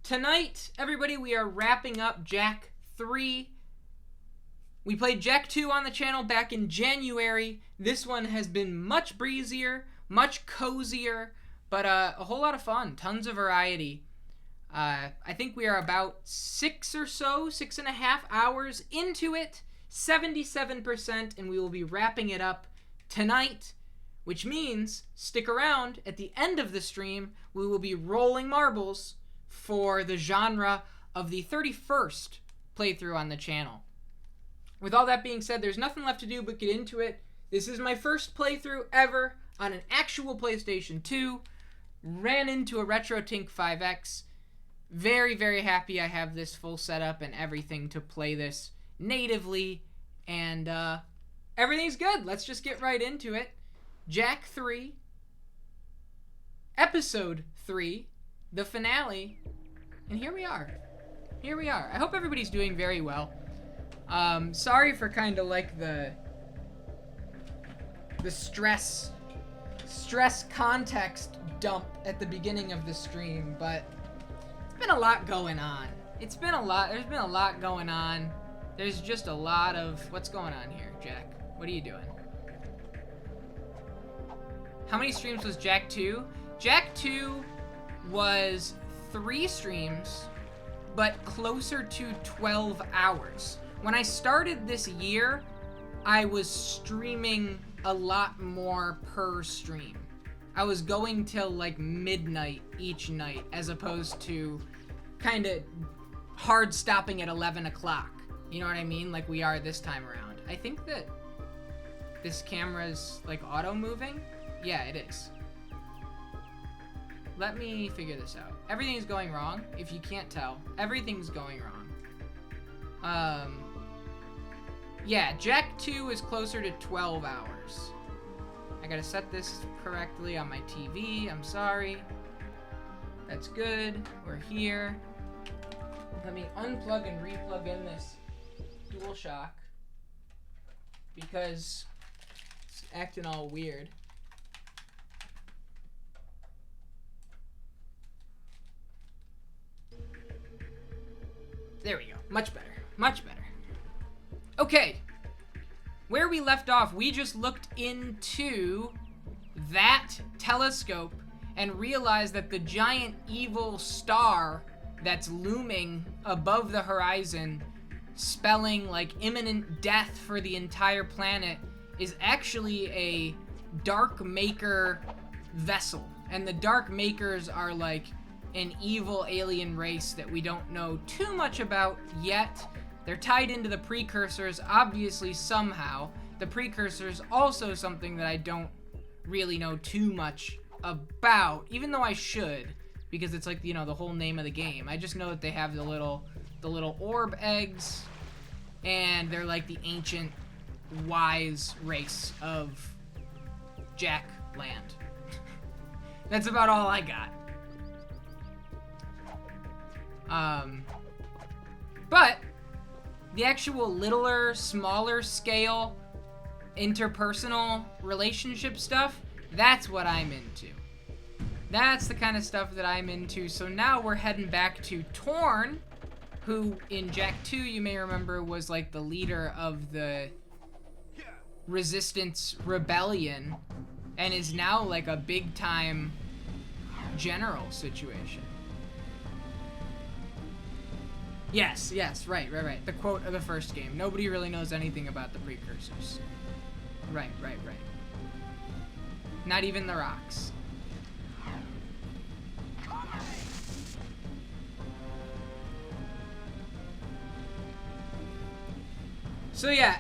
Tonight, everybody, we are wrapping up Jak 3. We played Jak 2 on the channel back in January. This one has been much breezier, much cozier, but a whole lot of fun. Tons of variety. I think we are about 6.5 hours into it, 77%, and we will be wrapping it up tonight, which means stick around. At the end of the stream, we will be rolling marbles for the genre of the 31st playthrough on the channel. With all that being said, there's nothing left to do but get into it. This is my first playthrough ever on an actual PlayStation 2. Ran into a RetroTink 5X. Very, very happy I have this full setup and everything to play this natively. And everything's good. Let's just get right into it. Jak 3. Episode 3. The finale. And here we are. Here we are. I hope everybody's doing very well. Sorry for kind of like the stress context dump at the beginning of the stream, but it's been a lot going on. There's been a lot going on. There's just a lot of... What's going on here, Jak? What are you doing? How many streams was Jak 2? Jak 2 was 3 streams, but closer to 12 hours. When I started this year, I was streaming a lot more per stream. I was going till like midnight each night, as opposed to kind of hard stopping at 11 o'clock. You know what I mean? Like we are this time around. I think that this camera's like auto moving. Yeah, it is. Let me figure this out. Everything's going wrong. If you can't tell, everything's going wrong. Yeah, Jak 2 is closer to 12 hours. I gotta set this correctly on my TV. I'm sorry. That's good. We're here. Let me unplug and replug in this DualShock because it's acting all weird. There we go. Much better. Much better. Okay. Where we left off, we just looked into that telescope and realized that the giant evil star that's looming above the horizon, spelling like imminent death for the entire planet, is actually a Dark Maker vessel. And the Dark Makers are like an evil alien race that we don't know too much about yet. They're tied into the precursors, obviously, somehow. The precursors also something that I don't really know too much about, even though I should, because it's like, you know, the whole name of the game. I just know that they have the little orb eggs, and they're like the ancient, wise race of Jak Land. That's about all I got. But the actual littler, smaller scale, interpersonal relationship stuff, that's what I'm into. That's the kind of stuff that I'm into. So now we're heading back to Torn, who in Jak 2, you may remember, was like the leader of the Resistance Rebellion, and is now like a big time general situation. Yes, right. The quote of the first game. Nobody really knows anything about the precursors. Right. Not even the rocks. So yeah,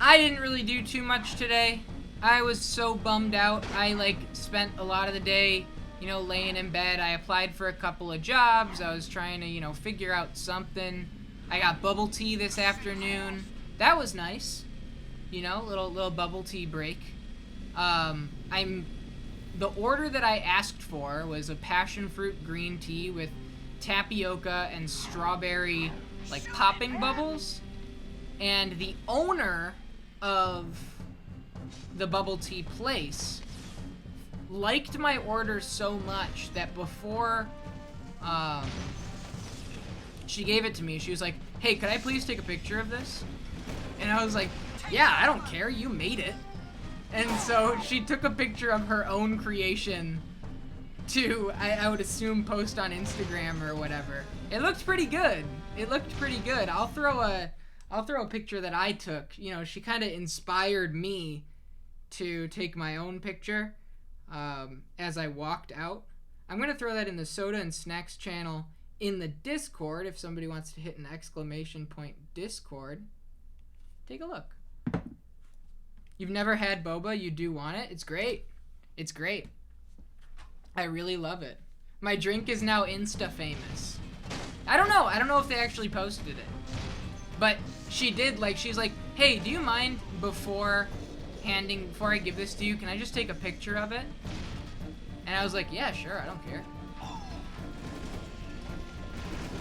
I didn't really do too much today. I was so bummed out. I like spent a lot of the day, you know, laying in bed. I applied for a couple of jobs. I was trying to, you know, figure out something. I got bubble tea this afternoon. That was nice. You know, little bubble tea break. The order that I asked for was a passion fruit green tea with tapioca and strawberry, like, popping bubbles. And the owner of the bubble tea place liked my order so much that before she gave it to me. She was like, hey, could I please take a picture of this? And I was like, yeah, I don't care, you made it. And so she took a picture of her own creation to, I would assume, post on Instagram or whatever. It looked pretty good. It looked pretty good. I'll throw a picture that I took. You know, she kind of inspired me to take my own picture as I walked out. I'm going to throw that in the Soda and Snacks channel in the Discord if somebody wants to hit an exclamation point Discord. Take a look. You've never had boba, you do want it? It's great. It's great. I really love it. My drink is now Insta famous. I don't know if they actually posted it. But she did, like, she's like, hey, do you mind before I give this to you, can I just take a picture of it? And I was like, yeah, sure, I don't care.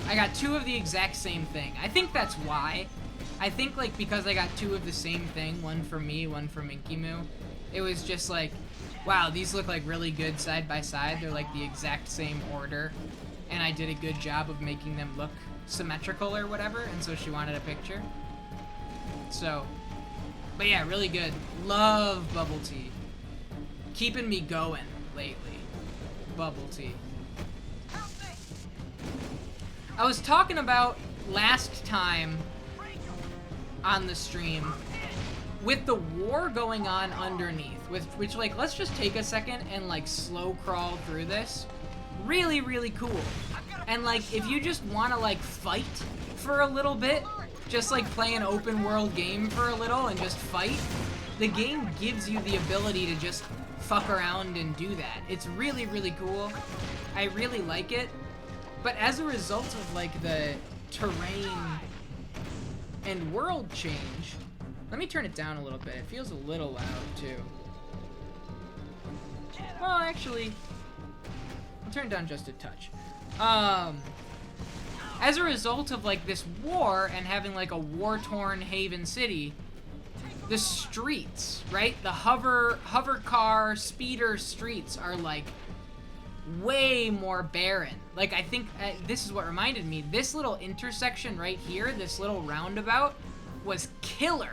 I got 2 of the exact same thing. I think that's why. I think, like, because I got 2 of the same thing, one for me, one for Minky Moo, it was just like, wow, these look like really good side by side. They're like the exact same order. And I did a good job of making them look symmetrical or whatever, and so she wanted a picture. So, but yeah, really good. Love bubble tea. Keeping me going lately. Bubble tea. I was talking about last time on the stream with the war going on underneath, which like, let's just take a second and like slow crawl through this. Really, really cool. And like, if you just want to like fight for a little bit, just like play an open world game for a little and just fight, the game gives you the ability to just fuck around and do that. It's really, really cool. I really like it. But as a result of like the terrain and world change, let me turn it down a little bit. It feels a little loud too. Well, actually, I'll turn it down just a touch. As a result of like this war and having like a war-torn Haven City, the streets, right? The hover car, speeder streets are like way more barren. Like, I think this is what reminded me. This little intersection right here, this little roundabout, was killer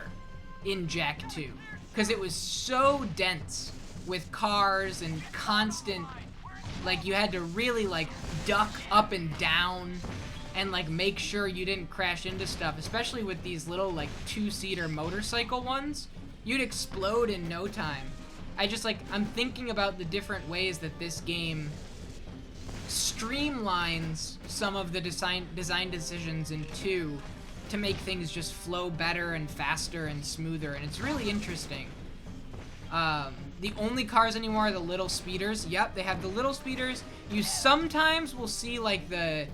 in Jak 2. Because it was so dense with cars and constant, like, you had to really, like, duck up and down and, like, make sure you didn't crash into stuff. Especially with these little, like, 2-seater motorcycle ones. You'd explode in no time. I'm thinking about the different ways that this game streamlines some of the design decisions in 2 to make things just flow better and faster and smoother, and it's really interesting. The only cars anymore are the little speeders. Yep, they have the little speeders. You sometimes will see, like, the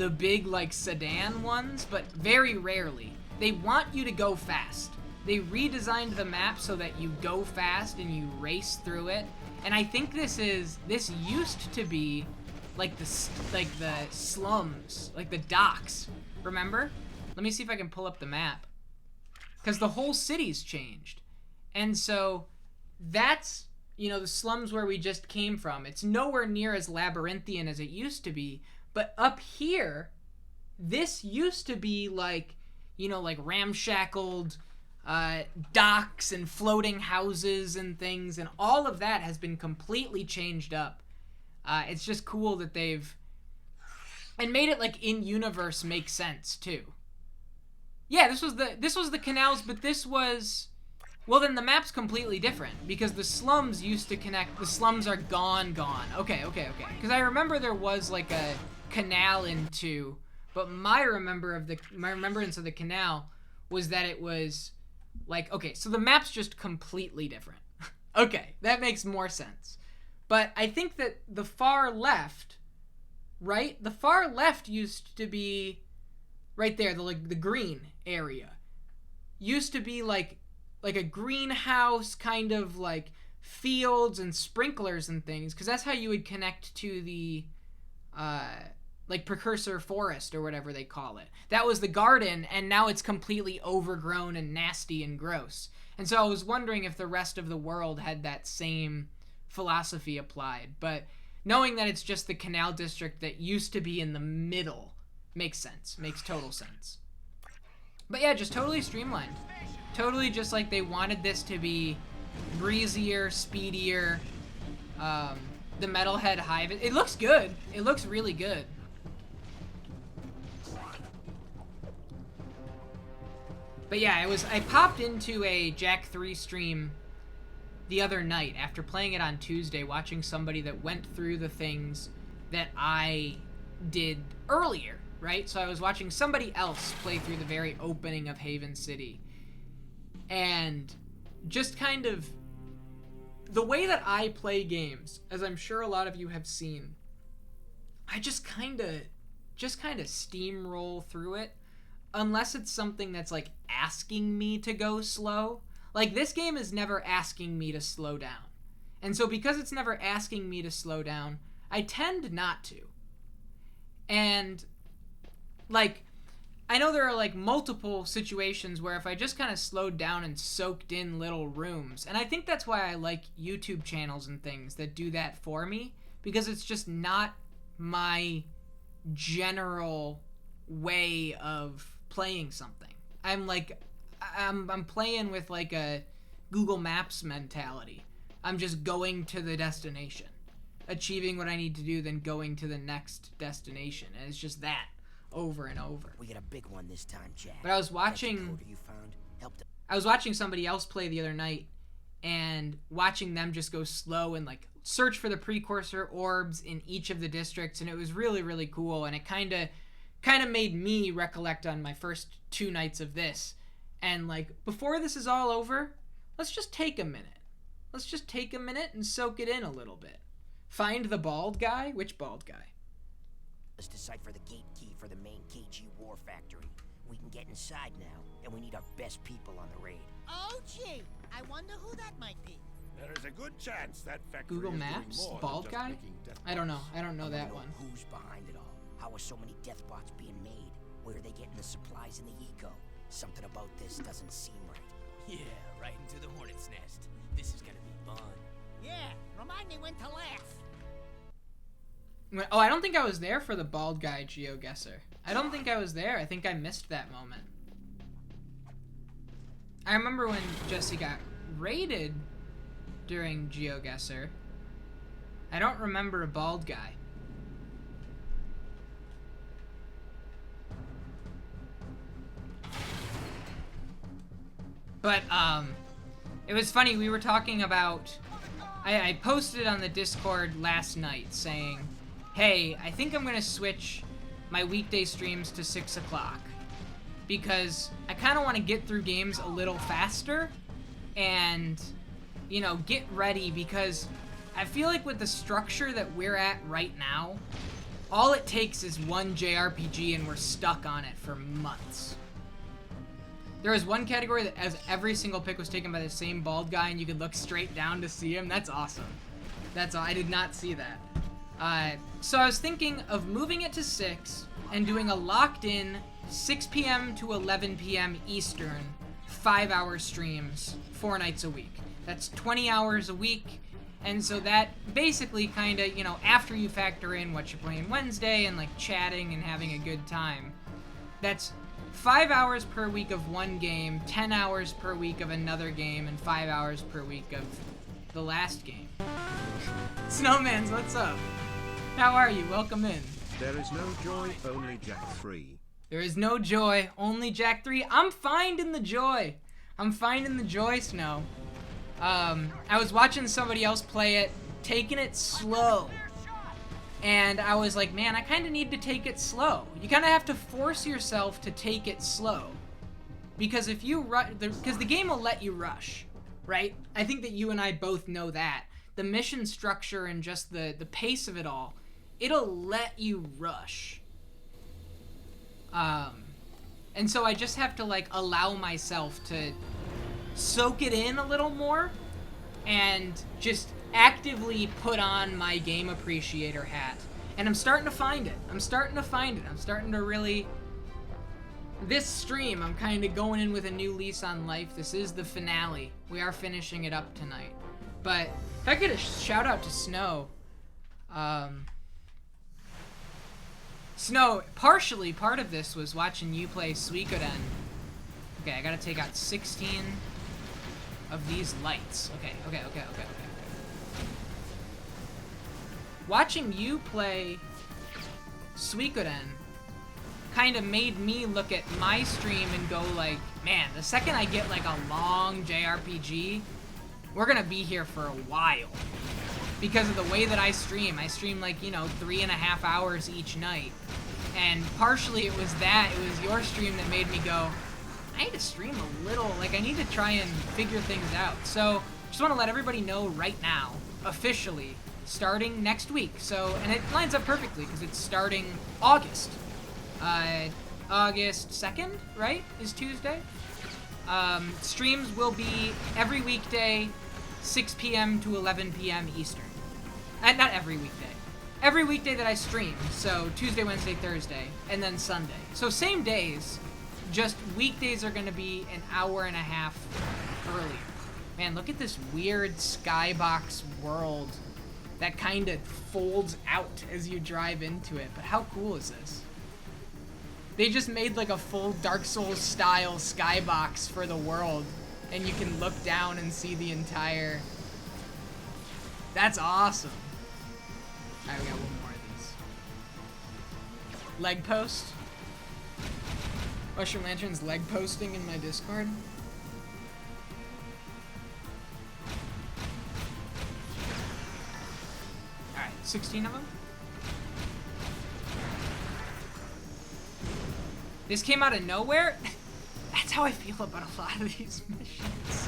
big, like, sedan ones, but very rarely. They want you to go fast. They redesigned the map so that you go fast and you race through it. And I think this used to be like the slums, like the docks. Remember? Let me see if I can pull up the map. Because the whole city's changed. And so that's, you know, the slums where we just came from. It's nowhere near as labyrinthian as it used to be. But up here, this used to be like, you know, like ramshackled docks and floating houses and things, and all of that has been completely changed up. It's just cool that they've and made it like in universe make sense too. Yeah, this was the canals, but this was, well, then the map's completely different because the slums used to connect. The slums are gone. Okay. Because I remember there was like a canal in 2, but my remembrance of the canal was that it was like, okay, so the map's just completely different. Okay, that makes more sense. But I think that the far left, right? The far left used to be right there, the green area. Used to be like a greenhouse, kind of like fields and sprinklers and things, because that's how you would connect to the like precursor forest or whatever they call it. That was the garden, and now it's completely overgrown and nasty and gross. And so I was wondering if the rest of the world had that same philosophy applied. But knowing that it's just the canal district that used to be in the middle makes sense. Makes total sense. But yeah, just totally streamlined. Totally just like they wanted this to be breezier, speedier. The Metalhead Hive. It looks good. It looks really good. But yeah, I popped into a Jack 3 stream the other night after playing it on Tuesday, watching somebody that went through the things that I did earlier, right? So I was watching somebody else play through the very opening of Haven City. And just kind of the way that I play games, as I'm sure a lot of you have seen, I just kind of steamroll through it unless it's something that's like asking me to go slow. Like this game is never asking me to slow down. And so because it's never asking me to slow down, I tend not to. And like I know there are like multiple situations where if I just kind of slowed down and soaked in little rooms, and I think that's why I like YouTube channels and things that do that for me, because it's just not my general way of playing something. I'm playing with like a Google Maps mentality. I'm just going to the destination, achieving what I need to do, then going to the next destination, and it's just that over and over. We got a big one this time, Jack. But I was watching somebody else play the other night, and watching them just go slow and like search for the precursor orbs in each of the districts, and it was really, really cool. And it kind of made me recollect on my first 2 nights of this, and like before this is all over, let's just take a minute. Let's just take a minute and soak it in a little bit. Find the bald guy. Which bald guy? Let's decipher the gate key for the main KG war factory. We can get inside now, and we need our best people on the raid. Oh, gee. I wonder who that might be. There is a good chance that factory Google is Maps? doing more Bald than guy? just making death I don't know. bots. I don't know that Know one. Who's behind it all? How are so many death bots being made? Where are they getting the supplies and the eco? Something about this doesn't seem right. Yeah, right into the hornet's nest. This is gonna be fun. Yeah, remind me when to laugh. Oh, I don't think I was there for the bald guy GeoGuessr. I don't think I was there. I think I missed that moment. I remember when Jesse got raided during GeoGuessr. I don't remember a bald guy. But, it was funny, we were talking about... I posted on the Discord last night saying, hey, I think I'm gonna switch my weekday streams to 6 o'clock. Because I kind of want to get through games a little faster and, you know, get ready, because I feel like with the structure that we're at right now, all it takes is one JRPG and we're stuck on it for months. There was one category that as every single pick was taken by the same bald guy and you could look straight down to see him. That's awesome. That's all. I did not see that. So I was thinking of moving it to 6 and doing a locked-in 6 p.m. to 11 p.m. Eastern 5-hour streams 4 nights a week. That's 20 hours a week. And so that basically kind of, you know, after you factor in what you're playing Wednesday and like chatting and having a good time, that's 5 hours per week of one game, 10 hours per week of another game, and 5 hours per week of the last game. Snowmans, what's up? How are you? Welcome in. There is no joy, only Jack 3. There is no joy, only Jack 3. I'm finding the joy. I'm finding the joy, Snow. I was watching somebody else play it, taking it slow. And I was like, man, I kind of need to take it slow. You kind of have to force yourself to take it slow. Because if you because the game will let you rush, right? I think that you and I both know that. The mission structure and just the pace of it all, it'll let you rush. And so I just have to like allow myself to soak it in a little more and just actively put on my game appreciator hat. And I'm starting to find it. I'm starting to really... This stream, I'm kind of going in with a new lease on life. This is the finale. We are finishing it up tonight. But if I could a shout out to Snow. Snow, partially part of this was watching you play Suikoden. Okay, I gotta take out 16 of these lights. Okay. Watching you play Suikoden kind of made me look at my stream and go like, man, the second I get like a long JRPG, we're gonna be here for a while. Because of the way that I stream like, you know, 3.5 hours each night. And partially it was your stream that made me go, I need to stream a little, like I need to try and figure things out. So, just want to let everybody know right now, officially, starting next week. So, and it lines up perfectly because it's starting August. August 2nd, right, is Tuesday. Streams will be every weekday, 6 p.m. to 11 p.m. Eastern. And not every weekday. Every weekday that I stream, so Tuesday, Wednesday, Thursday, and then Sunday. So same days, just weekdays are going to be an hour and a half earlier. Man, look at this weird skybox world that kind of folds out as you drive into it. But how cool is this? They just made like a full Dark Souls style skybox for the world, and you can look down and see the entire... That's awesome. Alright, we got one more of these. Leg post. Mushroom Lantern's leg posting in my Discord. Alright, 16 of them. This came out of nowhere? That's how I feel about a lot of these missions.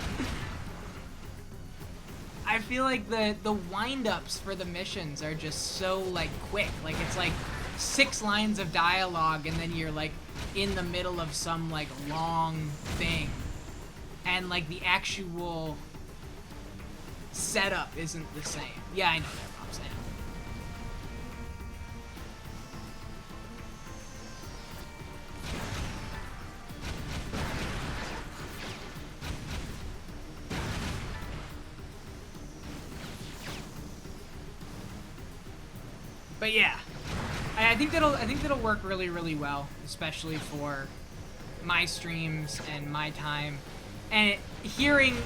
I feel like the wind-ups for the missions are just so, like, quick. Like, it's like 6 lines of dialogue, and then you're, like, in the middle of some, like, long thing. And, like, the actual setup isn't the same. Yeah, I know that, Rob Sam. But yeah, I think that'll work really, really well, especially for my streams and my time. And hearing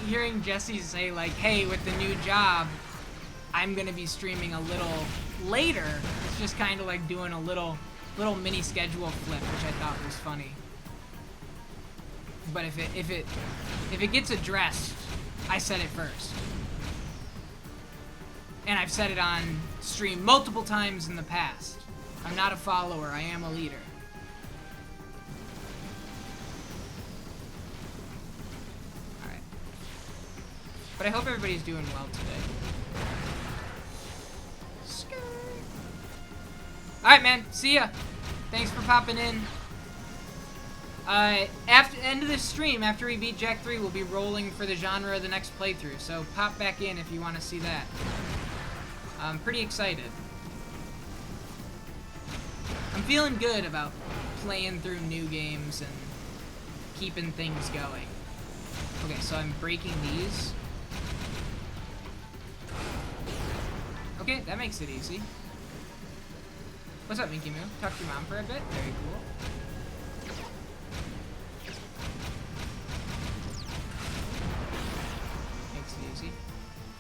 Jesse say like, "Hey, with the new job, I'm gonna be streaming a little later." It's just kind of like doing a little mini schedule flip, which I thought was funny. But if it gets addressed, I said it first. And I've said it on stream multiple times in the past. I'm not a follower, I am a leader. Alright. But I hope everybody's doing well today. Alright, man. See ya. Thanks for popping in. After the end of this stream, after we beat Jack 3, we'll be rolling for the genre of the next playthrough. So pop back in if you want to see that. I'm pretty excited. I'm feeling good about playing through new games and keeping things going. Okay, so I'm breaking these. Okay, that makes it easy. What's up, Minky Moo? Talk to your mom for a bit. Very cool. Makes it easy.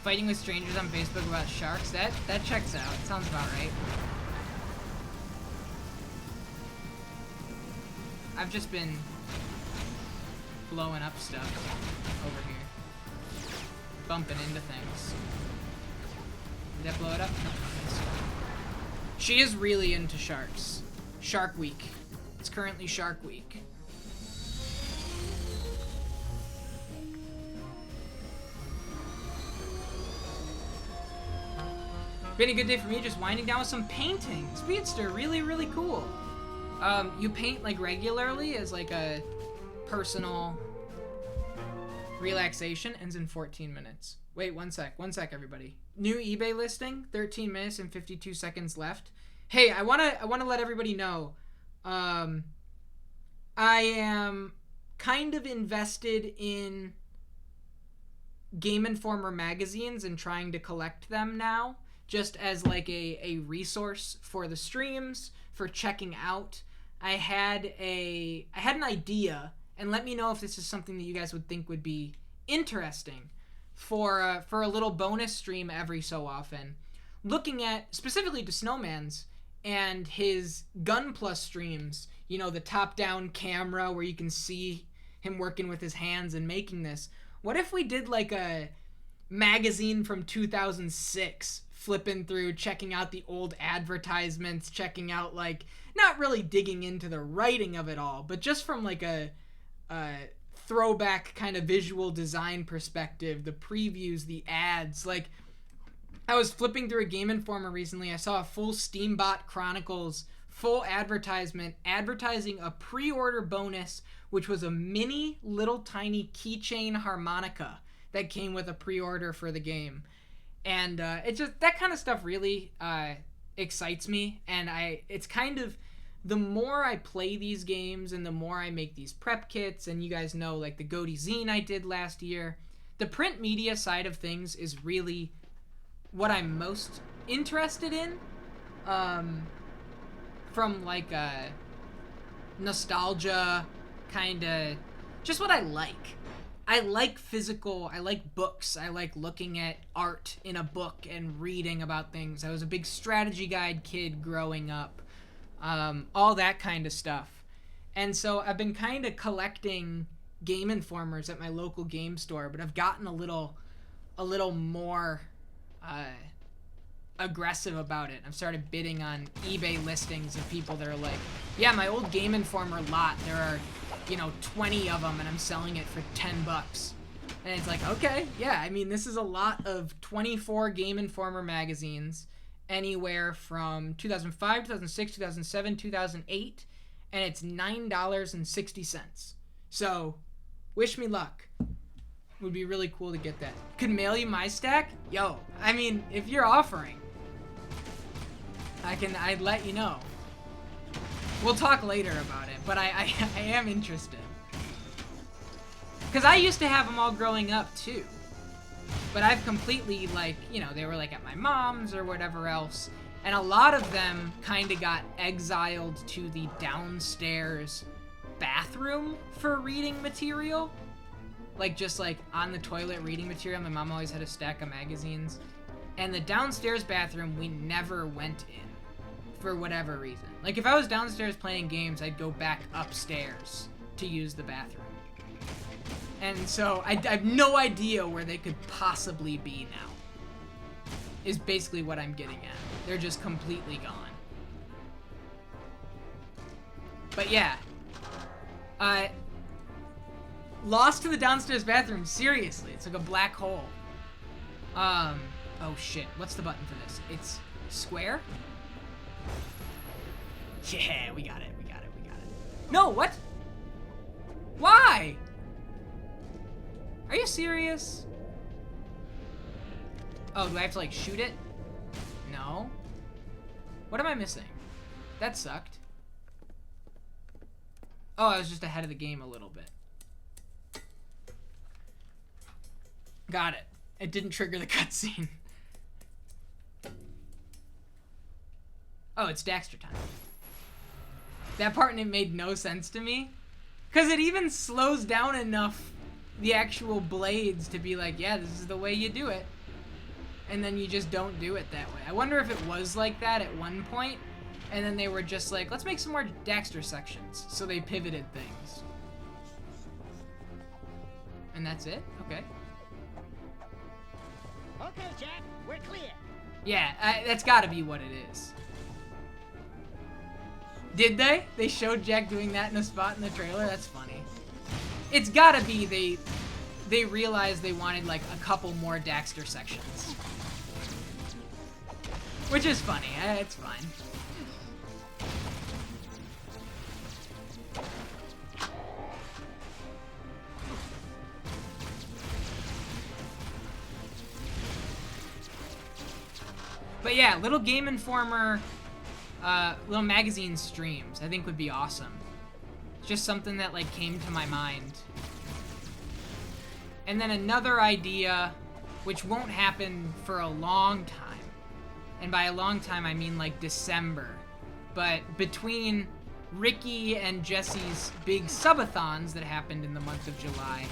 Fighting with strangers on Facebook about sharks, that checks out. Sounds about right. I've just been blowing up stuff over here. Bumping into things. Did that blow it up? No. Nice. She is really into sharks. Shark Week. It's currently Shark Week. Been a good day for me, just winding down with some painting. Speedster, really, really cool. You paint like regularly as like a personal relaxation. Ends in 14 minutes. Wait, one sec, everybody. New eBay listing, 13 minutes and 52 seconds left. Hey, I wanna let everybody know. I am kind of invested in Game Informer magazines and trying to collect them now. Just as like a resource for the streams, for checking out. I had an idea, and let me know if this is something that you guys would think would be interesting for a little bonus stream every so often, looking at specifically to Snowman's and his Gun Plus streams. You know, the top-down camera where you can see him working with his hands and making this. What if we did like a magazine from 2006, flipping through, checking out the old advertisements, checking out, like, not really digging into the writing of it all, but just from like a throwback kind of visual design perspective, the previews, the ads. Like, I was flipping through a Game Informer recently. I saw a full Steambot Chronicles full advertisement advertising a pre-order bonus, which was a mini little tiny keychain harmonica that came with a pre-order for the game. And it just, that kind of stuff really excites me. And it's kind of, the more I play these games and the more I make these prep kits, and you guys know, like the Goaty Zine I did last year, the print media side of things is really what I'm most interested in. From like a nostalgia kind of, just what I like. I like physical, I like books, I like looking at art in a book and reading about things. I was a big strategy guide kid growing up, all that kind of stuff. And so I've been kind of collecting Game Informers at my local game store, but I've gotten a little more aggressive about it. I've started bidding on eBay listings of people that are like, yeah, my old Game Informer lot, there are, 20 of them and I'm selling it for $10. And it's like, okay, yeah, I mean, this is a lot of 24 Game Informer magazines, anywhere from 2005, 2006, 2007, 2008, and it's $9.60. So, wish me luck. Would be really cool to get that. Could mail you my stack? Yo, I mean, if you're offering, I'd let you know. We'll talk later about it, but I am interested. Because I used to have them all growing up, too. But I've completely, like, they were, like, at my mom's or whatever else. And a lot of them kind of got exiled to the downstairs bathroom for reading material. Like, just, like, on the toilet reading material. My mom always had a stack of magazines. And the downstairs bathroom, we never went in. For whatever reason. Like, if I was downstairs playing games, I'd go back upstairs to use the bathroom. And so, I have no idea where they could possibly be now. Is basically what I'm getting at. They're just completely gone. But yeah. Lost to the downstairs bathroom, seriously. It's like a black hole. Oh shit, what's the button for this? It's square? Yeah, we got it. No, what? Why? Are you serious? Oh, do I have to, like, shoot it? No. What am I missing? That sucked. Oh, I was just ahead of the game a little bit. Got it. It didn't trigger the cutscene. Oh, it's Daxter time. That part made no sense to me. Because it even slows down enough the actual blades to be like, yeah, this is the way you do it. And then you just don't do it that way. I wonder if it was like that at one point, and then they were just like, let's make some more Daxter sections. So they pivoted things. And that's it? Okay. Okay, Jack, we're clear. Yeah, that's gotta be what it is. Did they? They showed Jack doing that in a spot in the trailer? That's funny. It's gotta be they realized they wanted, like, a couple more Daxter sections. Which is funny. It's fine. But yeah, little Game Informer, little magazine streams, I think would be awesome. Just something that, like, came to my mind. And then another idea, which won't happen for a long time. And by a long time, I mean, like, December. But between Ricky and Jesse's big subathons that happened in the month of July,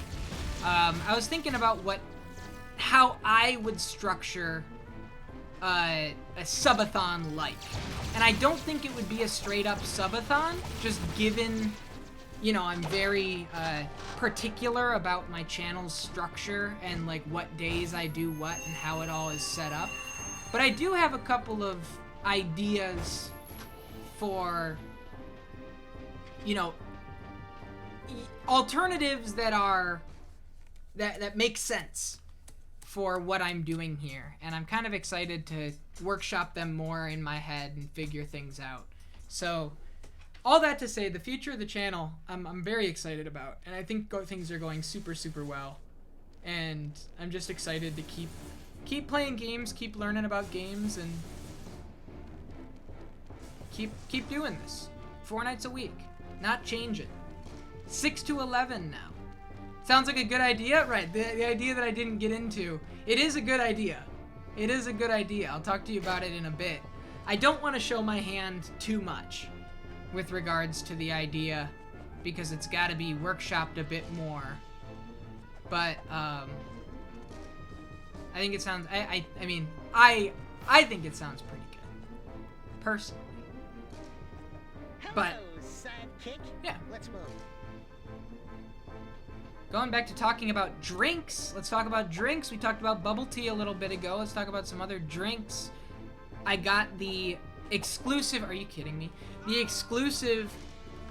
I was thinking about how I would structure a subathon like. And I don't think it would be a straight up subathon, just given, you know, I'm very particular about my channel's structure and like what days I do what and how it all is set up. But I do have a couple of ideas for, you know, alternatives that make sense for what I'm doing here, and I'm kind of excited to workshop them more in my head and figure things out. So all that to say, the future of the channel I'm very excited about, and I think things are going super, super well, and I'm just excited to keep playing games, keep learning about games, and keep doing this 4 nights a week, not changing. 6 to 11 now. Sounds like a good idea? Right, the idea that I didn't get into. It is a good idea. It is a good idea. I'll talk to you about it in a bit. I don't want to show my hand too much with regards to the idea, because it's got to be workshopped a bit more. But, I think it sounds... I mean, I think it sounds pretty good. Personally. But... sidekick. Yeah. Let's move. Going back to talking about drinks, let's talk about drinks. We talked about bubble tea a little bit ago. Let's talk about some other drinks. I got the exclusive, are you kidding me? The exclusive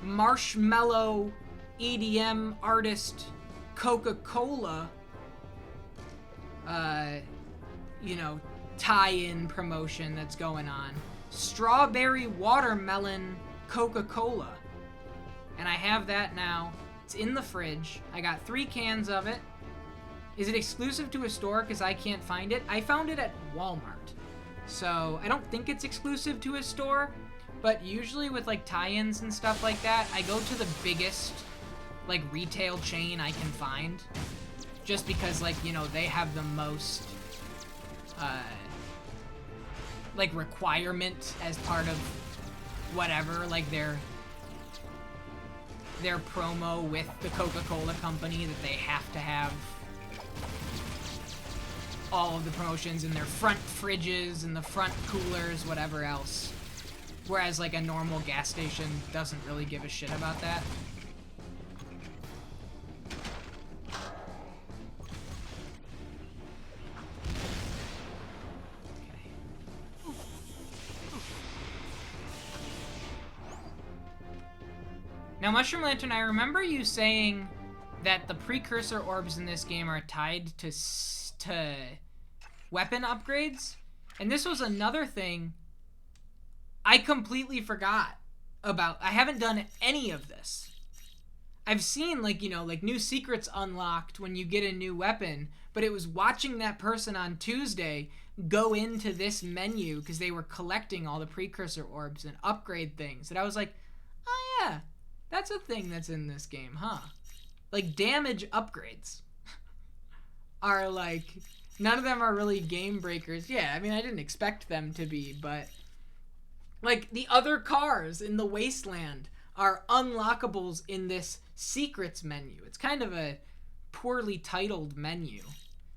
marshmallow EDM artist Coca-Cola, you know, tie-in promotion that's going on. Strawberry watermelon Coca-Cola. And I have that now. It's in the fridge. I got 3 cans of it. Is it exclusive to a store? Because I can't find it. I found it at Walmart. So I don't think it's exclusive to a store. But usually with like tie-ins and stuff like that, I go to the biggest like retail chain I can find. Just because, like, you know, they have the most like requirement as part of whatever, like their promo with the Coca-Cola company, that they have to have all of the promotions in their front fridges and the front coolers, whatever else. Whereas like a normal gas station doesn't really give a shit about that. Now, Mushroom Lantern, I remember you saying that the precursor orbs in this game are tied to weapon upgrades, and this was another thing I completely forgot about. I haven't done any of this. I've seen, like, you know, like new secrets unlocked when you get a new weapon, but it was watching that person on Tuesday go into this menu because they were collecting all the precursor orbs and upgrade things, and I was like, oh yeah, that's a thing that's in this game, huh? Like, damage upgrades are, like, none of them are really game breakers. Yeah, I mean, I didn't expect them to be, but, like, the other cars in the Wasteland are unlockables in this secrets menu. It's kind of a poorly titled menu.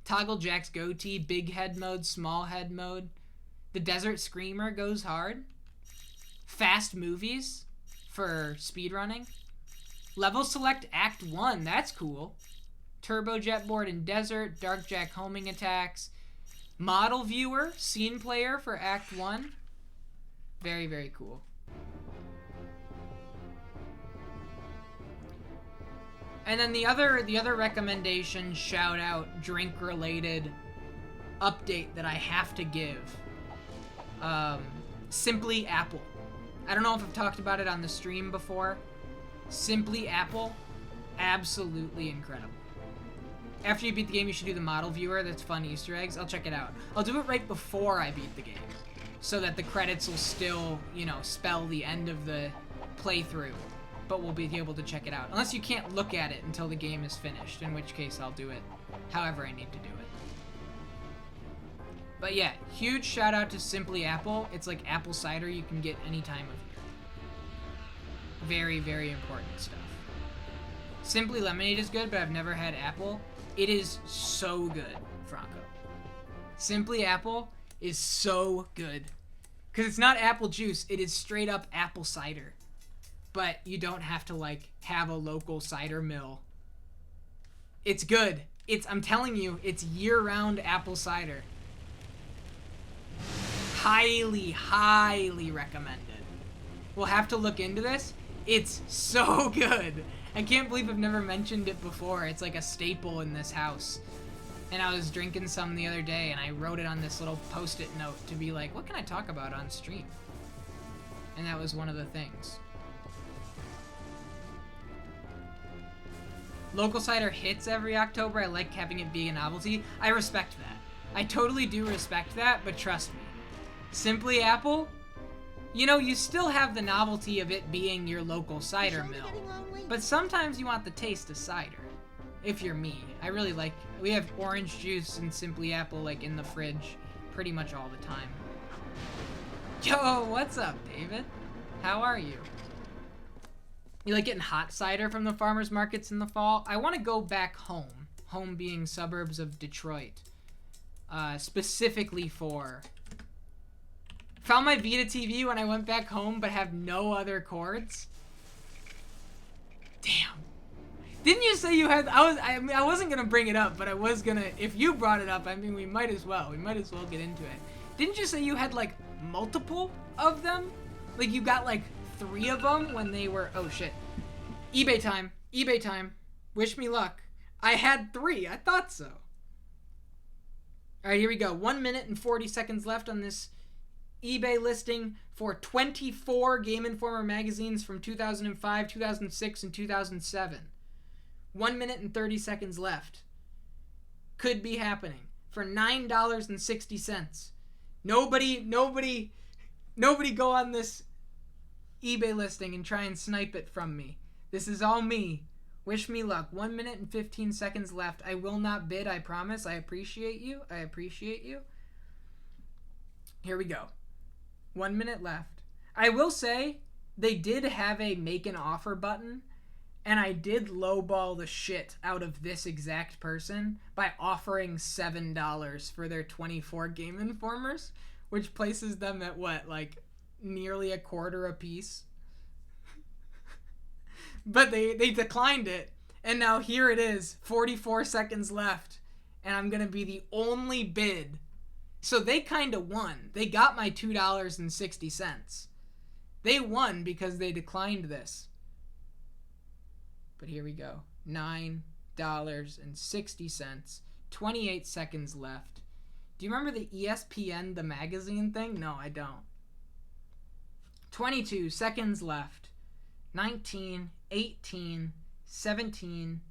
Toggle Jack's goatee, big head mode, small head mode. The Desert Screamer goes hard. Fast movies for speedrunning. Level select Act 1, that's cool. Turbo Jet Board in Desert, Dark Jack homing attacks. Model viewer, scene player for Act 1. Very, very cool. And then the other recommendation, shout out, drink related update that I have to give. Simply Apple. I don't know if I've talked about it on the stream before. Simply Apple, absolutely incredible. After you beat the game, you should do the model viewer. That's fun Easter eggs. I'll check it out. I'll do it right before I beat the game, so that the credits will still, you know, spell the end of the playthrough, but we'll be able to check it out. Unless you can't look at it until the game is finished, in which case I'll do it however I need to do it. But yeah, huge shout out to Simply Apple. It's like apple cider you can get any time of year. Very, very important stuff. Simply Lemonade is good, but I've never had apple. It is so good, Franco. Simply Apple is so good. Because it's not apple juice, it is straight up apple cider. But you don't have to, like, have a local cider mill. It's good. I'm telling you, it's year-round apple cider. Highly, highly recommended. We'll have to look into this. It's so good. I can't believe I've never mentioned it before. It's like a staple in this house. And I was drinking some the other day, and I wrote it on this little post-it note to be like, what can I talk about on stream? And that was one of the things. Local cider hits every October. I like having it be a novelty. I respect that. I totally do respect that, but trust me. Simply Apple, you know, you still have the novelty of it being your local cider mill. But sometimes you want the taste of cider. If you're me. I really like... We have orange juice and Simply Apple, like, in the fridge pretty much all the time. Yo, what's up, David? How are you? You like getting hot cider from the farmers markets in the fall? I want to go back home. Home being suburbs of Detroit. Specifically for... Found my Vita TV when I went back home, but have no other cords. Damn. Didn't you say you had... I wasn't going to bring it up, but I was going to... If you brought it up, I mean, we might as well. We might as well get into it. Didn't you say you had, like, multiple of them? Like, you got, like, 3 of them when they were... Oh, shit. eBay time. eBay time. Wish me luck. I had 3. I thought so. All right, here we go. 1 minute and 40 seconds left on this eBay listing for 24 Game Informer magazines from 2005, 2006, and 2007. 1 minute and 30 seconds left. Could be happening for $9.60. Nobody go on this eBay listing and try and snipe it from me. This is all me. Wish me luck. 1 minute and 15 seconds left. I will not bid, I promise. I appreciate you. I appreciate you. Here we go. 1 minute left. I will say they did have a make an offer button, and I did lowball the shit out of this exact person by offering $7 for their 24 Game Informers, which places them at what, like nearly a quarter a piece? But they declined it, and now here it is, 44 seconds left, and I'm gonna be the only bid. So they kind of won. They got my $2.60. They won because they declined this. But here we go. $9.60. 28 seconds left. Do you remember the ESPN, the magazine thing? No, I don't. 22 seconds left. 19, 18, 17.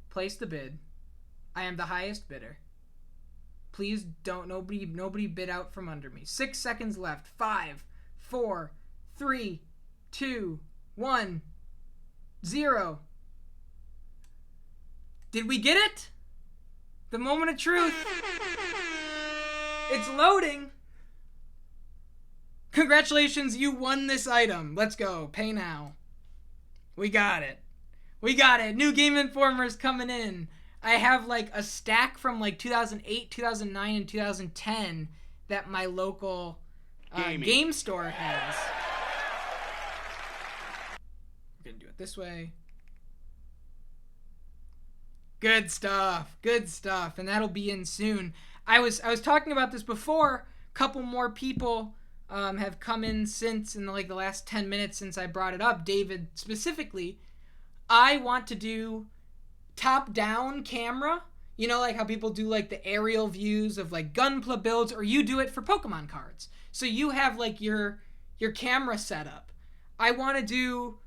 Place the bid. I am the highest bidder. Please don't, nobody bid out from under me. 6 seconds left. 5, 4, 3, 2, 1, 0. Did we get it? The moment of truth. It's loading. Congratulations, you won this item. Let's go. Pay now. We got it. We got it. New Game Informers coming in. I have like a stack from like 2008, 2009, and 2010 that my local game store has. We're going to do it this way. Good stuff. Good stuff. And that'll be in soon. I was talking about this before. A couple more people have come in since, in the last 10 minutes since I brought it up. David specifically. I want to do top-down camera. You know, like how people do like the aerial views of like Gunpla builds, or you do it for Pokemon cards. So you have like your camera setup. I want to do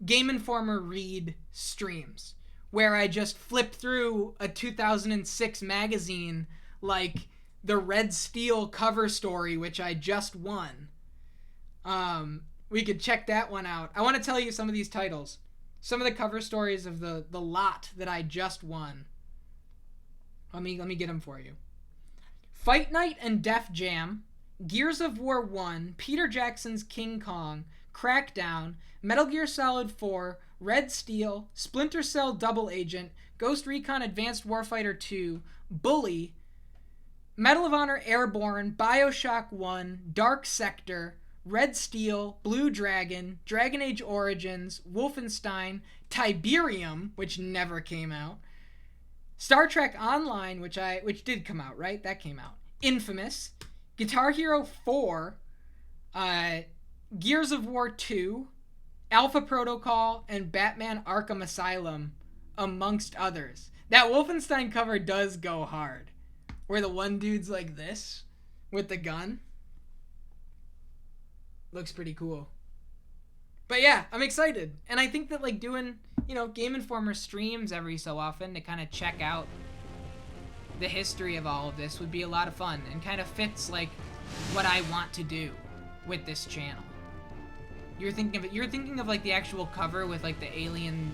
Game Informer read streams where I just flip through a 2006 magazine like the Red Steel cover story, which I just won. We could check that one out. I want to tell you some of these titles. Some of the cover stories of the lot that I just won. Let me get them for you. Fight Night and Def Jam, Gears of War 1, Peter Jackson's King Kong, Crackdown, Metal Gear Solid 4, Red Steel, Splinter Cell Double Agent, Ghost Recon Advanced Warfighter 2, Bully, Medal of Honor Airborne, Bioshock 1, Dark Sector, Red Steel, Blue Dragon, Dragon Age Origins, Wolfenstein, Tiberium, which never came out, Star Trek Online, which did come out, right? That came out. Infamous, Guitar Hero 4, Gears of War 2, Alpha Protocol, and Batman Arkham Asylum, amongst others. That Wolfenstein cover does go hard. Where the one dude's like this, with the gun. Looks pretty cool. But yeah, I'm excited. And I think that like doing, Game Informer streams every so often to kind of check out the history of all of this would be a lot of fun and kind of fits like what I want to do with this channel. You're thinking of like the actual cover with like the alien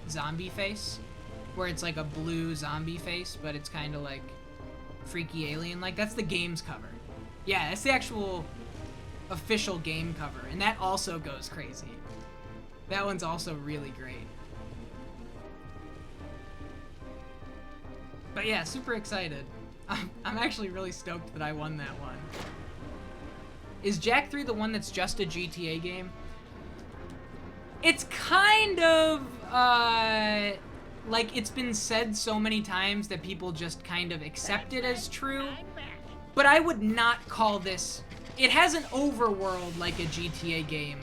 zombie face, where it's like a blue zombie face, but it's kind of like freaky alien. Like that's the game's cover. Yeah, that's the actual official game cover, and that also goes crazy. That one's also really great. But yeah, super excited. I'm actually really stoked that I won that one. Is Jak 3 the one that's just a GTA game? It's kind of, like it's been said so many times that people just kind of accept it as true. But I would not call this... It has an overworld like a GTA game,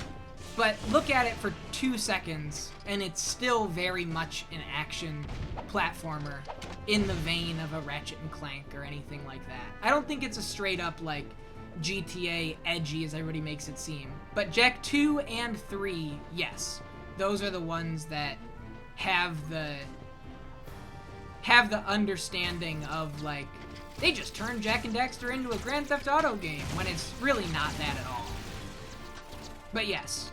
but look at it for 2 seconds, and it's still very much an action platformer in the vein of a Ratchet and Clank or anything like that. I don't think it's a straight up, like, GTA edgy as everybody makes it seem. But Jak 2 and 3, yes. Those are the ones that have the understanding of, like, they just turned Jak and Daxter into a Grand Theft Auto game, when it's really not that at all. But yes.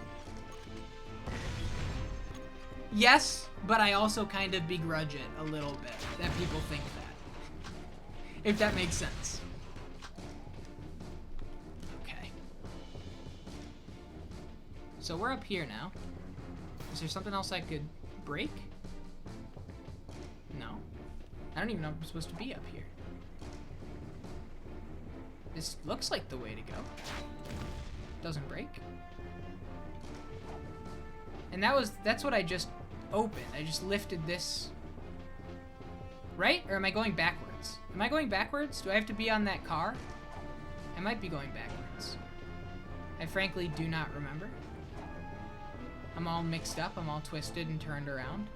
Yes, but I also kind of begrudge it a little bit, that people think that. If that makes sense. Okay. So we're up here now. Is there something else I could break? No. I don't even know if I'm supposed to be up here. This looks like the way to go. Doesn't break. And that's what I just opened. I just lifted this. Right? Or am I going backwards? Am I going backwards? Do I have to be on that car? I might be going backwards. I frankly do not remember. I'm all mixed up. I'm all twisted and turned around.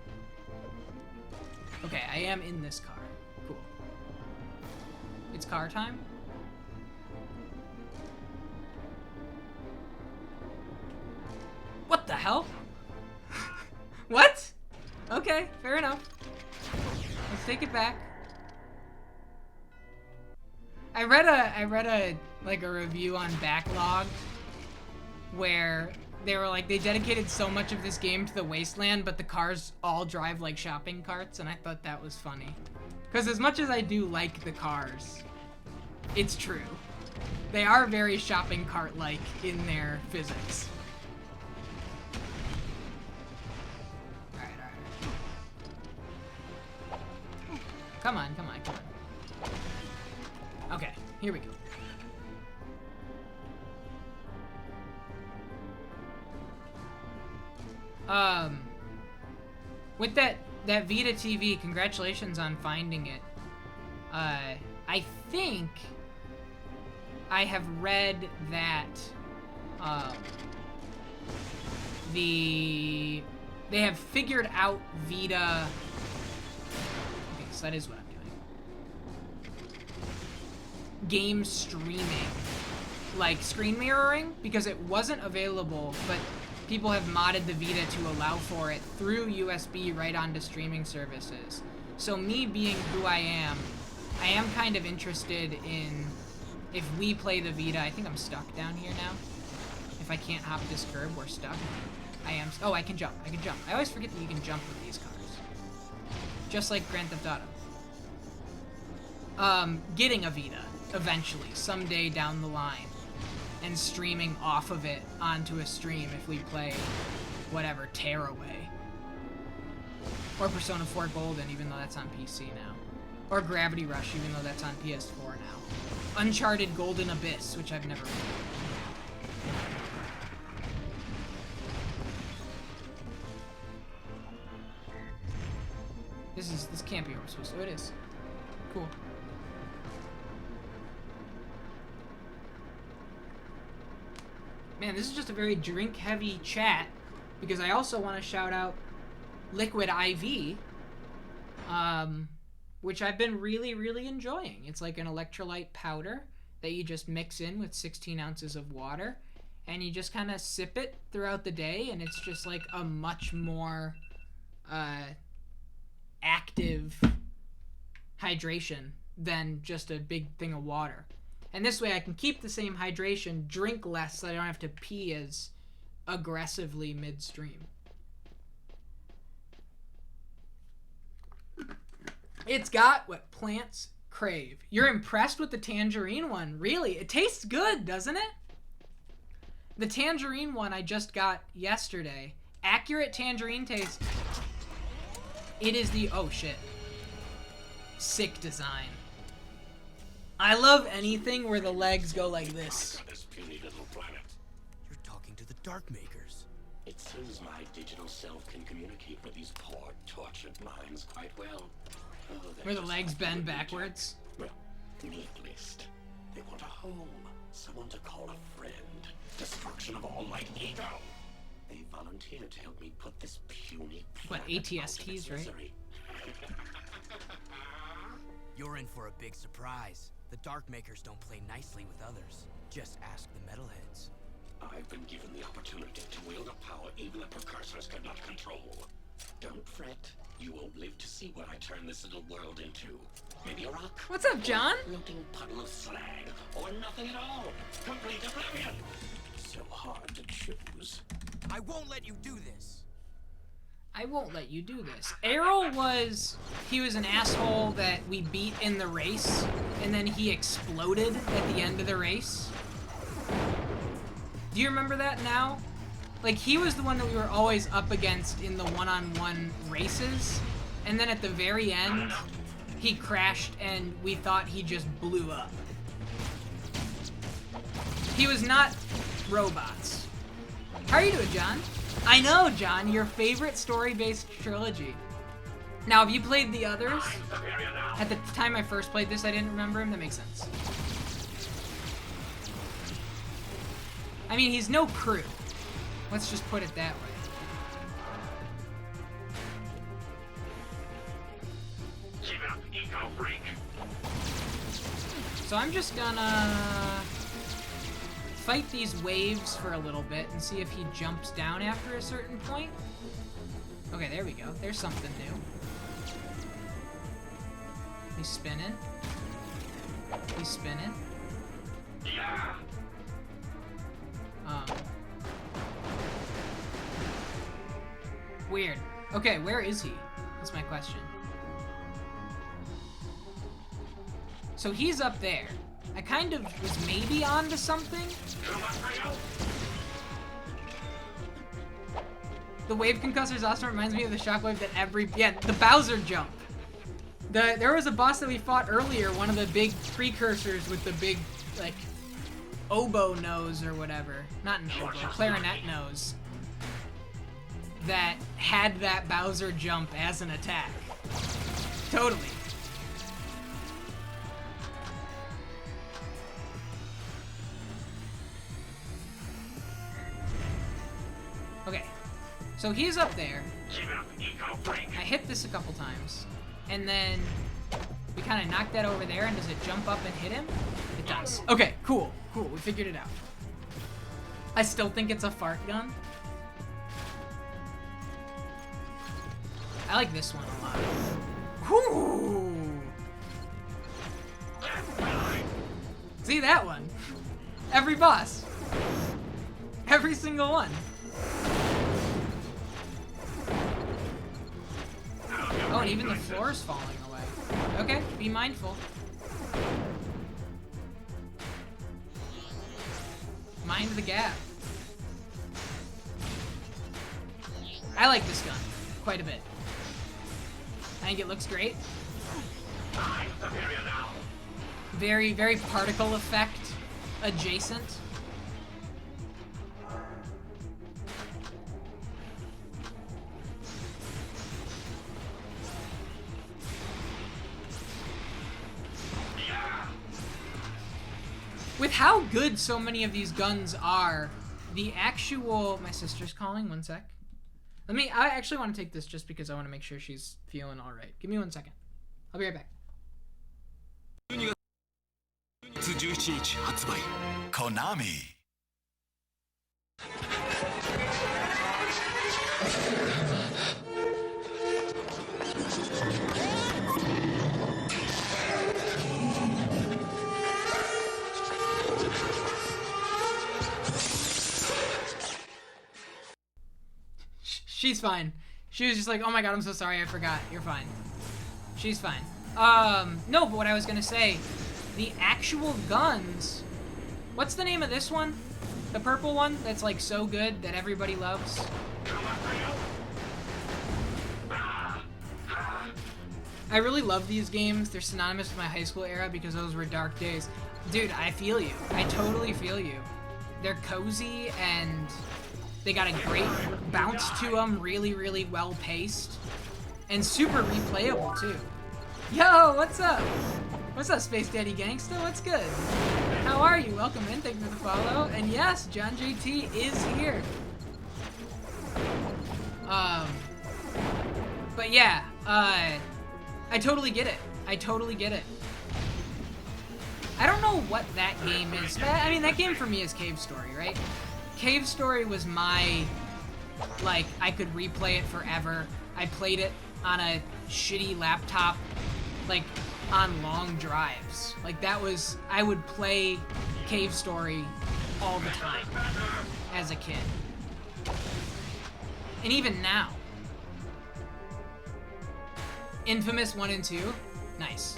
Okay, I am in this car. Cool. It's car time? What the hell? What? Okay, fair enough. Let's take it back. I read a review on Backlog where they were like, they dedicated so much of this game to the wasteland, but the cars all drive like shopping carts, and I thought that was funny. Because as much as I do like the cars, it's true. They are very shopping cart-like in their physics. Come on, come on, come on. Okay, here we go. With that Vita TV, congratulations on finding it. I think I have read that, they have figured out Vita. Okay, so that is what I'm doing. Game streaming, like screen mirroring, because it wasn't available, but people have modded the Vita to allow for it through USB right onto streaming services. So me being who I am kind of interested in, if we play the Vita, I think I'm stuck down here now. If I can't hop this curb, we're stuck. Oh, I can jump, I can jump. I always forget that you can jump with these cars. Just like Grand Theft Auto. Getting a Vita eventually, someday down the line, and streaming off of it onto a stream if we play, whatever, Tearaway. Or Persona 4 Golden, even though that's on PC now. Or Gravity Rush, even though that's on PS4 now. Uncharted Golden Abyss, which I've never played. This can't be where we're supposed to. Oh, it is. Cool. Man, this is just a very drink-heavy chat, because I also want to shout out Liquid IV, which I've been really, really enjoying. It's like an electrolyte powder that you just mix in with 16 ounces of water, and you just kind of sip it throughout the day, and it's just like a much more active hydration than just a big thing of water. And this way I can keep the same hydration, drink less, so I don't have to pee as aggressively midstream. It's got what plants crave. You're impressed with the tangerine one? Really? It tastes good, doesn't it? The tangerine one I just got yesterday. Accurate tangerine taste. It is the... Oh, shit. Sick design. I love anything where the legs go like this. This puny little planet. You're talking to the Dark Makers. It seems my digital self can communicate with these poor, tortured minds quite well. Oh, Where the legs bend backwards. Well, me at least. They want a home, someone to call a friend. Destruction of all my ego. They volunteered to help me put this puny What, planet out of ATSTs, its right? misery. You're in for a big surprise. The Dark Makers don't play nicely with others. Just ask the Metalheads. I've been given the opportunity to wield a power even the precursors could not control. Don't fret. You won't live to see what I turn this little world into. Maybe a rock. What's up, John? A floating puddle of slag. Or nothing at all. Complete oblivion. So hard to choose. I won't let you do this. I won't let you do this. Errol he was an asshole that we beat in the race, and then he exploded at the end of the race. Do you remember that now? Like, he was the one that we were always up against in the one-on-one races, and then at the very end, he crashed and we thought he just blew up. He was not robots. How are you doing, John? I know, John, your favorite story-based trilogy. Now, have you played the others? At the time I first played this, I didn't remember him. That makes sense. I mean, he's no crew. Let's just put it that way. Keep it up, ego freak. So I'm just gonna fight these waves for a little bit and see if he jumps down after a certain point. Okay, there we go. There's something new. He's spinning. He's spinning. Yeah. Weird. Okay, where is he? That's my question. So he's up there. I kind of was maybe onto something. The wave concussor's awesome. Reminds me of the shockwave that the Bowser jump. There was a boss that we fought earlier, one of the big precursors with the big, like, oboe nose or whatever. Not an oboe, clarinet nose. That had that Bowser jump as an attack. Totally. Okay, so he's up there. I hit this a couple times, and then we kind of knocked that over there, and does it jump up and hit him? It does. Okay, cool, we figured it out. I still think it's a fart gun. I like this one a lot. Whoo! See that one? Every boss. Every single one. Oh, and even the floor is falling away. Okay, be mindful. mind the gap. I like this gun quite a bit. I think it looks great. Very, very particle effect adjacent. With how good so many of these guns are, the actual... My sister's calling, one sec. I actually want to take this just because I want to make sure she's feeling alright. Give me 1 second. I'll be right back. Konami. She's fine. She was just like, oh my god, I'm so sorry, I forgot. You're fine. She's fine. No, but what I was gonna say, the actual guns... What's the name of this one? The purple one that's like so good that everybody loves? I really love these games. They're synonymous with my high school era because those were dark days. Dude, I feel you. I totally feel you. They're cozy and they got a great bounce to them, really, really well paced, and super replayable too. Yo, what's up? What's up, Space Daddy Gangsta? What's good? How are you? Welcome in. Thank you for the follow. And yes, John JT is here. But yeah, I totally get it. I totally get it. I don't know what that game is. I mean, that game for me is Cave Story, right? Cave Story was my, like, I could replay it forever. I played it on a shitty laptop, like, on long drives. Like, that was, I would play Cave Story all the time as a kid. And even now. Infamous 1 and 2, nice.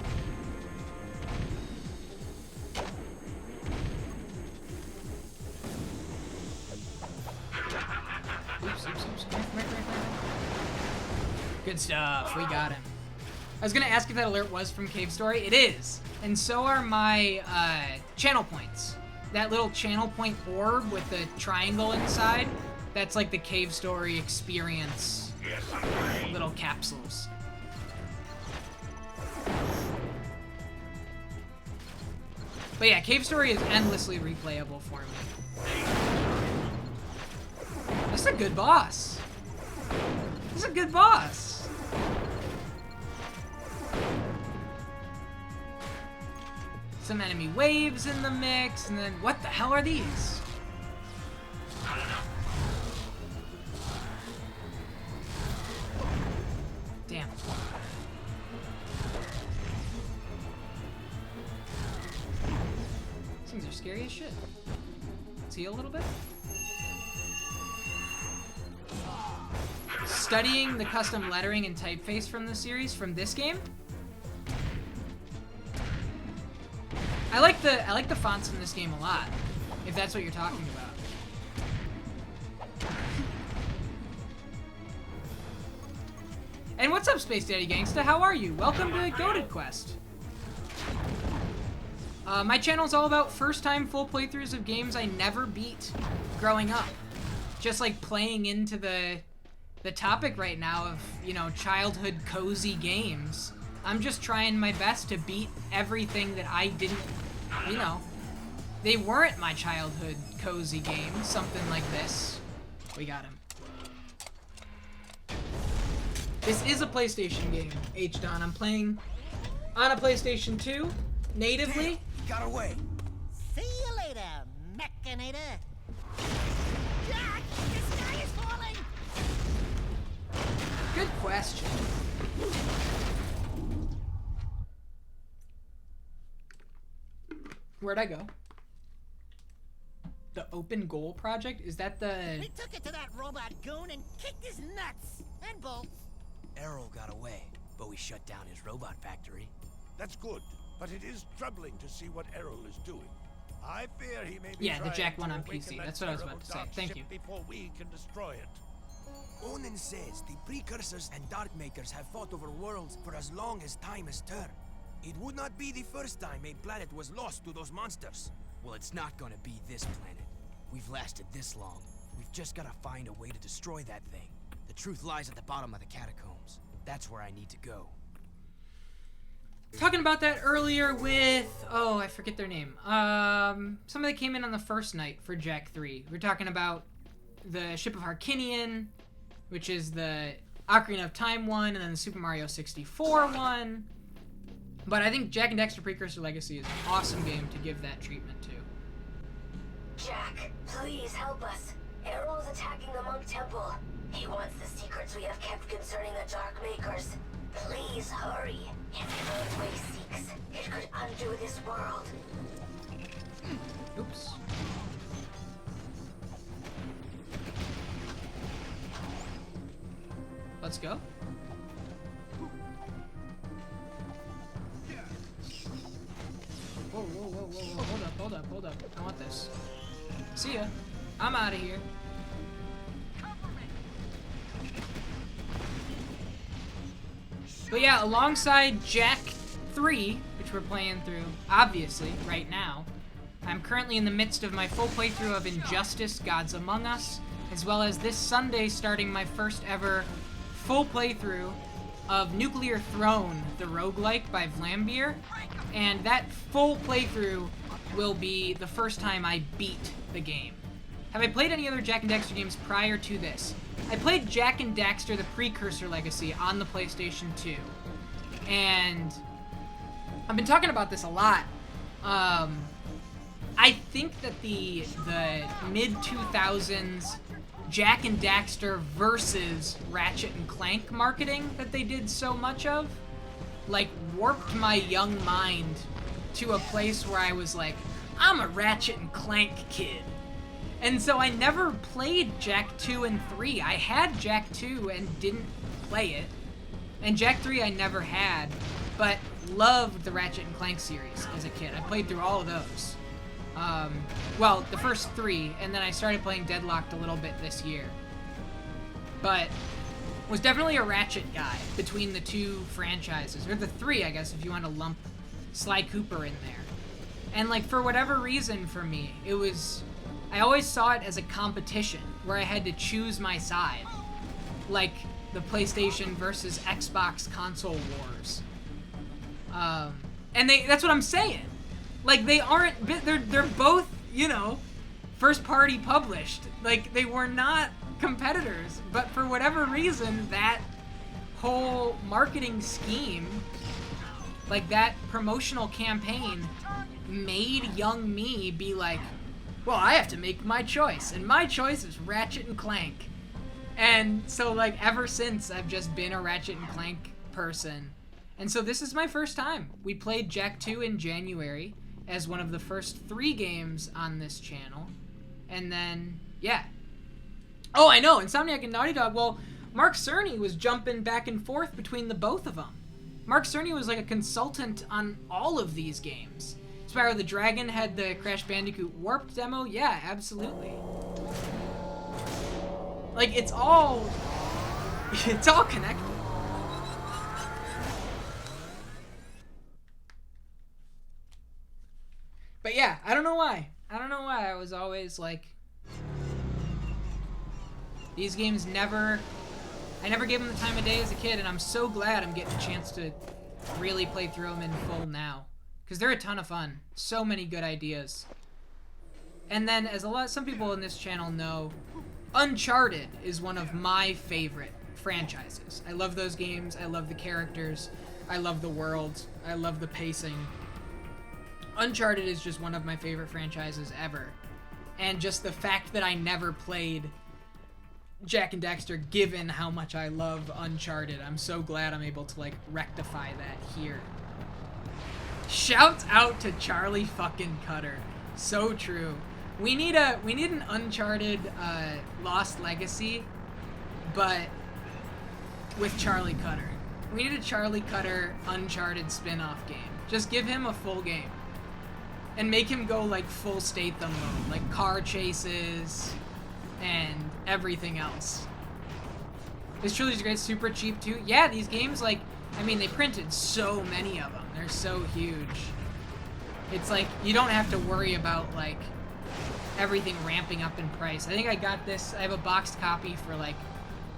Oops. Good stuff, we got him. I was gonna ask if that alert was from Cave Story. It is, and so are my channel points. That little channel point orb with the triangle inside, that's like the Cave Story experience little capsules. But yeah, Cave Story is endlessly replayable for me. This is a good boss. This is a good boss. Some enemy waves in the mix, and then what the hell are these? Damn. These things are scary as shit. Let's heal a little bit. Studying the custom lettering and typeface from the series from this game. I like the fonts in this game a lot, if that's what you're talking about. And what's up, Space Daddy Gangsta? How are you? Welcome to GoatedQuest. My channel is all about first-time full playthroughs of games I never beat growing up. Just like playing into the topic right now of, you know, childhood cozy games. I'm just trying my best to beat everything that I didn't, you know, they weren't my childhood cozy games, something like this. We got him. This is a PlayStation game, H-Don. I'm playing on a PlayStation 2, natively. He got away. See you later, Mechanator. Jack, the sky is falling. Good question. Where'd I go? The Open Goal Project? Is that the... We took it to that robot goon and kicked his nuts and bolts. Errol got away, but we shut down his robot factory. That's good, but it is troubling to see what Errol is doing. I fear he may be Yeah, the trying Jack one to on awaken PC. that That's what I was terrible about to say. dark Thank ship you. Before we can destroy it. Onan says the precursors and dark makers have fought over worlds for as long as time has turned. It would not be the first time a planet was lost to those monsters. Well, it's not gonna be this planet. We've lasted this long. We've just gotta find a way to destroy that thing. The truth lies at the bottom of the catacombs. That's where I need to go. Talking about that earlier with, oh, I forget their name. Somebody came in on the first night for Jack 3. We're talking about the Ship of Harkinian, which is the Ocarina of Time one, and then the Super Mario 64 one. But I think Jack and Daxter Precursor Legacy is an awesome game to give that treatment to. Jack, please help us. Errol is attacking the Monk Temple. He wants the secrets we have kept concerning the Dark Makers. Please hurry. If the Earth Way seeks, it could undo this world. Oops. Let's go. Whoa, whoa, whoa, whoa, whoa. Hold up, hold up, hold up. I want this. See ya. I'm out of here. But yeah, alongside Jack 3, which we're playing through, obviously, right now, I'm currently in the midst of my full playthrough of Injustice: Gods Among Us, as well as this Sunday starting my first ever full playthrough of Nuclear Throne, the roguelike by Vlambeer, and that full playthrough will be the first time I beat the game. Have I played any other Jack and Daxter games prior to this? I played Jack and Daxter the Precursor Legacy on the PlayStation 2, and I've been talking about this a lot. I think that the mid-2000s Jack and Daxter versus Ratchet and Clank marketing that they did so much of, like, warped my young mind to a place where I was like, I'm a Ratchet and Clank kid. And so I never played Jack 2 and 3. I had Jack 2 and didn't play it. And Jack 3 I never had, but loved the Ratchet and Clank series as a kid. I played through all of those. Well, the first 3, and then I started playing Deadlocked a little bit this year. But was definitely a Ratchet guy between the 2 franchises, or the 3, I guess, if you want to lump Sly Cooper in there. And, like, for whatever reason for me, it was, I always saw it as a competition where I had to choose my side. Like the PlayStation versus Xbox console wars. And that's what I'm saying. Like, they aren't, they're both, you know, first party published. Like, they were not competitors, but for whatever reason, that whole marketing scheme, like that promotional campaign, made young me be like, well, I have to make my choice, and my choice is Ratchet and Clank. And so, like, ever since, I've just been a Ratchet and Clank person. And so this is my first time. We played Jack 2 in January as one of the first 3 games on this channel. And then, yeah. Oh, I know, Insomniac and Naughty Dog. Well, Mark Cerny was jumping back and forth between the both of them. Mark Cerny was like a consultant on all of these games. Spyro the Dragon had the Crash Bandicoot Warped demo. Yeah, absolutely. Like, it's all connected. But yeah, I don't know why. I was always like, these games I never gave them the time of day as a kid, and I'm so glad I'm getting a chance to really play through them in full now. Because they're a ton of fun. So many good ideas. And then, as some people in this channel know, Uncharted is one of my favorite franchises. I love those games. I love the characters. I love the world. I love the pacing. Uncharted is just one of my favorite franchises ever. And just the fact that I never played Jack and Daxter, given how much I love Uncharted, I'm so glad I'm able to, like, rectify that here. Shouts out to Charlie fucking Cutter. So true. We need an Uncharted Lost Legacy, but with Charlie Cutter. We need a Charlie Cutter Uncharted spin-off game. Just give him a full game. and make him go like full Statham mode, like car chases and everything else. This trilogy's great, super cheap too. Yeah, these games, like, I mean, they printed so many of them. They're so huge. It's like, you don't have to worry about, like, everything ramping up in price. I think I got this, I have a boxed copy for, like,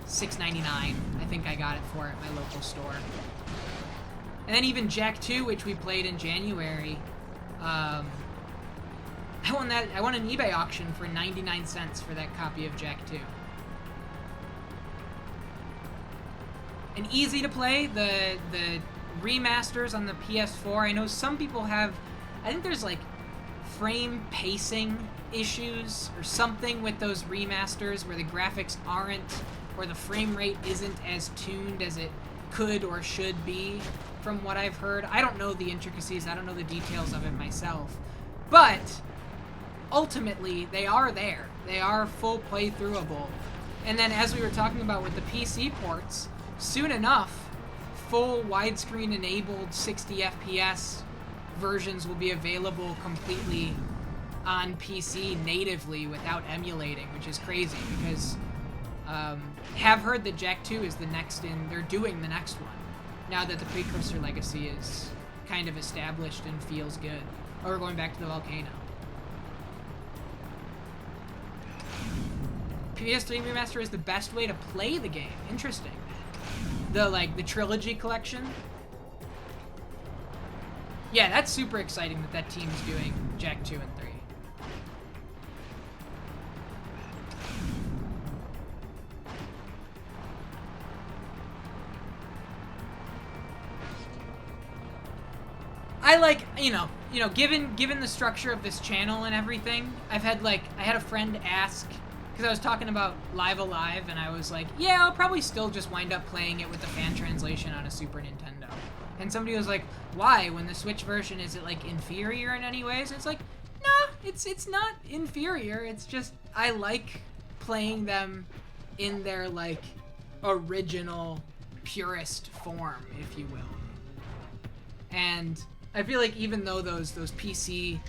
$6.99. I think I got it for at my local store. And then even Jak 2, which we played in January, I won an eBay auction for 99 cents for that copy of Jak 2. And easy to play, the remasters on the PS4. I know some people have, I think there's like frame pacing issues or something with those remasters where the graphics aren't, or the frame rate isn't as tuned as it could or should be, from what I've heard. I don't know the intricacies, I don't know the details of it myself, but ultimately they are there. They are full playthroughable. And then as we were talking about with the PC ports, soon enough, full widescreen enabled 60 FPS versions will be available completely on PC natively without emulating, which is crazy because have heard that Jak 2 is the next they're doing the next one now that the Precursor legacy is kind of established and feels good. Oh, we're going back to the volcano. PS3 Remaster is the best way to play the game. Interesting. The trilogy collection. Yeah, that's super exciting that team's doing Jak 2 and 3. I like, you know, given the structure of this channel and everything, I had a friend ask, because I was talking about Live Alive, and I was like, yeah, I'll probably still just wind up playing it with the fan translation on a Super Nintendo. And somebody was like, why? When the Switch version, is it, like, inferior in any ways? It's like, no, it's not inferior. It's just, I like playing them in their, like, original, purest form, if you will. And I feel like even though those PC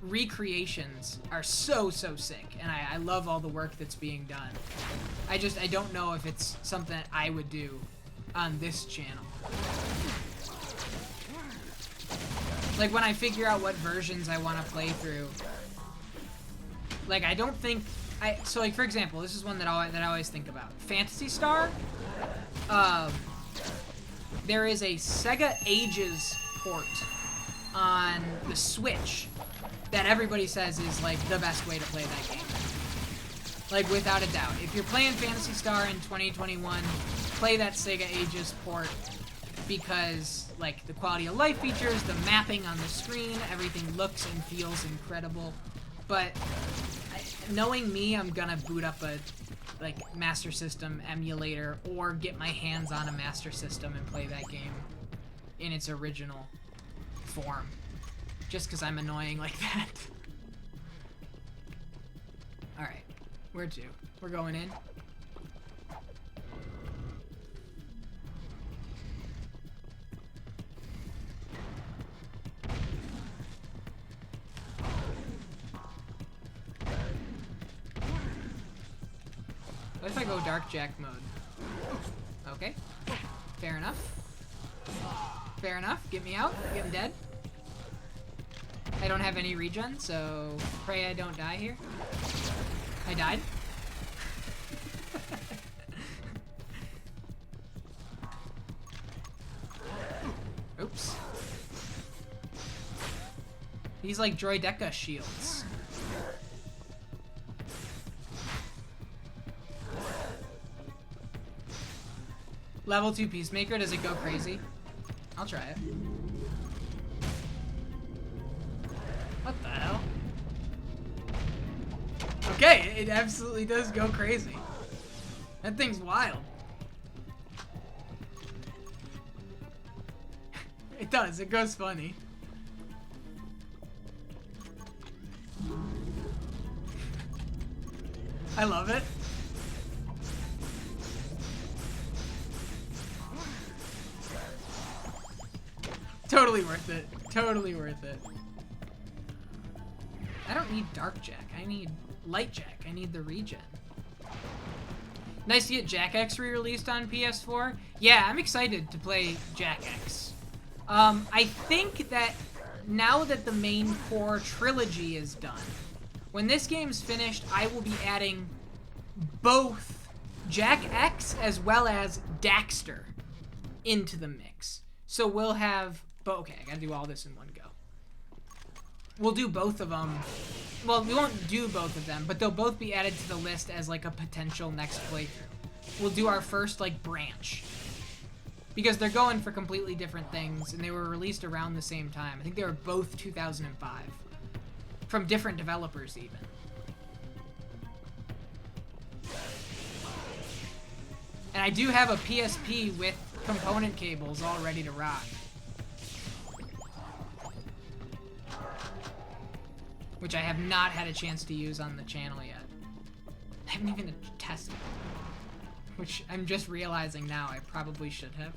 recreations are so sick, and I love all the work that's being done, I don't know if it's something that I would do on this channel. Like, when I figure out what versions I want to play through, like, I don't think so, like, for example, this is one that I always think about. Phantasy Star, there is a Sega Ages port on the Switch that everybody says is, like, the best way to play that game. Like, without a doubt. If you're playing Phantasy Star in 2021, play that Sega Ages port, because, like, the quality of life features, the mapping on the screen, everything looks and feels incredible. But knowing me, I'm gonna boot up a, like, Master System emulator or get my hands on a Master System and play that game in its original form. Just because I'm annoying like that. Alright. Where to? We're going in. What if I go Dark Jak mode? Okay. Fair enough. Fair enough. Get me out. Get him dead. I don't have any regen, so pray I don't die here. I died. Oops. These like Droideka shields. Level 2 Peacemaker, does it go crazy? I'll try it. What the hell? Okay, it absolutely does go crazy. That thing's wild. It does, it goes funny. I love it. Totally worth it. Totally worth it. don't need Dark Jack. I need Light Jack. I need the regen. Nice to get Jack X re-released on PS4. Yeah, I'm excited to play Jack X. I think that now that the main core trilogy is done, when this game's finished, I will be adding both Jack X as well as Daxter into the mix. So we'll have... Okay, I gotta do all this in one go. We'll do both of them. Well, we won't do both of them, but they'll both be added to the list as like a potential next playthrough. We'll do our first like branch. Because they're going for completely different things, and they were released around the same time. I think they were both 2005. From different developers, even. And I do have a PSP with component cables all ready to rock. Which I have not had a chance to use on the channel yet. I haven't even tested it. Which I'm just realizing now I probably should have.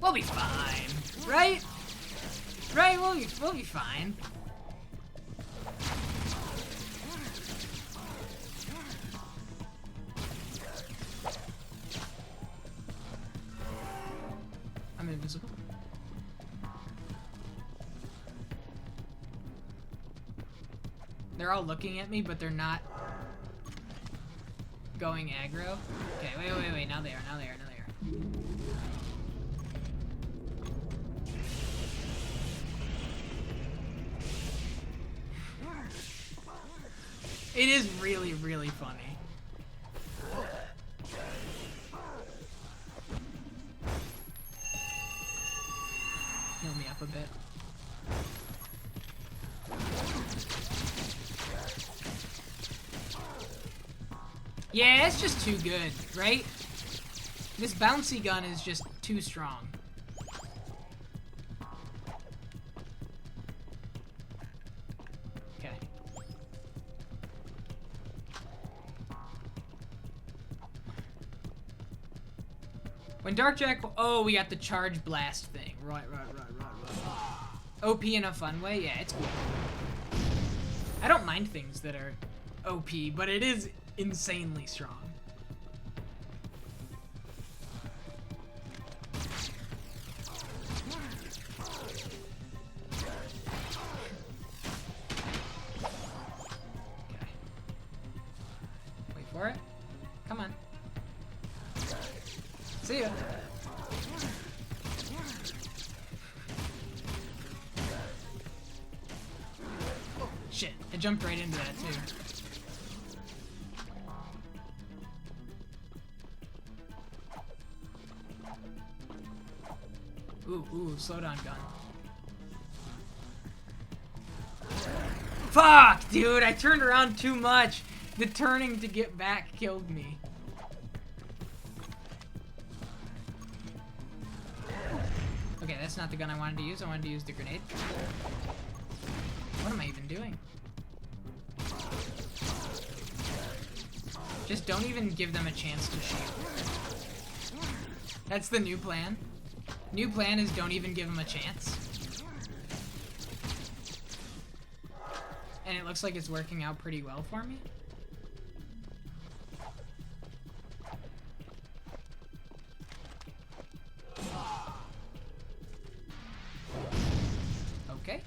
We'll be fine, right? Right, we'll be fine. I'm invisible. They're all looking at me, but they're not going aggro. Okay, wait. Now they are. It is really, really funny. Heal me up a bit. Yeah, it's just too good, right? This bouncy gun is just too strong. Okay. When Dark Jack... Oh, we got the charge blast thing. Right. OP in a fun way? Yeah, it's cool. I don't mind things that are OP, but it is insanely strong. Okay. Wait for it. Come on. See ya. Oh, shit. I jumped right into that, too. Ooh, slow down gun. Fuck, dude, I turned around too much. The turning to get back killed me. Okay, that's not the gun I wanted to use. I wanted to use the grenade. What am I even doing? Just don't even give them a chance to shoot. That's the new plan. New plan is don't even give him a chance. And it looks like it's working out pretty well for me. Okay.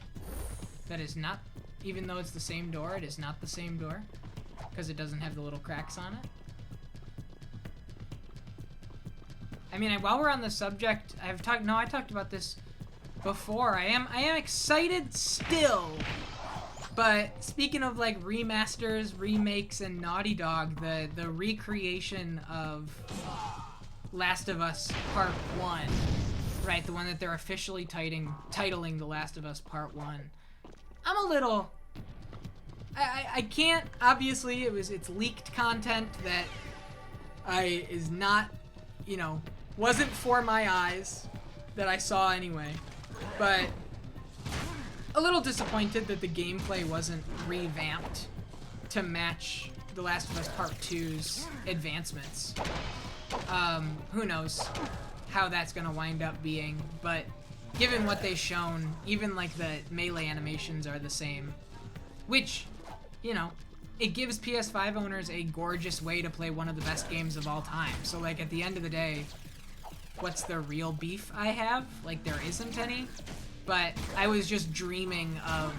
That is not, even though it's the same door, it is not the same door. Because it doesn't have the little cracks on it. I mean, while we're on the subject, I talked about this before. I am excited still. But speaking of like remasters, remakes, and Naughty Dog, the recreation of Last of Us Part 1, right? The one that they're officially titling The Last of Us Part 1. I'm a little... I can't, obviously, it's leaked content that is not, wasn't for my eyes that I saw anyway. But a little disappointed that the gameplay wasn't revamped to match The Last of Us Part 2's advancements. Who knows how that's gonna wind up being, but given what they've shown, even like the melee animations are the same, which, you know, it gives PS5 owners a gorgeous way to play one of the best games of all time. So like at the end of the day, what's the real beef I have? Like there isn't any, but I was just dreaming of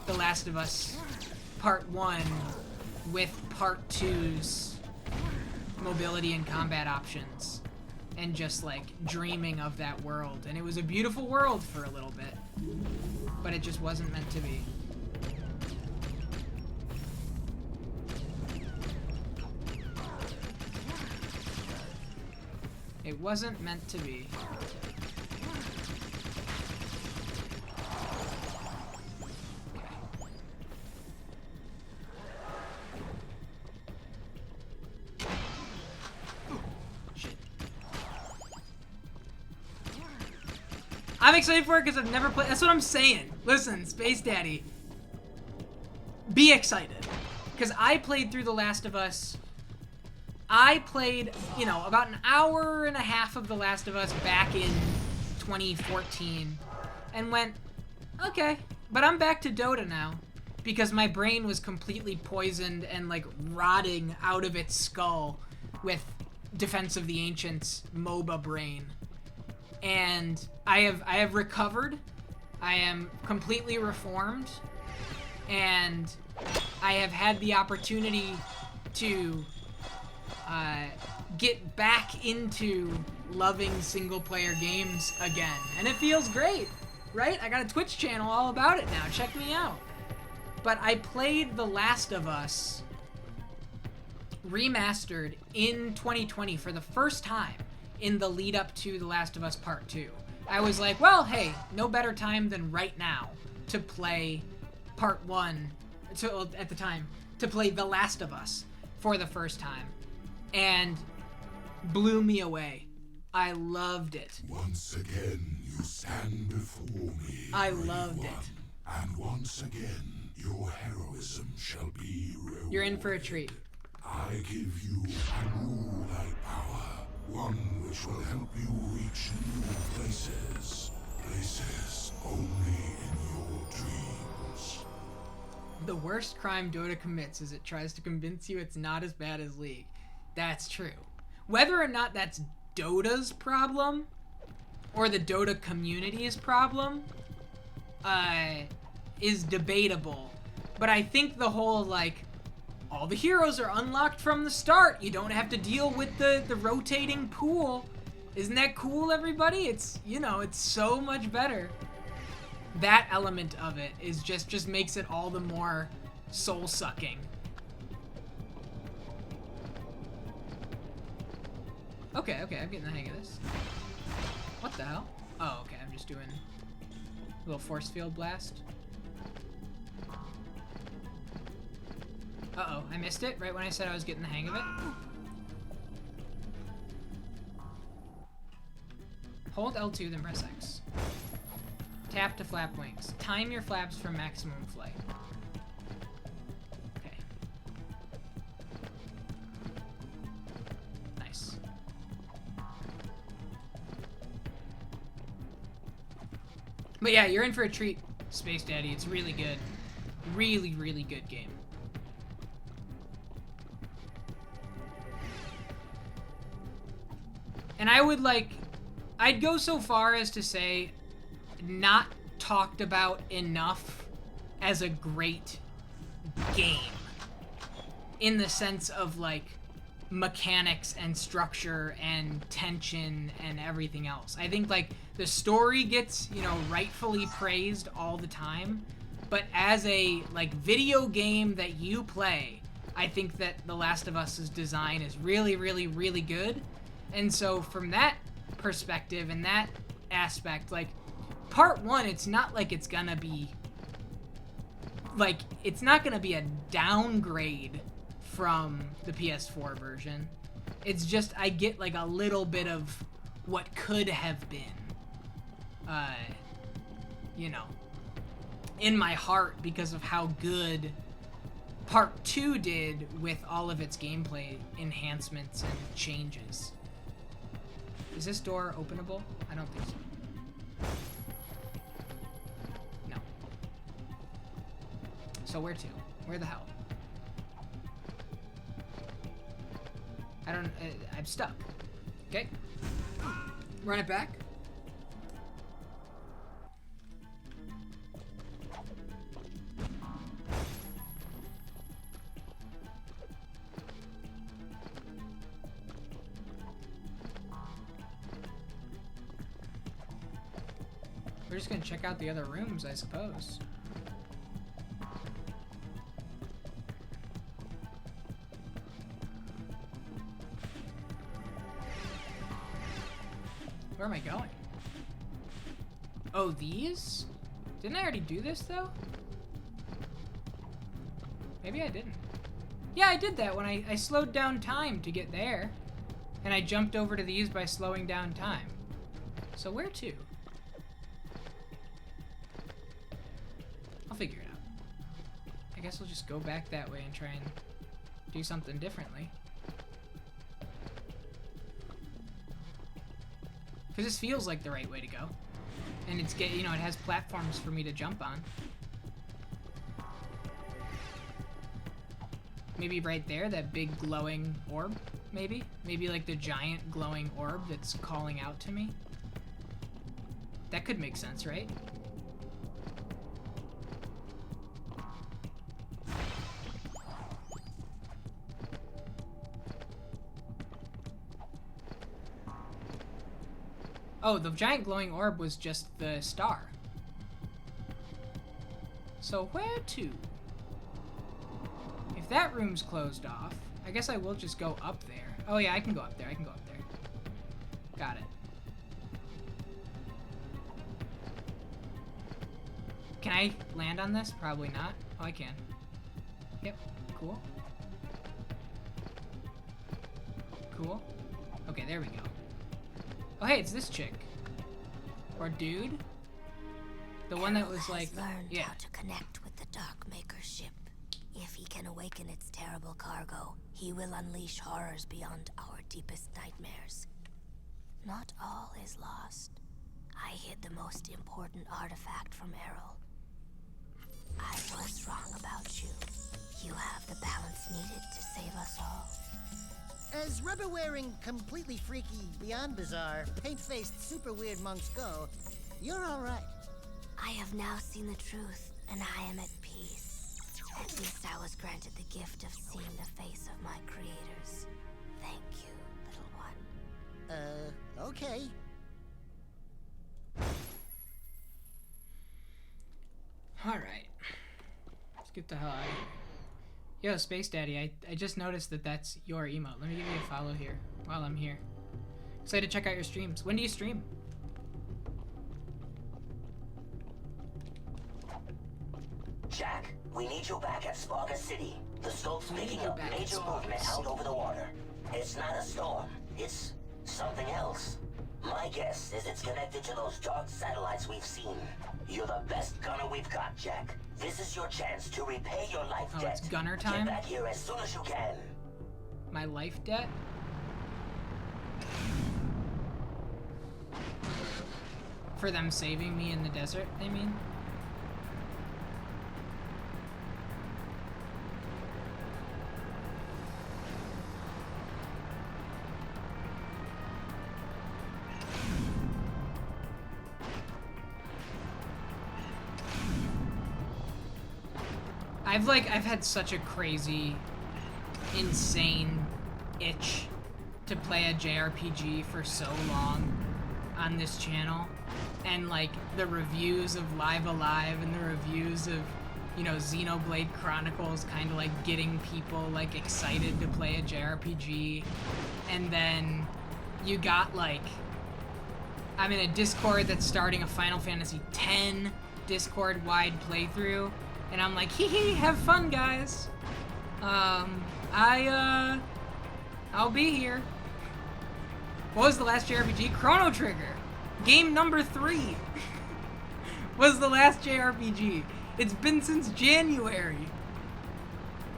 The Last of Us Part 1 with Part 2's mobility and combat options, and just like dreaming of that world. And it was a beautiful world for a little bit, but it just wasn't meant to be. It wasn't meant to be. I'm excited for it because I've never played. That's what I'm saying. Listen, Space Daddy. Be excited. Because I played through The Last of Us. I played, you know, about an hour and a half of The Last of Us back in 2014. And went, okay. But I'm back to Dota now. Because my brain was completely poisoned and, like, rotting out of its skull with Defense of the Ancients MOBA brain. And I have recovered. I am completely reformed, and I have had the opportunity to get back into loving single-player games again, and it feels great, right? I got a Twitch channel all about it now. Check me out. But I played The Last of Us remastered in 2020 for the first time in the lead up to The Last of Us Part 2. I was like, well, hey, no better time than right now to play Part 1, at the time, to play The Last of Us for the first time. And blew me away. I loved it. Once again, you stand before me. I loved it. And once again, your heroism shall be rewarded. You're in for a treat. I give you a new light power. One which will help you reach new places. Places only in your dreams. The worst crime Dota commits is it tries to convince you it's not as bad as League. That's true. Whether or not that's Dota's problem, or the Dota community's problem, is debatable. But I think the whole, like, all the heroes are unlocked from the start. You don't have to deal with the rotating pool. Isn't that cool, everybody? It's, you know, it's so much better. That element of it is just makes it all the more soul-sucking. Okay, I'm getting the hang of this. What the hell? Oh, okay, I'm just doing a little force field blast. Uh-oh, I missed it right when I said I was getting the hang of it. Hold L2, then press X. Tap to flap wings. Time your flaps for maximum flight. Okay. Nice. But yeah, you're in for a treat, Space Daddy. It's really good. Really, really good game. And I would I'd go so far as to say not talked about enough as a great game. In the sense of, like, mechanics and structure and tension and everything else. I think, like, the story gets, you know, rightfully praised all the time. But as a, like, video game that you play, I think that The Last of Us's design is really, really, really good. And so from that perspective and that aspect, like, Part 1, it's not like it's gonna be, like, it's not gonna be a downgrade from the PS4 version. It's just, I get, like, a little bit of what could have been, you know, in my heart because of how good Part 2 did with all of its gameplay enhancements and changes. Is this door openable? I don't think so. No. So where to? Where the hell? I don't... I'm stuck. Okay. Run it back. We're just gonna check out the other rooms, I suppose. Where am I going? Oh, these? Didn't I already do this, though? Maybe I didn't. Yeah, I did that when I slowed down time to get there. And I jumped over to these by slowing down time. So where to? I'll figure it out. I guess we'll just go back that way and try and do something differently. Because this feels like the right way to go. And it's it has platforms for me to jump on. Maybe right there, that big glowing orb, maybe? Maybe like the giant glowing orb that's calling out to me. That could make sense, right? Oh, the giant glowing orb was just the star. So where to? If that room's closed off, I guess I will just go up there. Oh yeah, I can go up there. I can go up there. Got it. Can I land on this? Probably not. Oh, I can. Yep. Cool. Cool. Okay, there we go. Oh, hey, it's this chick. Or dude. The one that was like, learned yeah. how to connect with the Darkmaker ship. If he can awaken its terrible cargo, he will unleash horrors beyond our deepest nightmares. Not all is lost. I hid the most important artifact from Errol. I was wrong about you. You have the balance needed to save us all. As rubber-wearing, completely freaky, beyond bizarre, paint-faced, super weird monks go, you're all right. I have now seen the truth, and I am at peace. At least I was granted the gift of seeing the face of my creators. Thank you, little one. Okay. Alright. Let's get the hell out of here. Yo, Space Daddy, I just noticed that that's your emote. Let me give you a follow here while I'm here. Excited to check out your streams. When do you stream? Jack, we need you back at Sparga City. The scope's picking up major movement out over the water. It's not a storm. It's something else. My guess is it's connected to those dark satellites we've seen. You're the best gunner we've got, Jack. This is your chance to repay your life debt. Oh, it's gunner time? Get back here as soon as you can. My life debt? For them saving me in the desert, I mean? I've had such a crazy, insane itch to play a JRPG for so long on this channel. And like the reviews of Live Alive and the reviews of, you know, Xenoblade Chronicles kind of like getting people like excited to play a JRPG. And then you got like, I'm in a Discord that's starting a Final Fantasy X Discord-wide playthrough. And I'm like, hee hee, have fun, guys. I'll be here. What was the last JRPG? Chrono Trigger. Game number 3 was the last JRPG. It's been since January.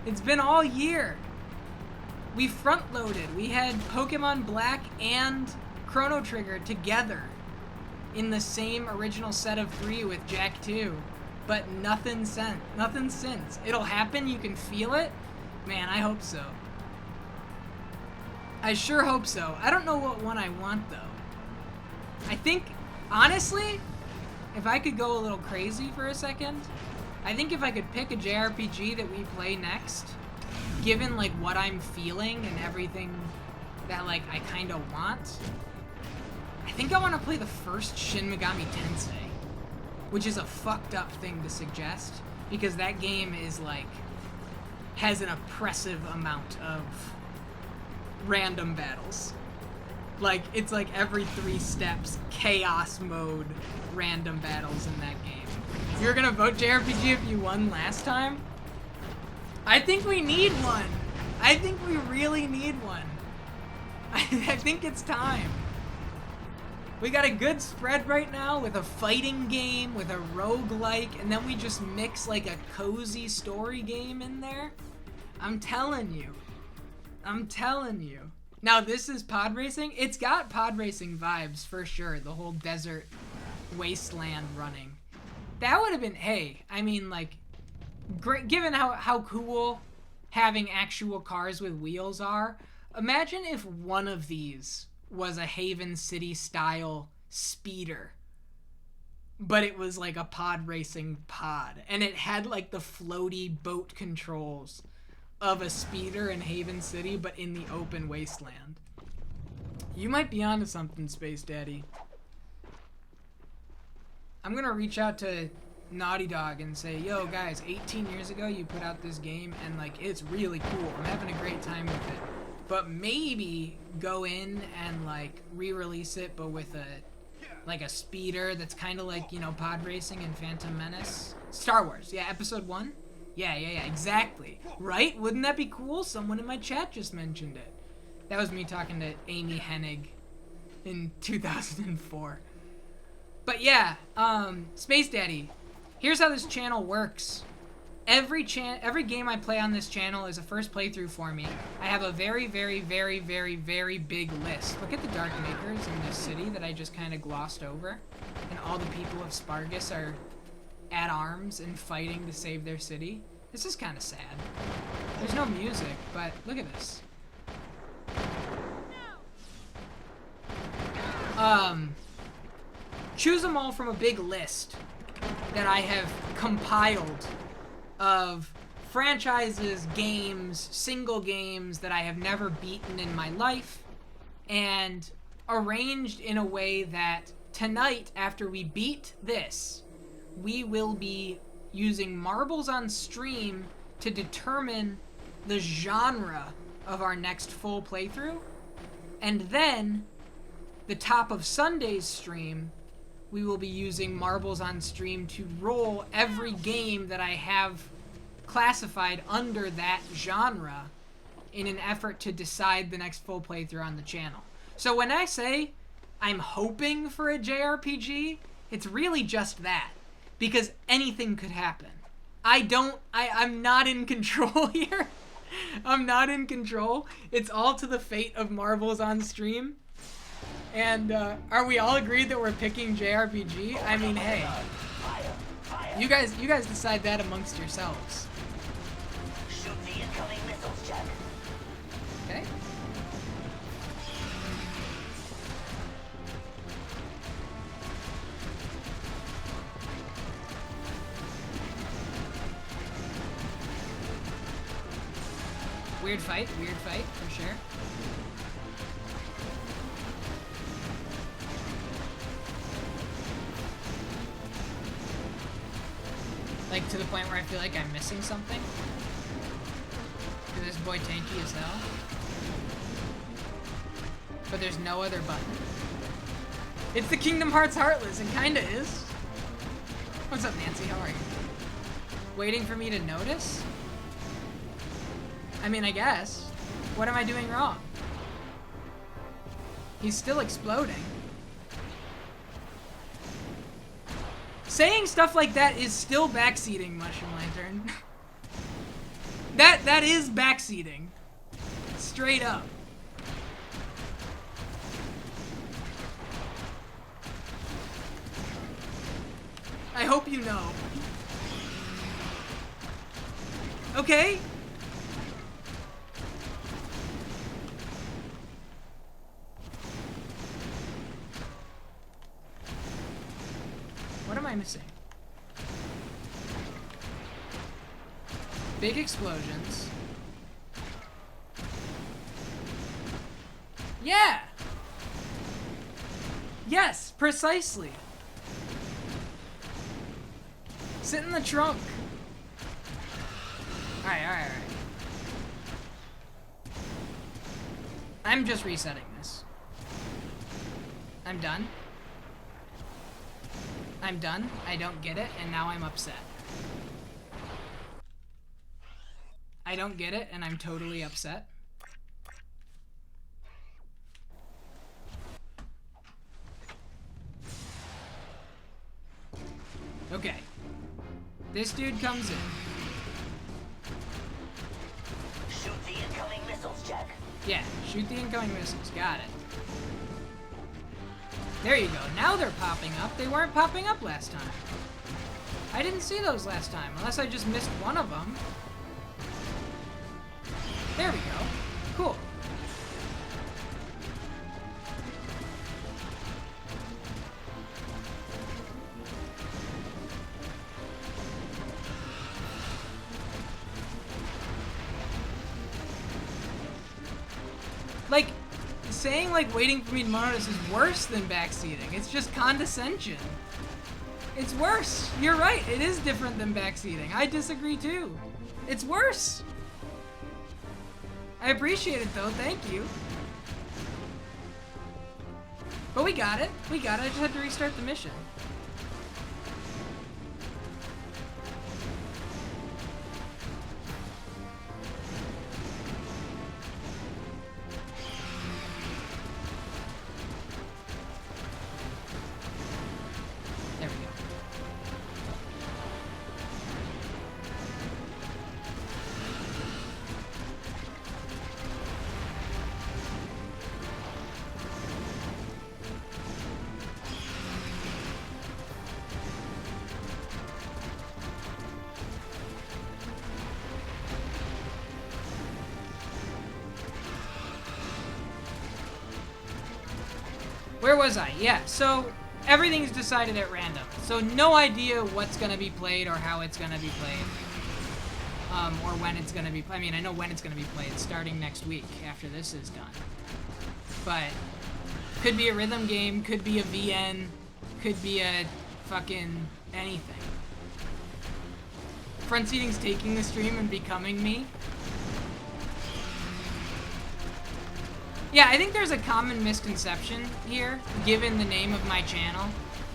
It's been all year. We front-loaded. We had Pokemon Black and Chrono Trigger together. in the same original set of 3 with Jak 2, but nothing since. It'll happen, you can feel it. Man, I hope so. I sure hope so. I don't know what one I want, though. I think, honestly, if I could go a little crazy for a second, I think if I could pick a JRPG that we play next, given, like, what I'm feeling and everything that, like, I kind of want, I think I want to play the first Shin Megami Tensei, which is a fucked up thing to suggest, because that game is, like, has an oppressive amount of random battles. Like, it's like every 3 steps, chaos mode, random battles in that game. You're gonna vote JRPG if you won last time? I think we need one. I think we really need one. I think it's time. We got a good spread right now with a fighting game, with a roguelike, and then we just mix like a cozy story game in there. I'm telling you. I'm telling you. Now, this is pod racing. It's got pod racing vibes for sure. The whole desert wasteland running. That would have been, hey, I mean, like, great, given how cool having actual cars with wheels are. Imagine if one of these was a Haven City style speeder, but it was like a pod racing pod, and it had like the floaty boat controls of a speeder in Haven City, but in the open wasteland. You might be onto something, Space Daddy. I'm gonna reach out to Naughty Dog and say, yo guys, 18 years ago you put out this game and like it's really cool. I'm having a great time with it. But maybe go in and like re-release it, but with a speeder that's kind of like, you know, pod racing and Phantom Menace. Star Wars, yeah, episode 1. Yeah, exactly. Right? Wouldn't that be cool? Someone in my chat just mentioned it. That was me talking to Amy Hennig in 2004. But yeah, Space Daddy, here's how this channel works. Every game I play on this channel is a first playthrough for me. I have a very, very, very, very, very big list. Look at the Dark Makers in this city that I just kind of glossed over. And all the people of Spargus are at arms and fighting to save their city. This is kind of sad. There's no music, but look at this. Choose them all from a big list that I have compiled of franchises, games, single games that I have never beaten in my life, and arranged in a way that tonight, after we beat this, we will be using marbles on stream to determine the genre of our next full playthrough. And then, the top of Sunday's stream, we will be using marbles on stream to roll every game that I have classified under that genre in an effort to decide the next full playthrough on the channel. So when I say I'm hoping for a JRPG, it's really just that. Because anything could happen. I'm not in control here. I'm not in control. It's all to the fate of marbles on stream. And are we all agreed that we're picking JRPG? I mean, hey, you guys decide that amongst yourselves. Shoot the incoming missiles, Jak. Okay. Weird fight, for sure. Like, to the point where I feel like I'm missing something. Is this boy tanky as hell? But there's no other button. It's the Kingdom Hearts Heartless, and kinda is. What's up, Nancy? How are you? Waiting for me to notice? I mean, I guess. What am I doing wrong? He's still exploding. Saying stuff like that is still backseating, Mushroom Lantern. That is backseating. Straight up. I hope you know. Okay? What am I missing? Big explosions. Yeah! Yes, precisely. Sit in the trunk. Alright. I'm just resetting this. I'm done. I'm done. I don't get it, and now I'm upset. I don't get it, and I'm totally upset. Okay. This dude comes in. Shoot the incoming missiles, Jack. Yeah, shoot the incoming missiles. Got it. There you go. Now they're popping up. They weren't popping up last time. I didn't see those last time, unless I just missed one of them. There we go. Cool. Like, saying, like, waiting for me to notice is worse than backseating. It's just condescension. It's worse. You're right. It is different than backseating. I disagree, too. It's worse. I appreciate it, though. Thank you. But we got it. We got it. I just had to restart the mission. There we go. Where was I? Yeah, so everything's decided at random. So no idea what's going to be played or how it's going to be played. Or when it's going to be played. I mean, I know when it's going to be played, starting next week after this is done. But could be a rhythm game, could be a VN, could be a fucking anything. Front seating's taking the stream and becoming me. Yeah, I think there's a common misconception here, given the name of my channel,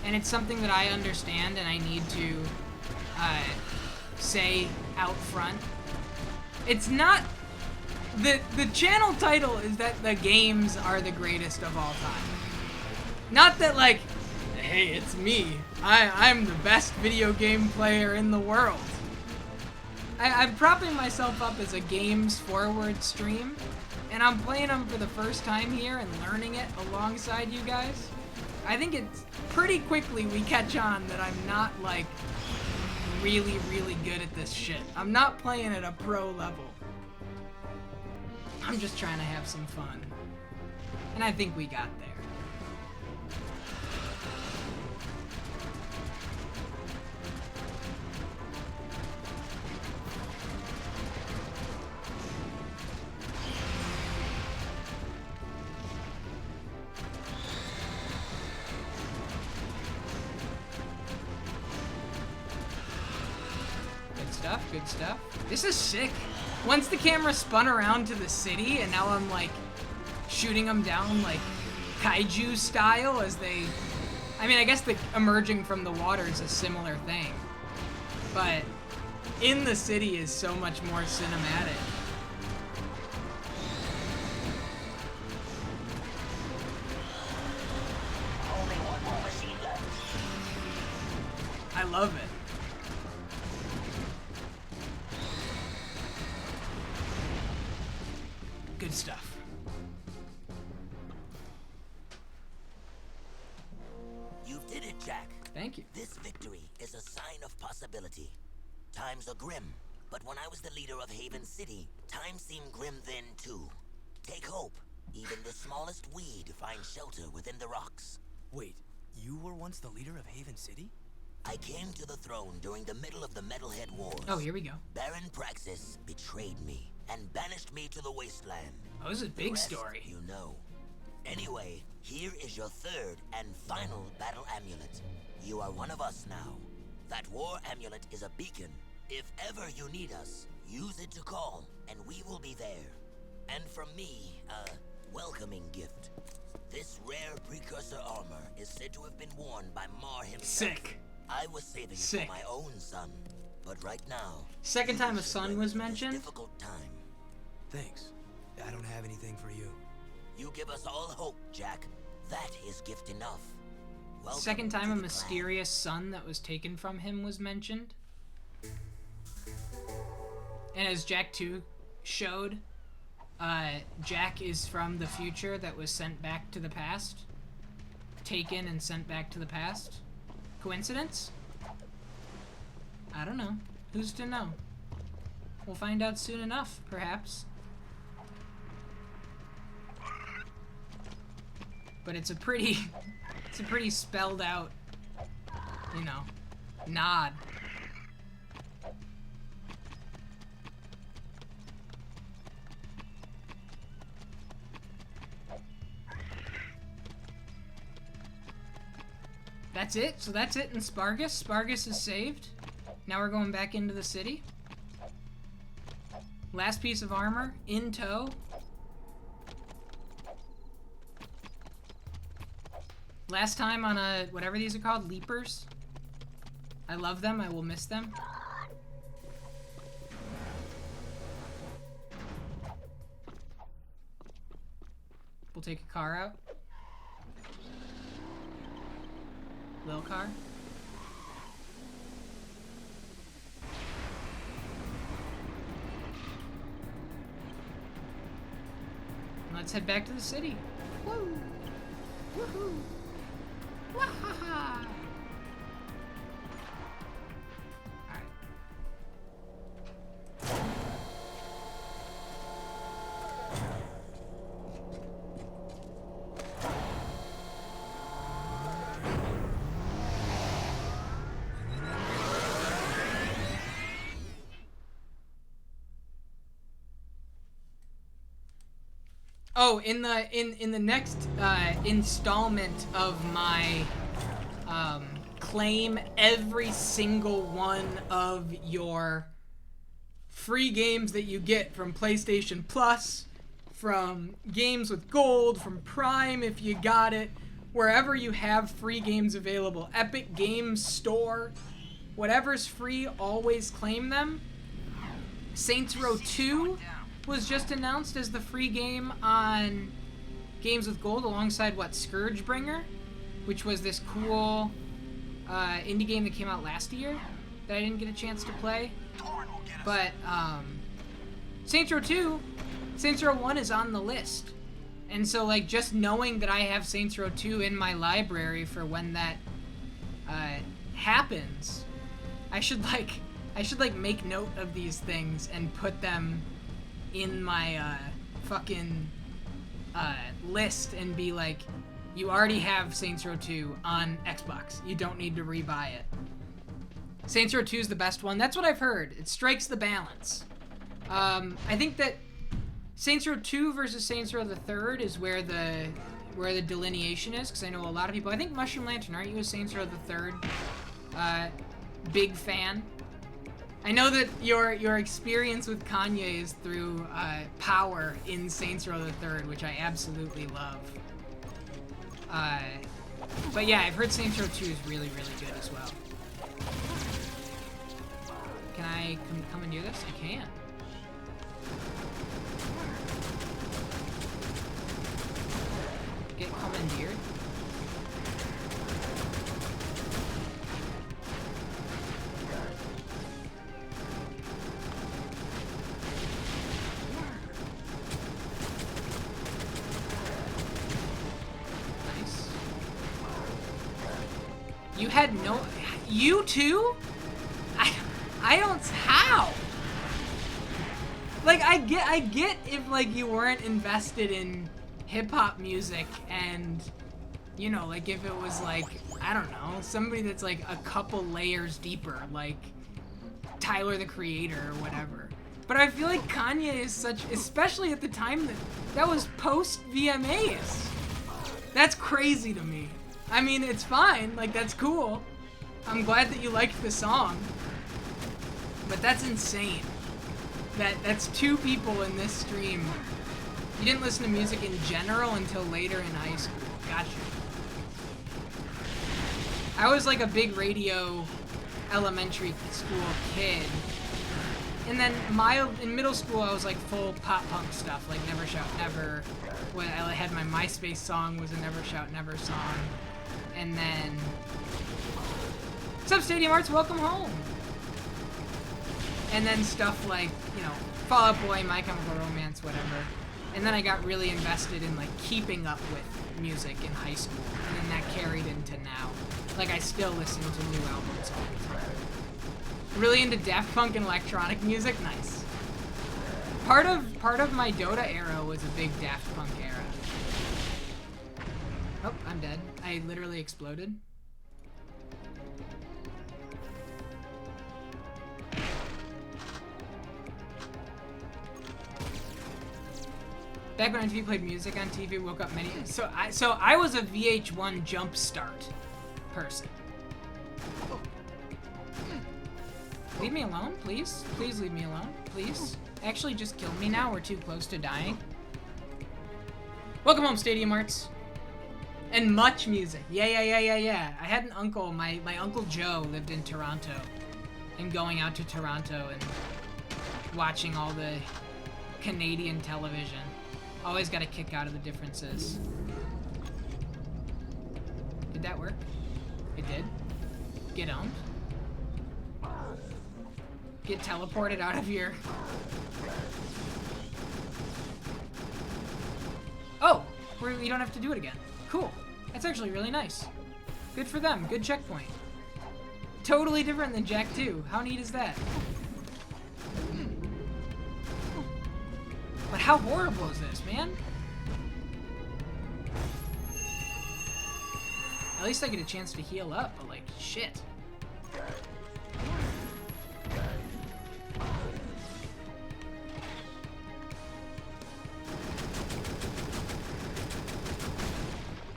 and it's something that I understand and I need to say out front. It's not... The channel title is that the games are the greatest of all time. Not that, like, hey, it's me. I'm the best video game player in the world. I'm propping myself up as a games-forward stream, and I'm playing them for the first time here and learning it alongside you guys. I think it's pretty quickly we catch on that I'm not, like, really, really good at this shit. I'm not playing at a pro level. I'm just trying to have some fun. And I think we got there. Good stuff. This is sick. Once the camera spun around to the city, and now I'm, like, shooting them down, like, kaiju style as they... I mean, I guess the emerging from the water is a similar thing. But in the city is so much more cinematic. Only one more machine left. I love it. Good stuff. You did it, Jack. Thank you. This victory is a sign of possibility. Times are grim, but when I was the leader of Haven City, times seemed grim then too. Take hope. Even the smallest weed finds shelter within the rocks. Wait, you were once the leader of Haven City? I came to the throne during the middle of the Metalhead Wars. Oh, here we go. Baron Praxis betrayed me and banished me to the wasteland. Oh, this is a big rest, story. You know. Anyway, here is your third and final battle amulet. You are one of us now. That war amulet is a beacon. If ever you need us, use it to call, and we will be there. And from me, a welcoming gift. This rare precursor armor is said to have been worn by Mar himself. Sick. I was saving it for my own son, but right now... Second time a son was mentioned? Difficult time. Thanks. I don't have anything for you. You give us all hope, Jack. That is gift enough. Welcome Second time to a the mysterious son that was taken from him was mentioned. And as Jack 2 showed, Jack is from the future that was sent back to the past. Taken and sent back to the past. Coincidence? I don't know. Who's to know? We'll find out soon enough, perhaps. But it's a pretty spelled out, you know, nod. That's it? So that's it in Spargus? Spargus is saved. Now we're going back into the city. Last piece of armor in tow. Last time on a, whatever these are called, leapers. I love them, I will miss them. We'll take a car out. Little car. Let's head back to the city. Woo! Woohoo! Wahaha! Alright. Oh, in the next installment of my claim every single one of your free games that you get from PlayStation Plus, from games with gold, from Prime if you got it, wherever you have free games available, Epic Games Store, whatever's free, always claim them. Saints Row 2 was just announced as the free game on Games with Gold alongside, what, Scourgebringer? Which was this cool indie game that came out last year that I didn't get a chance to play. But Saints Row 2, Saints Row 1 is on the list. And so, like, just knowing that I have Saints Row 2 in my library for when that happens, I should make note of these things and put them in my fucking list and be like, you already have Saints Row 2 on Xbox. You don't need to rebuy it. Saints Row 2 is the best one. That's what I've heard. It strikes the balance. I think that Saints Row 2 versus Saints Row the Third is where the delineation is, because I know a lot of people. I think Mushroom Lantern, aren't you a Saints Row the Third big fan? I know that your experience with Kanye is through Power in Saints Row the Third, which I absolutely love. But yeah, I've heard Saints Row 2 is really, really good as well. Can I come and do this? I can. Get commandeered. You had no... You too? I don't... How? Like, I get if, like, you weren't invested in hip-hop music and, you know, like, if it was, like, I don't know, somebody that's, like, a couple layers deeper, like Tyler, the Creator, or whatever. But I feel like Kanye is such... Especially at the time that was post-VMAs. That's crazy to me. I mean, it's fine. Like, that's cool. I'm glad that you liked the song. But that's insane. That's two people in this stream. You didn't listen to music in general until later in high school. Gotcha. I was like a big radio elementary school kid. And then in middle school, I was like full pop punk stuff, like Never Shout Never. When I had my MySpace song was a Never Shout Never song. And then... What's up, Stadium Arts? Welcome home! And then stuff like, you know, Fall Out Boy, My Chemical Romance, whatever. And then I got really invested in, like, keeping up with music in high school. And then that carried into now. Like, I still listen to new albums all the time. Really into Daft Punk and electronic music? Nice. Part of my Dota era was a big Daft Punk era. Oh, I'm dead. I literally exploded. Back when MTV played music on TV, woke up many... So I was a VH1 Jumpstart person. Leave me alone, please. Please leave me alone, please. Actually, just kill me now. We're too close to dying. Welcome home, Stadium Arts. And much music. Yeah. I had an uncle, my Uncle Joe lived in Toronto. And going out to Toronto and watching all the Canadian television. Always got a kick out of the differences. Did that work? It did? Get owned? Get teleported out of your... Oh! We don't have to do it again. Cool. That's actually really nice. Good for them. Good checkpoint. Totally different than Jack 2. How neat is that? But how horrible is this, man? At least I get a chance to heal up, but like, shit.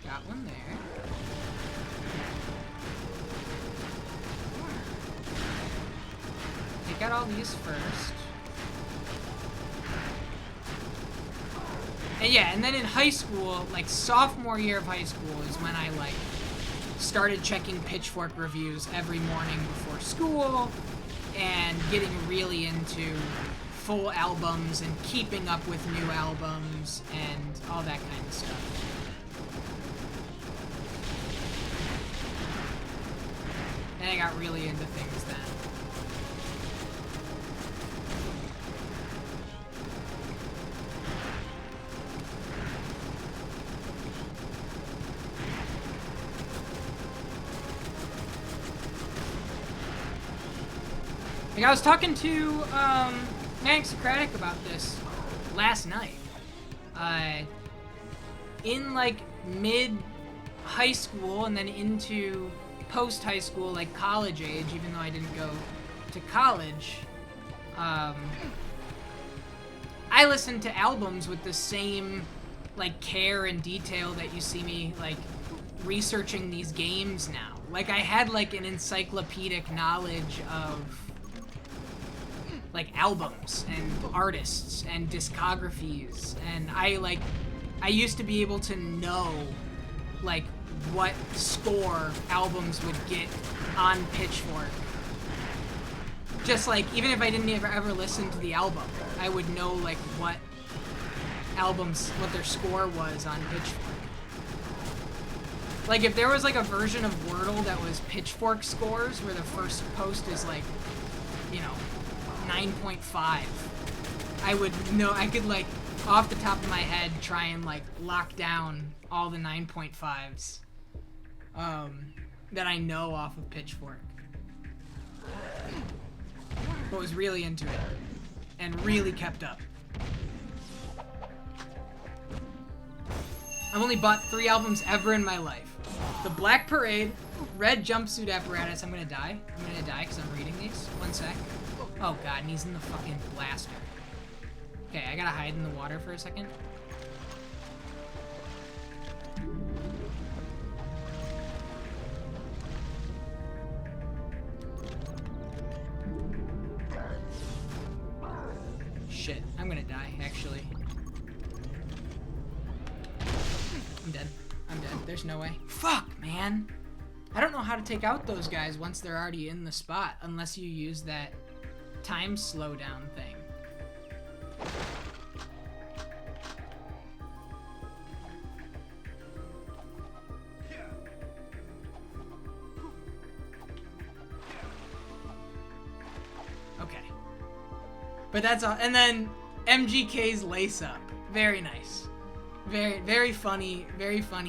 Got one there. Take out all these first. And yeah, and then in high school, like sophomore year of high school is when I like started checking Pitchfork reviews every morning before school and getting really into full albums and keeping up with new albums and all that kind of stuff. And I got really into things then. Like, I was talking to Manic Socratic about this last night. In like mid high school and then into post high school, like college age, even though I didn't go to college, I listened to albums with the same like care and detail that you see me like researching these games now. Like I had like an encyclopedic knowledge of like albums and artists and discographies, and I used to be able to know like what score albums would get on Pitchfork. Just like even if I didn't ever listen to the album, I would know like what their score was on Pitchfork. Like if there was like a version of Wordle that was Pitchfork scores where the first post is like, you know, 9.5. I would know, I could like off the top of my head try and like lock down all the 9.5s. that I know off of Pitchfork. But was really into it. And really kept up. I've only bought 3 albums ever in my life. The Black Parade, Red Jumpsuit Apparatus. I'm gonna die. I'm gonna die because I'm reading these. One sec. Oh god, and he's in the fucking blaster. Okay, I gotta hide in the water for a second. Shit, I'm gonna die, actually. I'm dead. I'm dead. There's no way. Fuck, man. I don't know how to take out those guys once they're already in the spot, unless you use that time slowdown thing. Okay. But that's all. And then MGK's Lace Up. Very nice. Very funny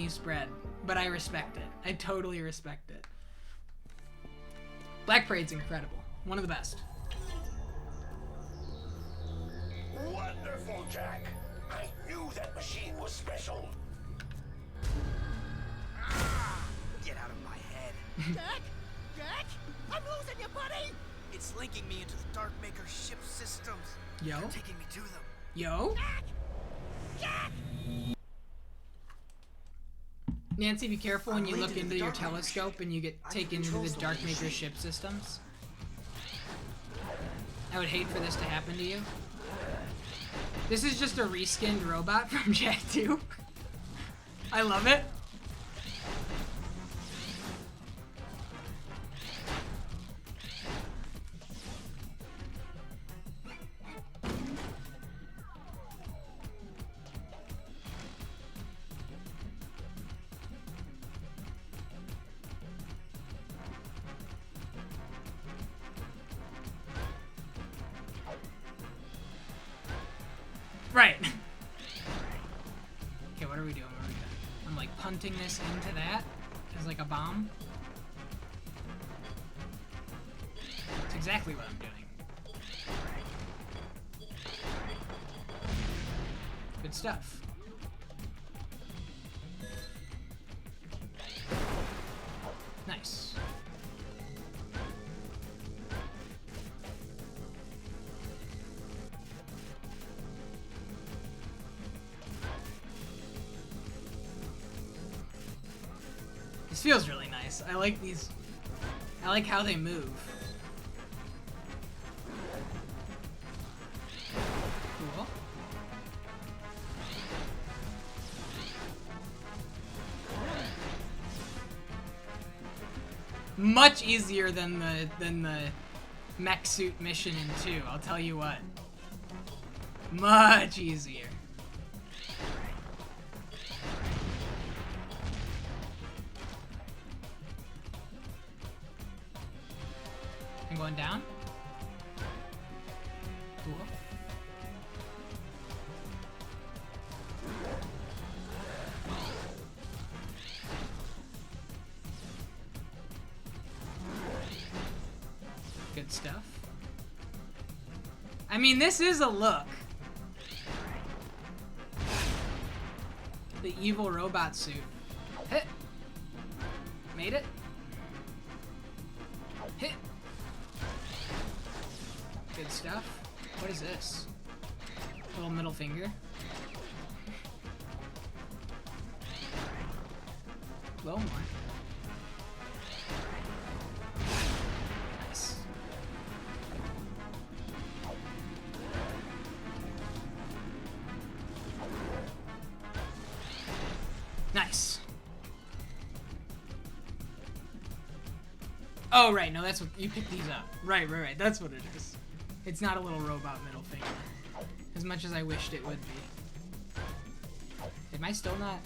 spread. But I respect it. I totally respect it. Black Parade's incredible. One of the best. Wonderful, Jack. I knew that machine was special. Get out of my head. Jack? Jack? I'm losing you, buddy! It's linking me into the Darkmaker ship systems. Yo. They're taking me to them. Yo. Jack! Jack! Nancy, be careful when you look into your telescope and you get taken into the Darkmaker ship systems. I would hate for this to happen to you. This is just a reskinned robot from Jack 2. I love it. Right. Okay, what are we doing? What are we doing? I'm like punting this into that as like a bomb. That's exactly what I'm doing. Good stuff. Nice. This feels really nice. I like these. I like how they move. Cool. Much easier than the mech suit mission in 2, I'll tell you what. Much easier. I'm going down. Cool. Good stuff. I mean, this is a look. The evil robot suit. Hit. Made it. Hit. Good stuff. What is this? Little middle finger. A little more. Nice. Nice. Oh, right. No, that's what you pick these up. Right. That's what it is. It's not a little robot middle finger. As much as I wished it would be. Am I still not?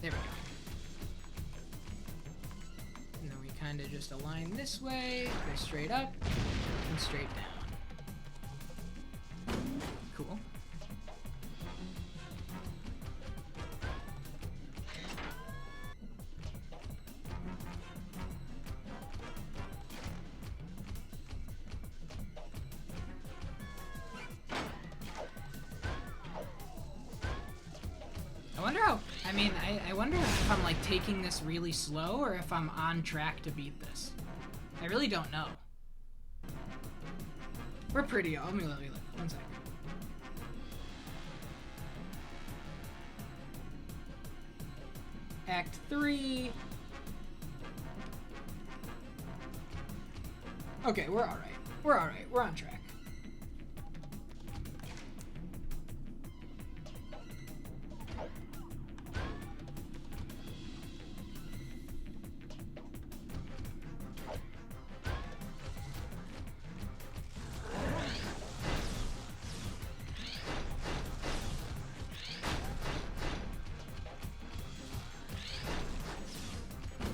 There we go. And then we kind of just align this way, go straight up, and straight down. Cool. wonder how, I mean, I wonder if I'm like taking this really slow or if I'm on track to beat this. I really don't know. We're pretty, let me look, 1 second. Act 3. Okay, we're alright. We're alright, we're on track.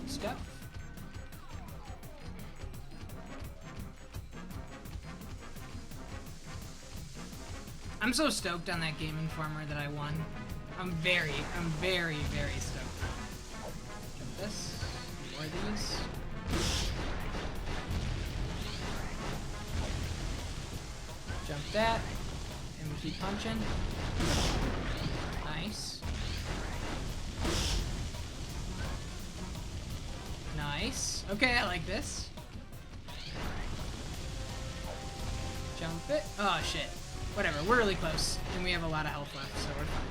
Stuff. I'm so stoked on that Game Informer that I won. I'm very, very stoked. Jump this. More of these. Jump that. And we keep punching. Nice. Nice. Okay, I like this. Jump it. Oh, shit. Whatever, we're really close, and we have a lot of health left, so we're fine.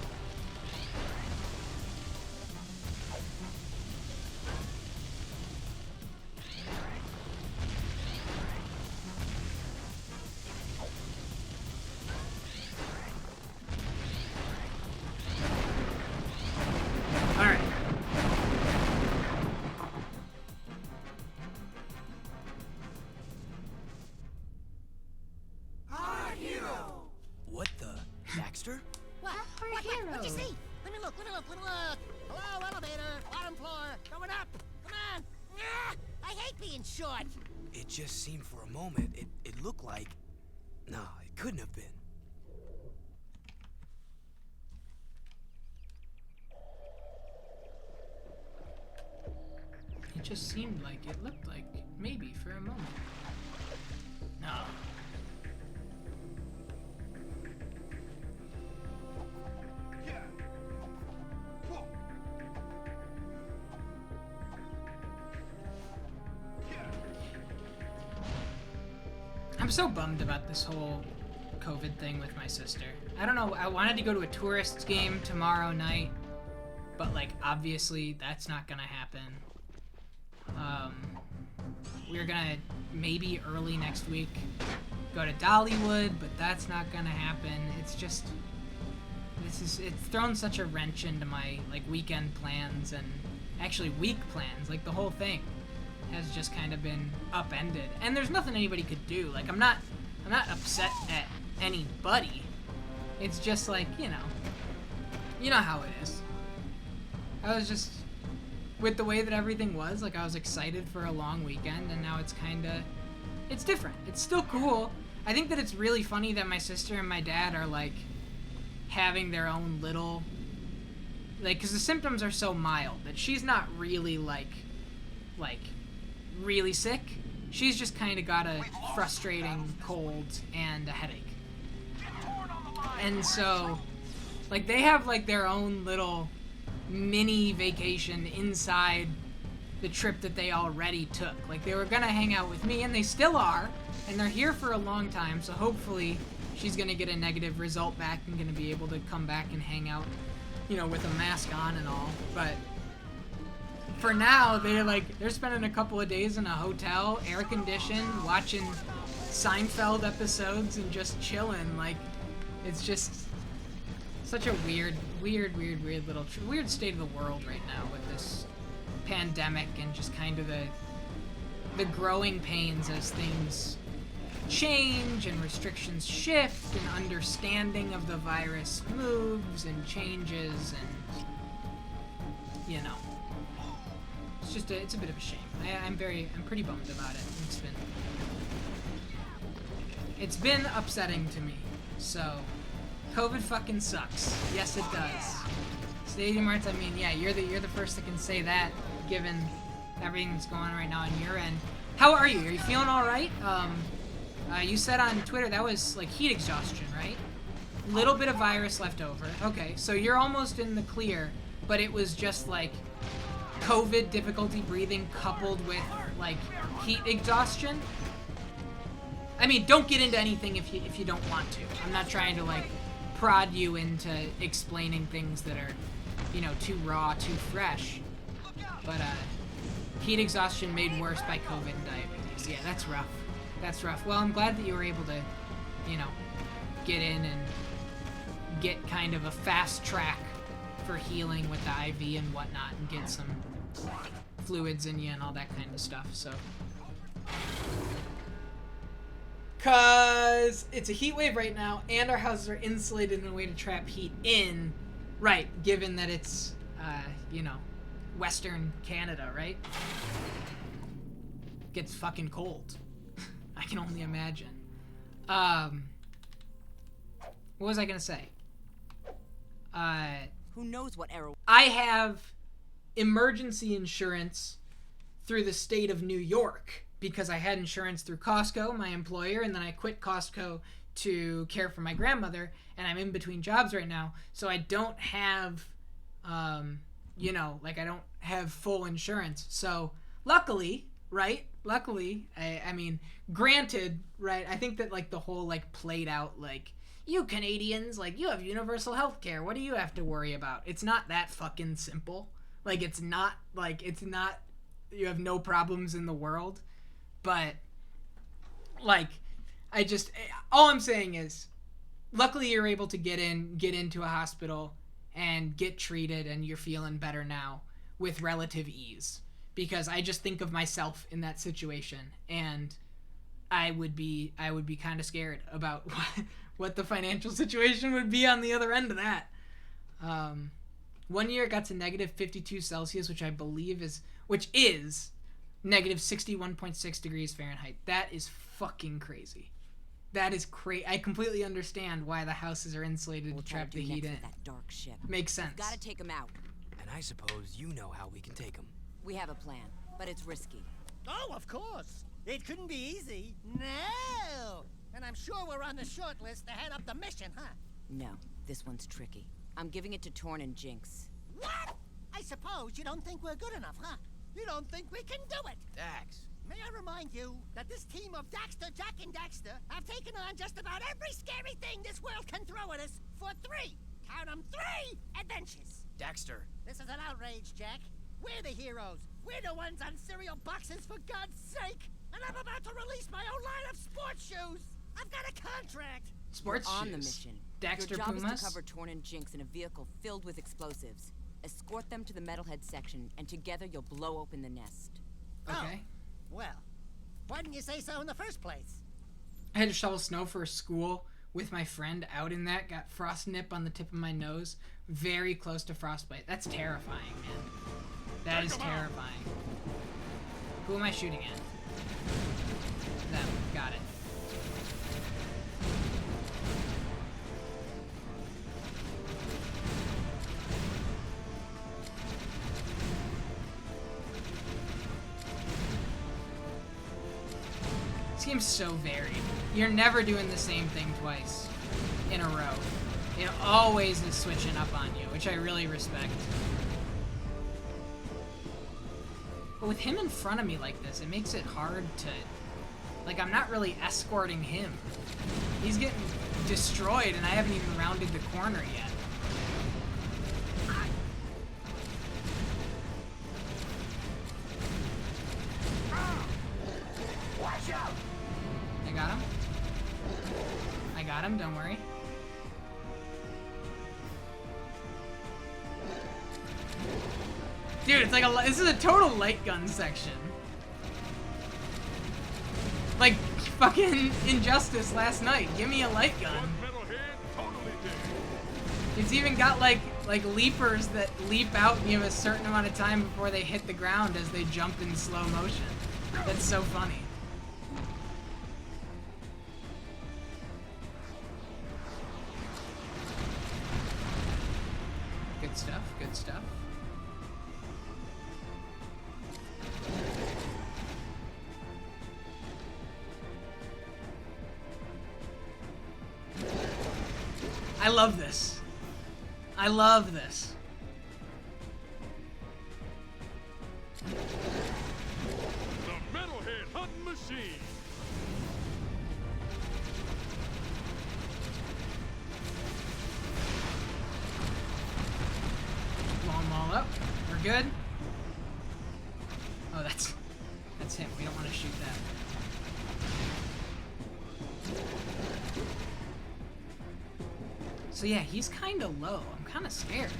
Alright. What the? Baxter? What? What'd you see? Let me look. Hello, elevator. Bottom floor. Going up. Come on. Ah, I hate being short. It just seemed for a moment, it looked like... No, it couldn't have been. It just seemed like it looked like, maybe, for a moment. No. I'm so bummed about this whole COVID thing with my sister. I don't know, I wanted to go to a tourists game tomorrow night, but like obviously that's not gonna happen. We're gonna maybe early next week go to Dollywood, but that's not gonna happen. It's just, it's thrown such a wrench into my like weekend plans and actually week plans. Like the whole thing has just kind of been upended, and there's nothing anybody could do. Like I'm not upset at anybody. It's just like, you know how it is. I was just, with the way that everything was, like I was excited for a long weekend, and now it's kinda, it's different. It's still cool. I think that it's really funny that my sister and my dad are like having their own little, like, cause the symptoms are so mild that she's not really like really sick. She's just kind of got a frustrating cold and a headache. And so, like, they have like their own little mini vacation inside the trip that they already took. Like, they were gonna hang out with me, and they still are, and they're here for a long time, so hopefully she's gonna get a negative result back and gonna be able to come back and hang out, you know, with a mask on and all. But for now, they're spending a couple of days in a hotel, air conditioned, watching Seinfeld episodes and just chilling. Like, it's just such a weird little weird state of the world right now with this pandemic and just kind of the growing pains as things change and restrictions shift and understanding of the virus moves and changes, and you know, it's a bit of a shame. I'm pretty bummed about it. It's been upsetting to me. So COVID fucking sucks. Yes, it does. Stadium Arts, I mean, yeah, you're the first that can say that, given everything that's going on right now on your end. How are you? Are you feeling all right? You said on Twitter that was like heat exhaustion, right? little bit of virus left over. Okay, so you're almost in the clear, but it was just like COVID difficulty breathing coupled with like heat exhaustion. I mean, don't get into anything if you don't want to. I'm not trying to like prod you into explaining things that are, you know, too raw, too fresh. But heat exhaustion made worse by COVID and diabetes. Yeah, that's rough. That's rough. Well, I'm glad that you were able to, you know, get in and get kind of a fast track for healing with the IV and whatnot and get some fluids in you and all that kind of stuff, so. Cause it's a heat wave right now and our houses are insulated in a way to trap heat in, right, given that it's, you know, Western Canada, right? Gets fucking cold. I can only imagine. What was I gonna say? Who knows what error? I have emergency insurance through the state of New York because I had insurance through Costco, my employer, and then I quit Costco to care for my grandmother, and I'm in between jobs right now, so I don't have, you know, like I don't have full insurance. So luckily, right? Luckily, I mean, granted, right? I think that like the whole like played out like, you Canadians, like, you have universal health care. What do you have to worry about? It's not that fucking simple. Like, it's not, you have no problems in the world. But, like, all I'm saying is, luckily you're able to get into a hospital and get treated and you're feeling better now with relative ease. Because I just think of myself in that situation and I would be kind of scared about what the financial situation would be on the other end of that. 1 year it got to negative 52 Celsius, which I believe is negative 61.6 degrees Fahrenheit. That is fucking crazy. That is crazy. I completely understand why the houses are insulated to trap the heat in. That dark ship. Makes sense. We've got to take him out. And I suppose you know how we can take him. We have a plan, but it's risky. Oh, of course. It couldn't be easy. No. And I'm sure we're on the short list to head up the mission, huh? No, this one's tricky. I'm giving it to Torn and Jinx. What? I suppose you don't think we're good enough, huh? You don't think we can do it? Dax. May I remind you that this team of Daxter, Jack, and Daxter have taken on just about every scary thing this world can throw at us for 3, count 'em, 3 adventures. Daxter. This is an outrage, Jack. We're the heroes. We're the ones on cereal boxes, for God's sake. And I'm about to release my own line of sports shoes. I've got a contract. Sports You're shoes. on the mission. Daxter Your job Pumas? is to cover Torn and Jinx in a vehicle filled with explosives. Escort them to the metalhead section, and together you'll blow open the nest. Okay. Oh, well, why didn't you say so in the first place? I had to shovel snow for school with my friend out in that. Got frost nip on the tip of my nose. Very close to frostbite. That's terrifying, man. That is terrifying. Who am I shooting at? Them. Got it. This game's so varied. You're never doing the same thing twice in a row. It always is switching up on you, which I really respect. But with him in front of me like this, it makes it hard to... Like, I'm not really escorting him. He's getting destroyed, and I haven't even rounded the corner yet. Watch out! I got him. I got him, don't worry. Dude, it's like this is a total light gun section. Like fucking Injustice last night. Give me a light gun. It's even got like leapers that leap out and you have a certain amount of time before they hit the ground as they jump in slow motion. That's so funny. Good stuff, good stuff. I love this. I love this. The Metalhead Hunting Machine. Blow them all up. We're good. Oh, that's him. We don't want to shoot that. So yeah, he's kind of low. I'm kind of scared.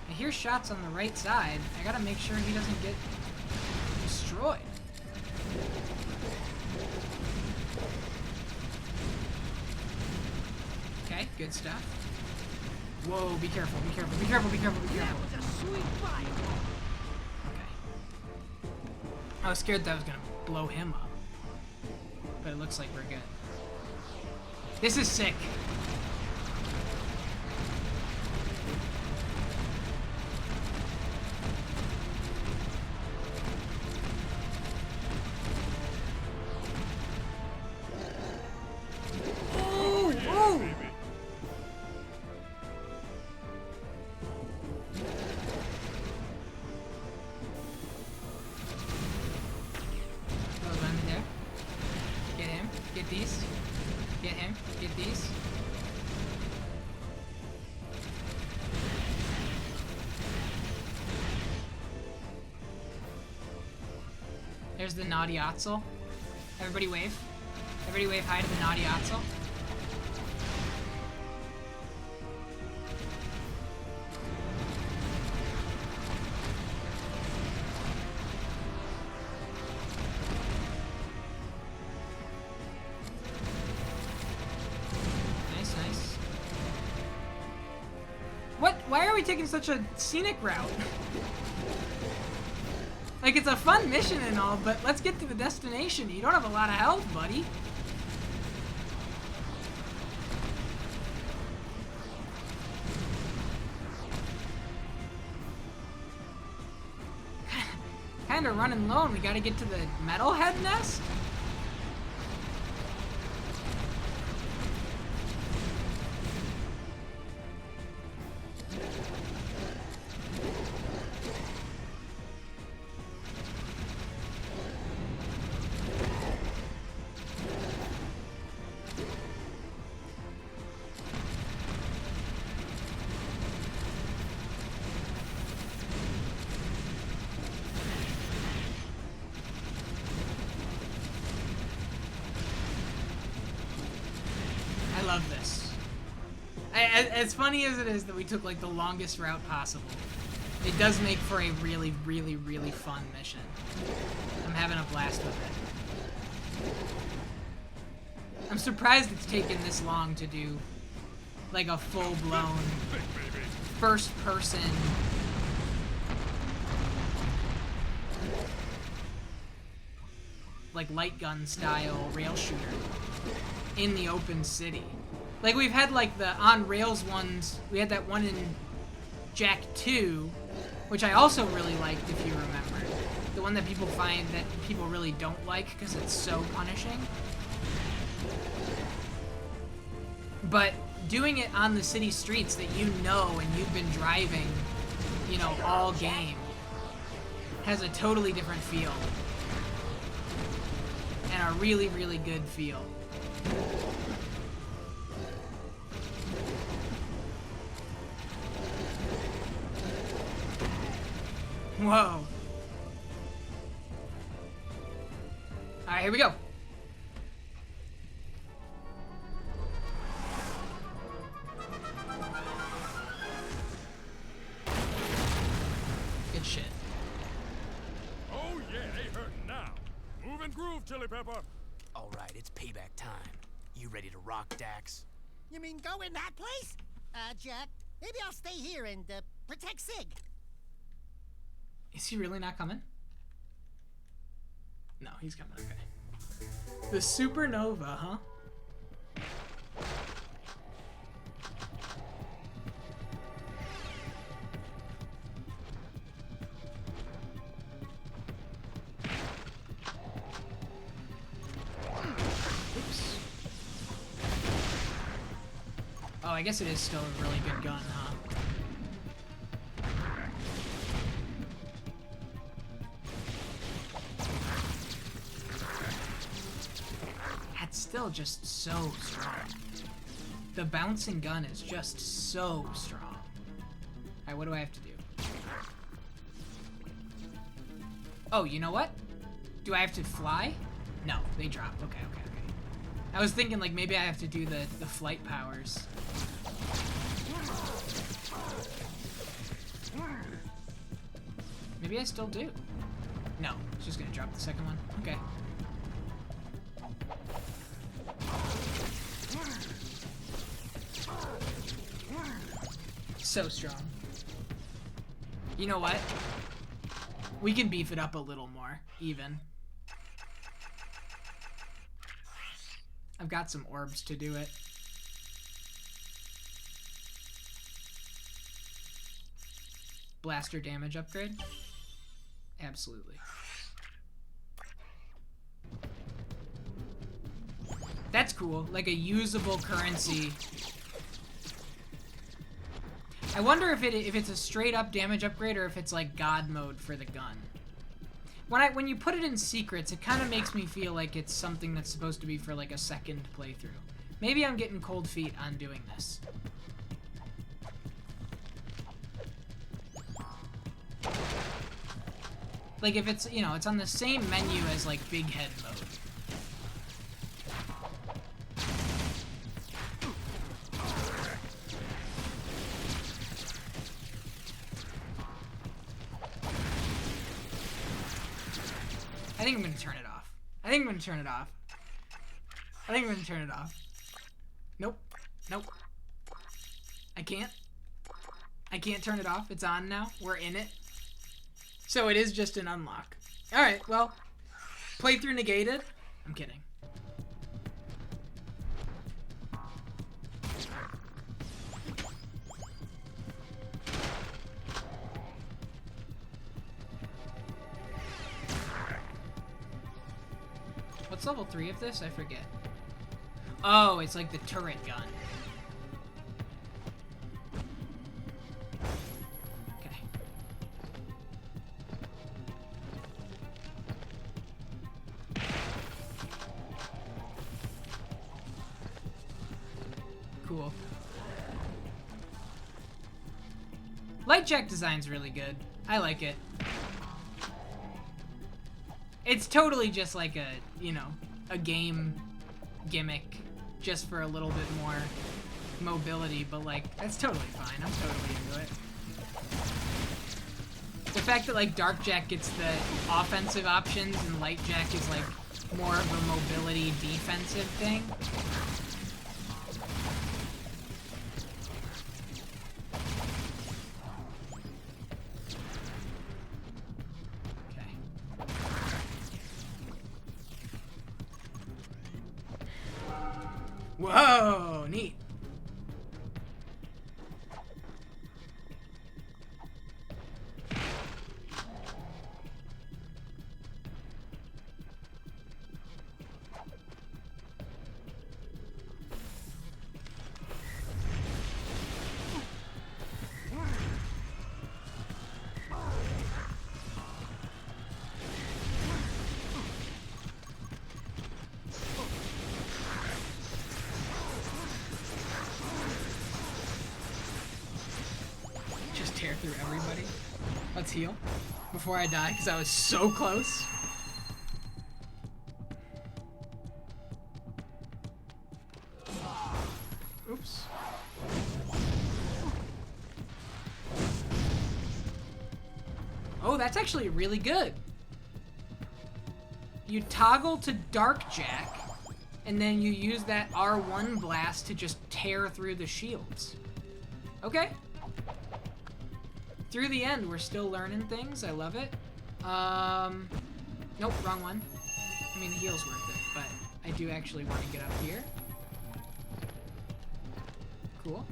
I hear shots on the right side. I gotta make sure he doesn't get destroyed. Okay, good stuff. Whoa, be careful, be careful, be careful, be careful, be careful. That was a sweet fight. Okay. I was scared that was gonna blow him up. But it looks like we're good. This is sick. Oh, oh. Well done there. Get him. Get these. Get him. Get these. There's the naughty Otzel. Everybody wave. Everybody wave hi to the naughty Otzel. Nice, nice. What? Why are we taking such a scenic route? Like, it's a fun mission and all, but let's get to the destination. You don't have a lot of health, buddy. Kinda running low, and we gotta get to the Metalhead nest? I love this. As funny as it is that we took like the longest route possible, it does make for a really, really, really fun mission. I'm having a blast with it. I'm surprised it's taken this long to do like a full-blown first-person like light gun style rail shooter in the open city. Like, we've had like the on rails ones. We had that one in Jak 2, which I also really liked, if you remember. The one that people find that people really don't like because it's so punishing. But doing it on the city streets that you know and you've been driving, you know, all game has a totally different feel. And a really, really good feel. Whoa. Alright, here we go. Good shit. Oh yeah, they hurting now. Move and groove, Chili Pepper. All right, it's payback time. You ready to rock, Dax? You mean go in that place? Jack, maybe I'll stay here and protect Sig. Is he really not coming? No, he's coming, okay. The supernova, huh? Oops. I guess it is still a really good gun, huh? That's still just so strong. The bouncing gun is just so strong. Alright, what do I have to do? Oh, you know what? Do I have to fly? No, they drop. Okay. I was thinking, like, maybe I have to do the flight powers. Maybe I still do. No, it's just gonna drop the second one. Okay. So strong. You know what? We can beef it up a little more, even. I've got some orbs to do it. Blaster damage upgrade? Absolutely. That's cool, like a usable currency. I wonder if it's a straight up damage upgrade or if it's like God mode for the gun. When you put it in secrets, it kind of makes me feel like it's something that's supposed to be for like a second playthrough. Maybe I'm getting cold feet on doing this. Like if it's, you know, it's on the same menu as like big head mode. I think I'm gonna turn it off. I think I'm gonna turn it off. Nope. I can't turn it off. It's on now. We're in it. So it is just an unlock. Alright, well, playthrough negated. I'm kidding. What's level 3 of this? I forget. Oh, it's like the turret gun. Okay. Cool. Light jack design's really good. I like it. It's totally just like a, you know, a game gimmick just for a little bit more mobility, but like, that's totally fine. I'm totally into it. The fact that like Dark Jack gets the offensive options and Light Jack is like more of a mobility defensive thing. Whoa, neat. Tear through everybody. Let's heal before I die because I was so close. Oops. Oh, that's actually really good. You toggle to Dark Jack, and then you use that R1 blast to just tear through the shields. Okay. Through the end, we're still learning things. I love it. Nope, wrong one. I mean, the heal's worth it, but I do actually want to get up here. Cool.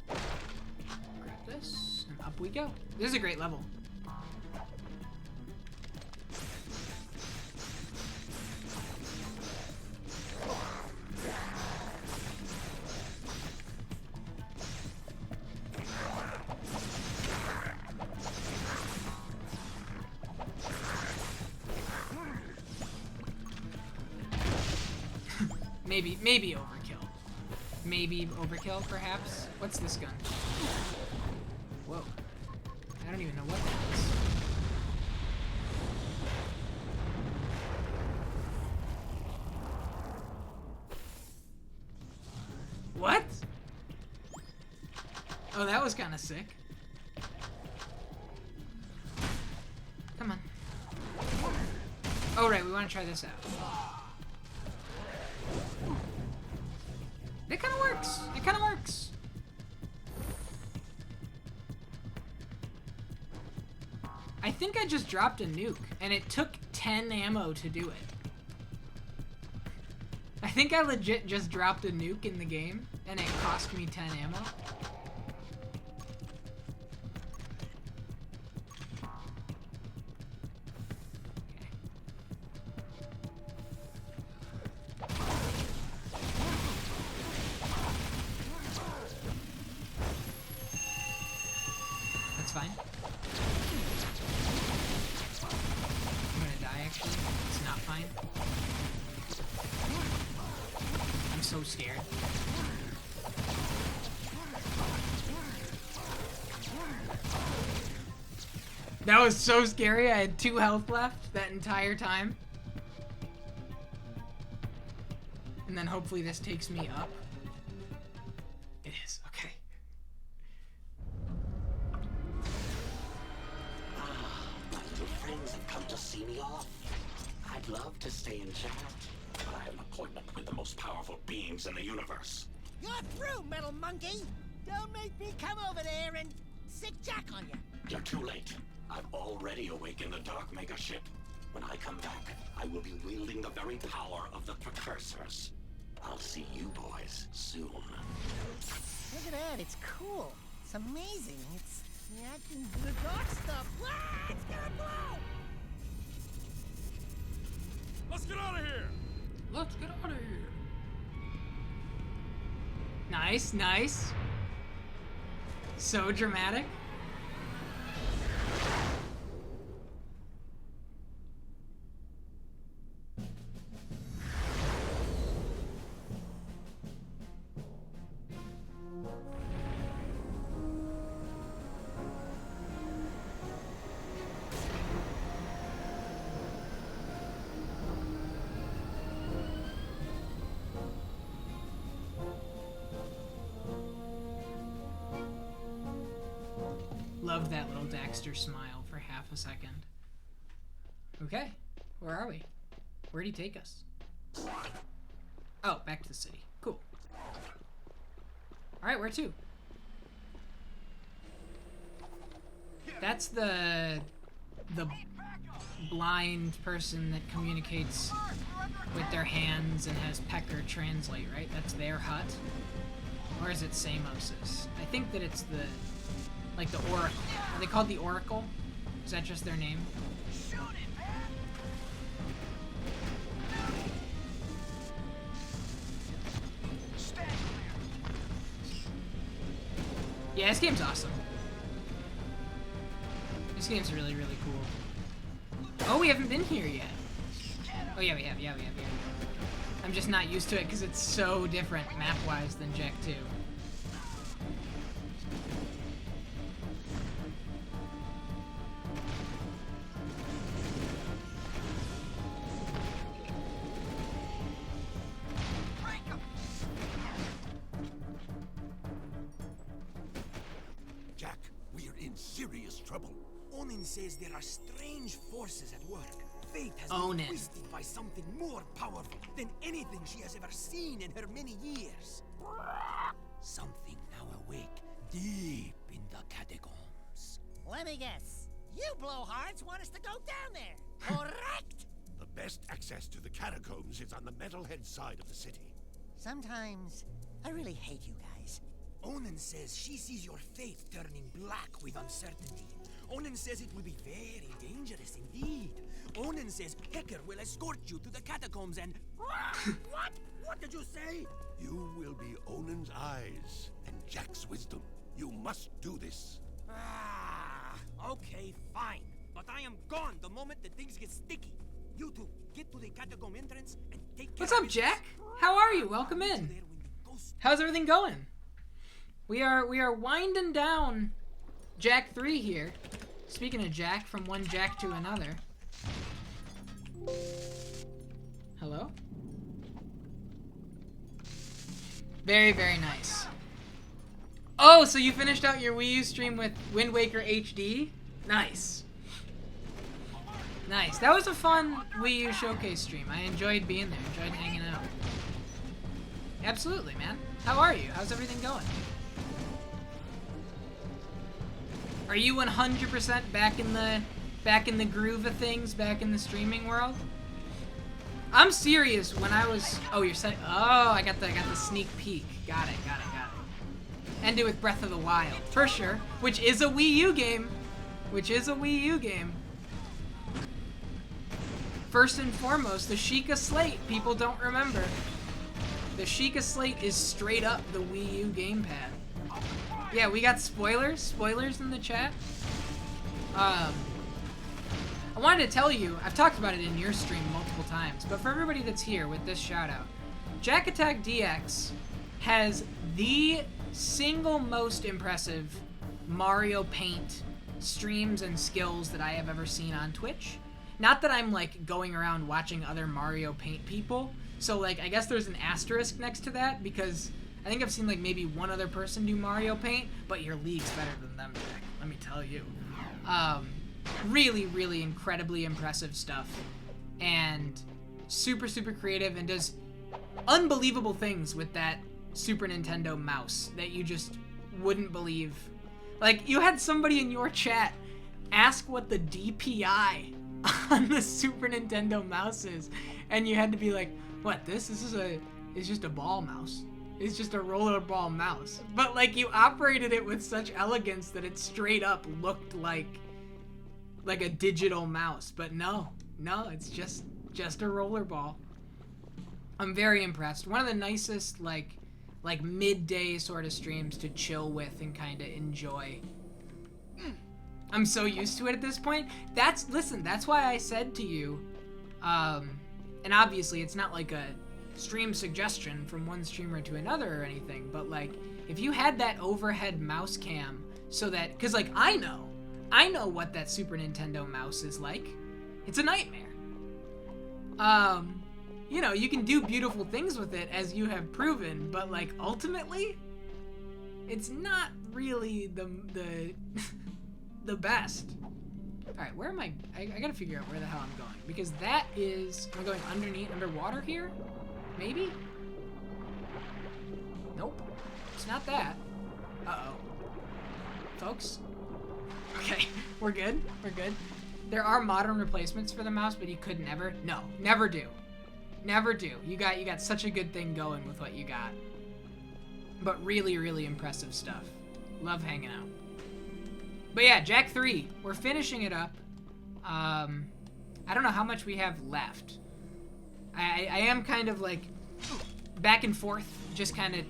Grab this, and up we go. This is a great level. Maybe overkill. Maybe overkill, perhaps? What's this gun? Whoa. I don't even know what that is. What? Oh, that was kind of sick. Come on. Oh, right, we want to try this out. It kind of works. It kind of works. I think I just dropped a nuke, and it took 10 ammo to do it. I think I legit just dropped a nuke in the game, and it cost me 10 ammo. That's fine. I'm gonna die, actually. It's not fine. I'm so scared. That was so scary. I had 2 health left that entire time. And then hopefully this takes me up. It is, okay. My little friends have come to see me off. I'd love to stay and chat, but I have an appointment with the most powerful beings in the universe. You're through, metal monkey! Don't make me come over there and sick Jack on you. You're too late. I've already awakened the Dark Maker ship. When I come back, I will be wielding the very power of the precursors. I'll see you boys soon. Look at that, it's cool. It's amazing. It's reacting to the dark stuff. Ah, it's gonna blow! Let's get out of here! Let's get out of here. Nice, nice. So dramatic. Loved that little Daxter smile for half a second. Okay, where are we? Where'd he take us? Oh, back to the city. Cool. Alright, where to? That's the blind person that communicates with their hands and has Pecker translate, right? That's their hut? Or is it Samos's? I think that it's the... like the Oracle. Are they called the Oracle? Is that just their name? Yeah, this game's awesome. This game's really, really cool. Oh, we haven't been here yet. Oh, yeah, we have. I'm just not used to it because it's so different map-wise than Jak 2. Jack, we're in serious trouble. Onin says there are strange forces at work. Fate has been twisted by something more powerful than anything she has ever seen in her many years. Something now awake deep in the catacombs. Let me guess. You blowhards want us to go down there, correct? The best access to the catacombs is on the metalhead side of the city. Sometimes I really hate you guys. Onin says she sees your fate turning black with uncertainty. Onin says it will be very dangerous indeed. Onin says Pecker will escort you to the catacombs and... What? What did you say? You will be Onin's eyes and Jack's wisdom. You must do this. Okay, fine. But I am gone the moment that things get sticky. You two, get to the catacomb entrance and take care What's of up, business. Jack? How are you? Welcome in. How's everything going? We are winding down Jack 3 here. Speaking of Jack, from one Jack to another. Hello? Very, very nice. Oh, so you finished out your Wii U stream with Wind Waker HD? Nice. Nice. That was a fun Wii U showcase stream. I enjoyed being there, enjoyed hanging out. Absolutely, man. How are you? How's everything going? Are you 100% back in the groove of things, back in the streaming world? I'm serious. When I was, oh, you're saying, oh, I got the sneak peek. Got it. End it with Breath of the Wild, for sure. Which is a Wii U game. First and foremost, the Sheikah Slate. People don't remember. The Sheikah Slate is straight up the Wii U gamepad. Yeah, we got spoilers in the chat. I wanted to tell you, I've talked about it in your stream multiple times, but for everybody that's here with this shout out, Jack Attack DX has the single most impressive Mario Paint streams and skills that I have ever seen on Twitch. Not that I'm like going around watching other Mario Paint people, so like I guess there's an asterisk next to that because I think I've seen like maybe one other person do Mario Paint, but your league's better than them, Jack. Let me tell you. Really, really incredibly impressive stuff. And super, super creative and does unbelievable things with that Super Nintendo mouse that you just wouldn't believe. Like, you had somebody in your chat ask what the DPI on the Super Nintendo mouse is, and you had to be like, what, this is just a ball mouse. It's just a rollerball mouse. But like you operated it with such elegance that it straight up looked like a digital mouse. But no, it's just a rollerball. I'm very impressed. One of the nicest like midday sort of streams to chill with and kind of enjoy. I'm so used to it at this point. That's why I said to you, and obviously it's not like a stream suggestion from one streamer to another or anything, but like if you had that overhead mouse cam so that, because like I know what that Super Nintendo mouse is like. It's a nightmare. You know, you can do beautiful things with it as you have proven, but like ultimately it's not really the best. Alright, where am I gotta figure out where the hell I'm going, because that is, am I going underwater here? Maybe? Nope. It's not that. Uh-oh. Folks? Okay, we're good. There are modern replacements for the mouse, but you could never. No, never do. Never do. You got such a good thing going with what you got. But really, really impressive stuff. Love hanging out. But yeah, Jack 3. We're finishing it up. I don't know how much we have left. I am kind of like back and forth, just kind of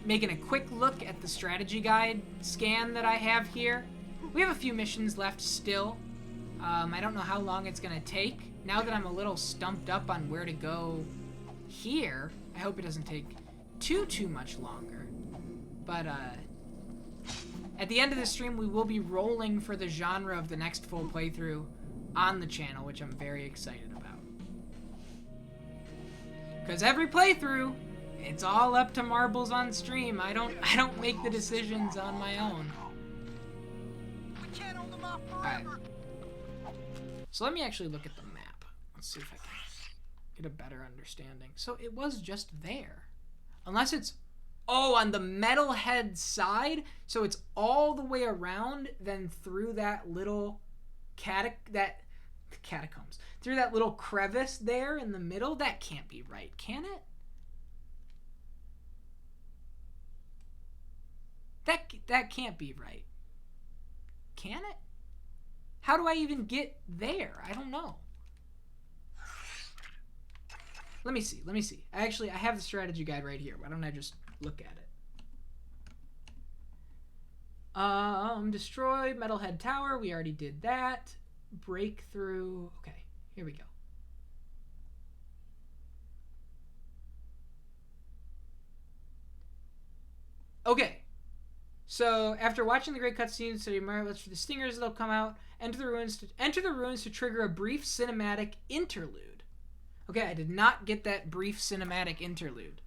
making a quick look at the strategy guide scan that I have here. We have a few missions left still. I don't know how long it's gonna take. Now that I'm a little stumped up on where to go here, I hope it doesn't take too much longer. But at the end of the stream, we will be rolling for the genre of the next full playthrough on the channel, which I'm very excited about. Because every playthrough, it's all up to marbles on stream. I don't make the decisions on my own. Alright. So let me actually look at the map. Let's see if I can get a better understanding. So it was just there. Unless it's, oh, on the metalhead side. So it's all the way around, then through that little catacombs. Through that little crevice there in the middle. That can't be right, can it? That can't be right. Can it? How do I even get there? I don't know. Let me see. Actually, I have the strategy guide right here. Why don't I just look at it? Destroy Metalhead Tower. We already did that. Breakthrough. Okay, here we go. Okay. So, after watching the great cutscenes, study marvelous for the stingers that'll come out, enter the ruins to trigger a brief cinematic interlude. Okay, I did not get that brief cinematic interlude.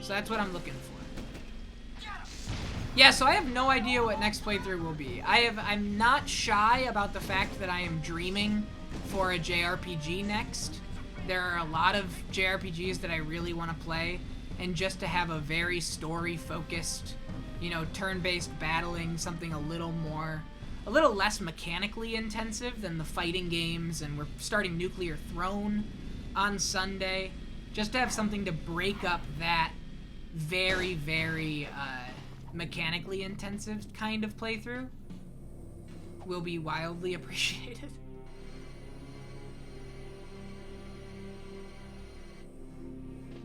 So that's what I'm looking for. Yeah, so I have no idea what next playthrough will be. I'm not shy about the fact that I am dreaming for a JRPG next. There are a lot of JRPGs that I really want to play, and just to have a very story-focused, you know, turn-based battling, something a little less mechanically intensive than the fighting games, and we're starting Nuclear Throne on Sunday. Just to have something to break up that very, very mechanically intensive kind of playthrough will be wildly appreciated.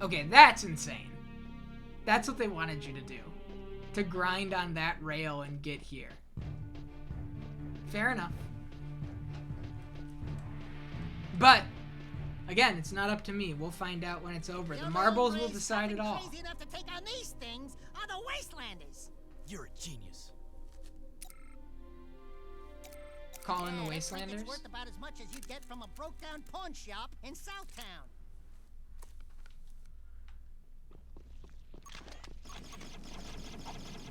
Okay, that's insane. That's what they wanted you to do. To grind on that rail and get here. Fair enough. But, again, it's not up to me. We'll find out when it's over. The marbles will decide it all. Crazy enough to take on these things are the Wastelanders. You're a genius. Call in the It's Wastelanders? worth about as much as you'd get from a broke-down pawn shop in Southtown.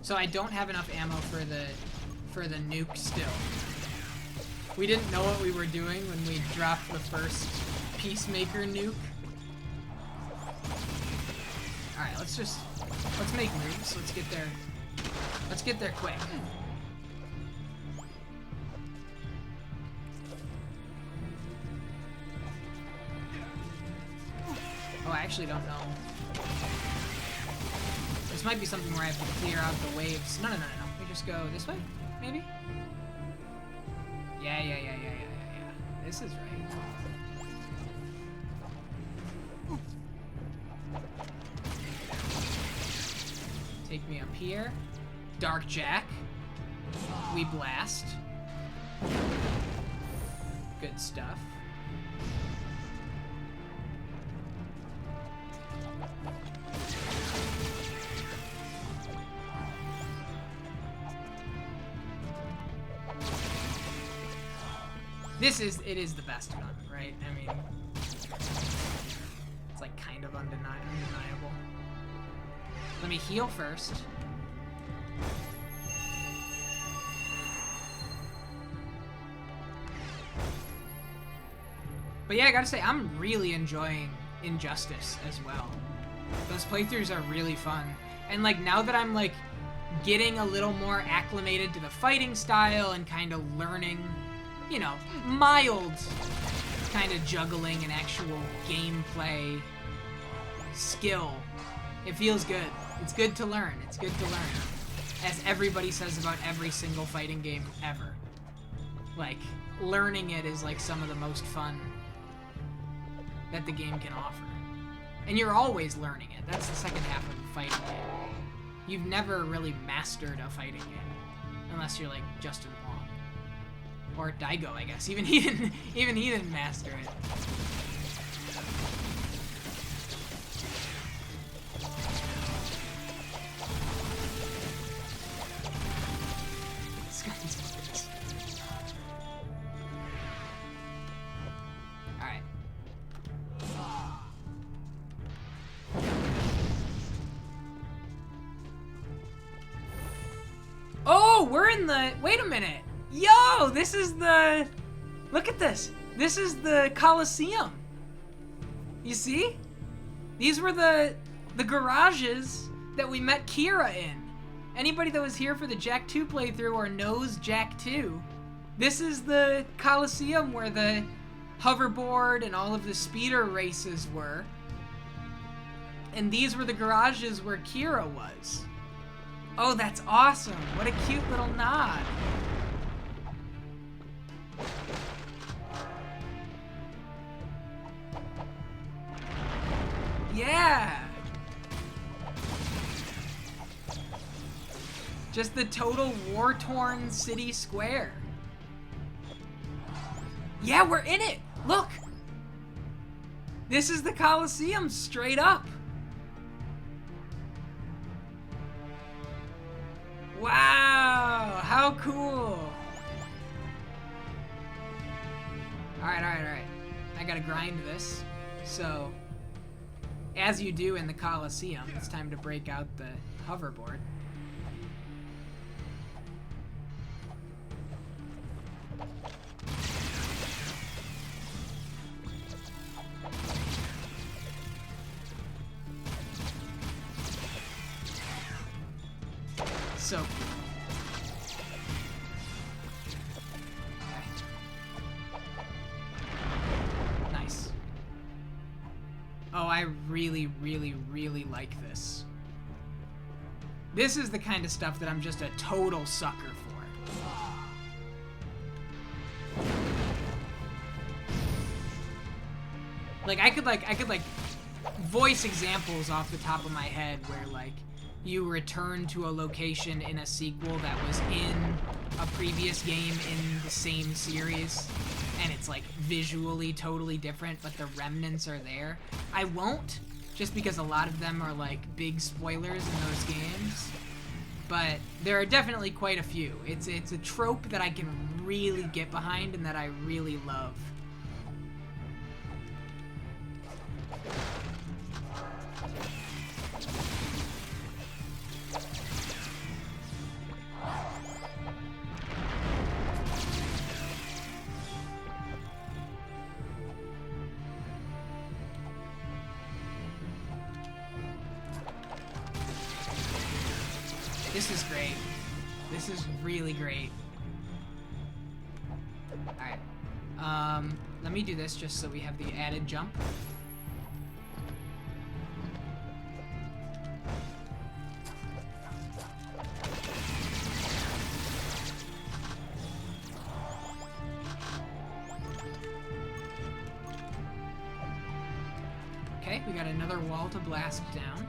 So I don't have enough ammo for the nuke still. We didn't know what we were doing when we dropped the first Peacemaker nuke. Alright, let's make moves. Let's get there quick. Oh, I actually don't know. This might be something where I have to clear out the waves. No. We just go this way, maybe? Yeah. This is right. Take me up here. Dark Jack. We blast. Good stuff. It is the best gun, right? I mean, it's like kind of undeniable. Let me heal first. But yeah, I gotta say, I'm really enjoying Injustice as well. Those playthroughs are really fun. And like, now that I'm like getting a little more acclimated to the fighting style and kind of learning, you know, mild kind of juggling and actual gameplay skill, it feels good. It's good to learn. It's good to learn. As everybody says about every single fighting game ever. Like, learning it is like some of the most fun that the game can offer. And you're always learning it. That's the second half of a fighting game. You've never really mastered a fighting game. Unless you're like Justin Long. Or Daigo, I guess. Even he didn't master it. Alright. Oh, we're in the... Wait a minute. Yo, this is the... Look at this. This is the Coliseum. You see? These were the garages that we met Kira in. Anybody that was here for the Jak 2 playthrough or knows Jak 2, this is the Coliseum where the hoverboard and all of the speeder races were. And these were the garages where Kira was. Oh, that's awesome. What a cute little nod. Yeah! Just the total war-torn city square. Yeah, we're in it! Look! This is the Coliseum, straight up. Wow, how cool. Alright. I gotta grind this. So, as you do in the Coliseum, it's time to break out the hoverboard. So cool. Nice. Oh, I really, really, really like this. This is the kind of stuff that I'm just a total sucker for. Like I could voice examples off the top of my head where like you return to a location in a sequel that was in a previous game in the same series, and it's like visually totally different, but the remnants are there. I won't, just because a lot of them are like big spoilers in those games, but there are definitely quite a few. It's a trope that I can really get behind and that I really love. This is great. This is really great. Alright. Let me do this just so we have the added jump. Okay, we got another wall to blast down.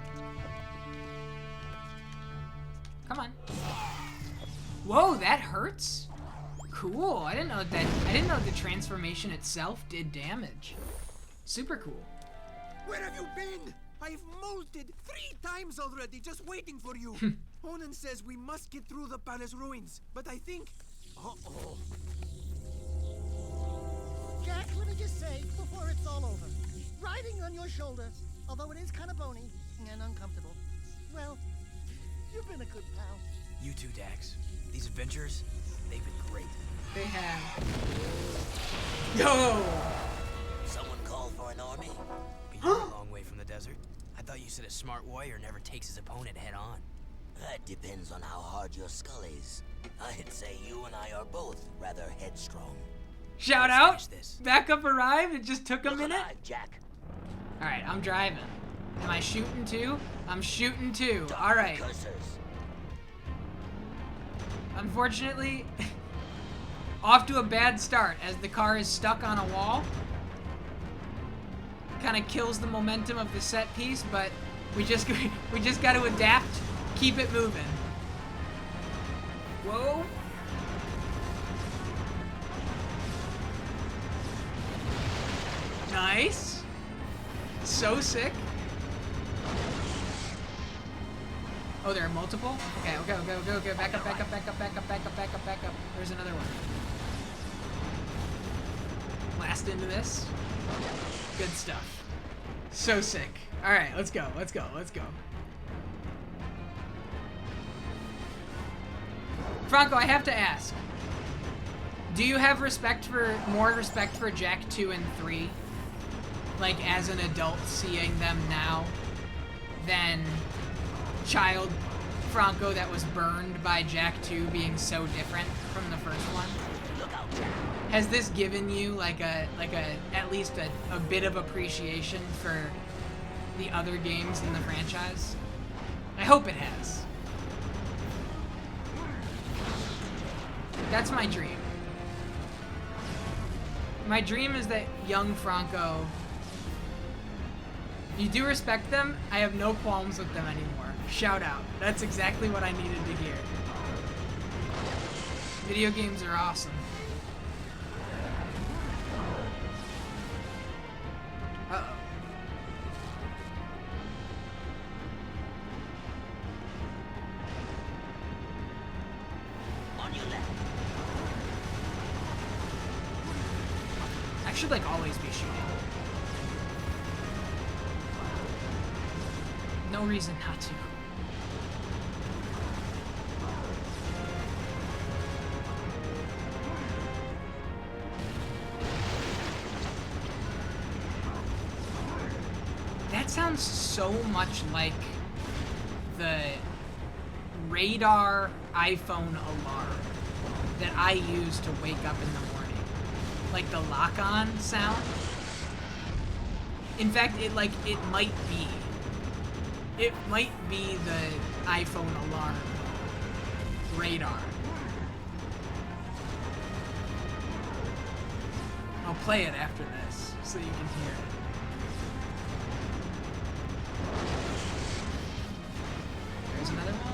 Come on. Whoa, that hurts? Cool. I didn't know the transformation itself did damage. Super cool. Where have you been? I've molted 3 times already, just waiting for you. Onan says we must get through the palace ruins, but I think... Uh-oh. Jack, let me just say, before it's all over, riding on your shoulder, although it is kind of bony and uncomfortable, well, you've been a good pal. You too, Dax. These adventures, they've been great. They have. Yo! Someone call for an army? You're a long way from the desert. I thought you said a smart warrior never takes his opponent head on. That depends on how hard your skull is. I'd say you and I are both rather headstrong. Shout out! Backup arrived. It just took a minute. Alive, Jack. All right, I'm driving. Am I shooting too? I'm shooting too. All right. Unfortunately, off to a bad start as the car is stuck on a wall. Kind of kills the momentum of the set piece, but we just got to adapt, keep it moving. Whoa. Nice. So sick. Oh, there are multiple? Okay. Back up. There's another one. Blast into this. Good stuff. So sick. Alright, let's go. Franco, I have to ask. Do you have more respect for Jack 2 and 3? Like, as an adult seeing them now, than child Franco that was burned by Jack 2 being so different from the first one? Has this given you like at least a bit of appreciation for the other games in the franchise? I hope it has. That's my dream. My dream is that young Franco... You do respect them? I have no qualms with them anymore. Shout out. That's exactly what I needed to hear. Video games are awesome. Uh-oh. should, like, always be shooting. No reason not to. That sounds so much like the radar iPhone alarm that I use to wake up in the morning. Like the lock-on sound. In fact, it might be. It might be the iPhone alarm radar. I'll play it after this so you can hear it. There's another one.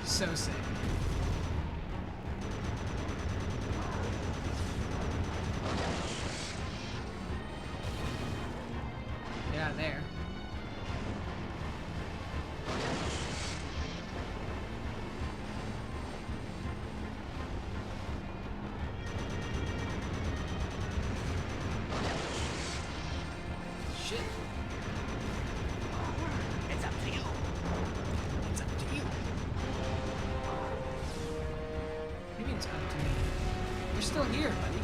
So sick. Get out of there. Shit. It's up to you. It's up to you. Maybe it's up to me. You're still here, buddy.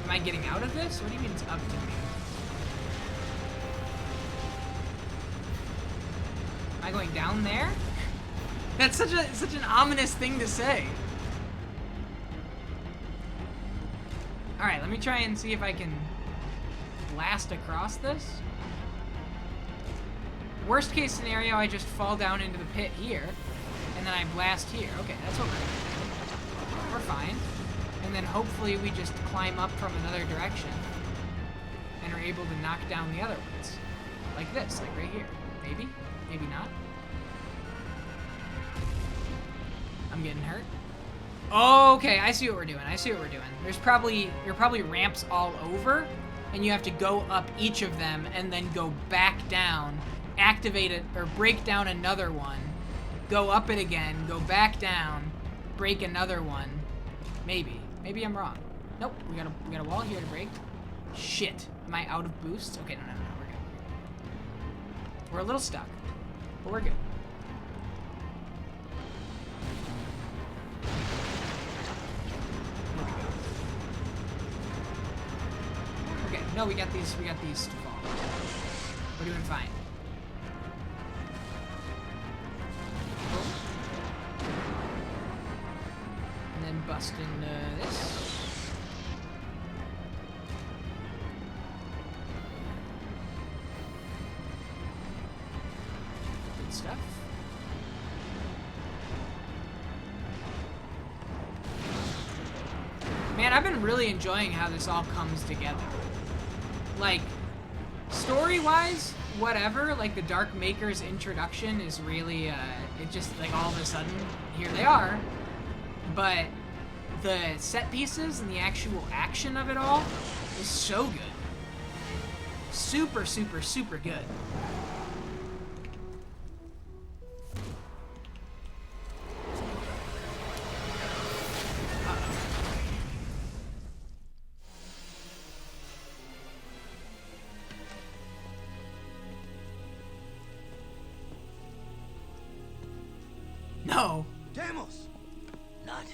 Am I getting out of this? What do you mean it's up to me? Am I going down there? That's such an ominous thing to say. Alright, let me try and see if I can blast across this. Worst case scenario, I just fall down into the pit here, and then I blast here. Okay, that's what we're gonna do. We're fine. And then hopefully we just climb up from another direction and are able to knock down the other ones. Like this, like right here. Maybe, maybe not. I'm getting hurt. Okay, I see what we're doing. I see what we're doing. There are probably ramps all over, and you have to go up each of them and then go back down, activate it, or break down another one, go up it again, go back down, break another one. Maybe I'm wrong. Nope, we got a wall here to break. Shit, am I out of boosts? Okay, no, we're good. We're a little stuck, but we're good. Okay, no, we got these to fall. We're doing fine. And then bust into this. Good stuff. Man, I've been really enjoying how this all comes together. Like, story-wise, whatever, like the Dark Maker's introduction is really, it just, like, all of a sudden, here they are. But the set pieces and the actual action of it all is so good. Super, super, super good. No. Damos! Not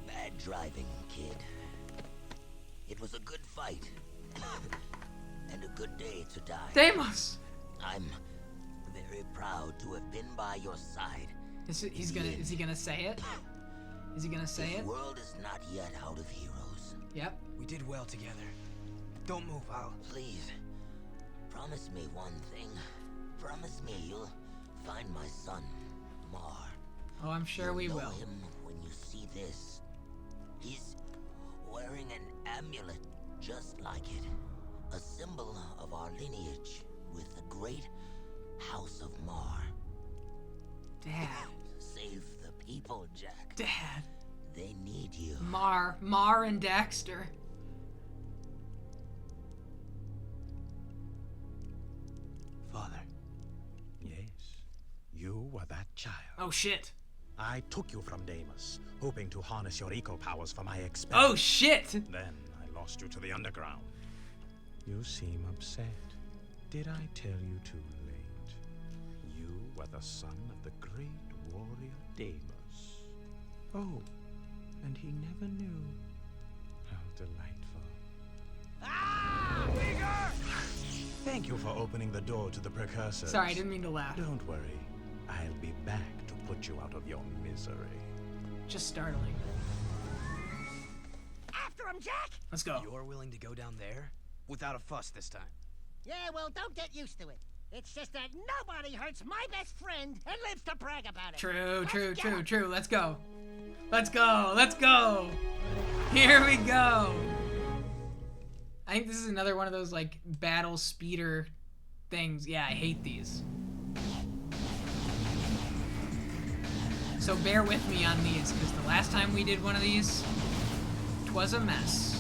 bad driving, kid. It was a good fight. And a good day to die. Deimos! I'm very proud to have been by your side. Is he gonna say it? Is he gonna say it? The world is not yet out of heroes. Yep. We did well together. Don't move, Al. Please, promise me one thing. Promise me you'll find my son, Mar. Oh, I'm sure we will. You'll know him when you see this. He's wearing an amulet just like it. A symbol of our lineage with the great House of Mar. Dad. Save the people, Jack. Dad. They need you. Mar and Daxter. were that child. Oh shit. I took you from Deimos, hoping to harness your eco powers for my experiment. Oh shit! Then I lost you to the underground. You seem upset. Did I tell you too late? You were the son of the great warrior Deimos. Oh, and he never knew. How delightful. Ah! Bigger! Thank you for opening the door to the precursors. Sorry, I didn't mean to laugh. Don't worry. I'll be back to put you out of your misery. Just startling. After him, Jack! Let's go. You're willing to go down there? Without a fuss this time. Yeah, well, don't get used to it. It's just that nobody hurts my best friend and lives to brag about it. True. Let's go. Let's go. Here we go. I think this is another one of those, like, battle speeder things. Yeah, I hate these. So bear with me on these, because the last time we did one of these, 'twas a mess.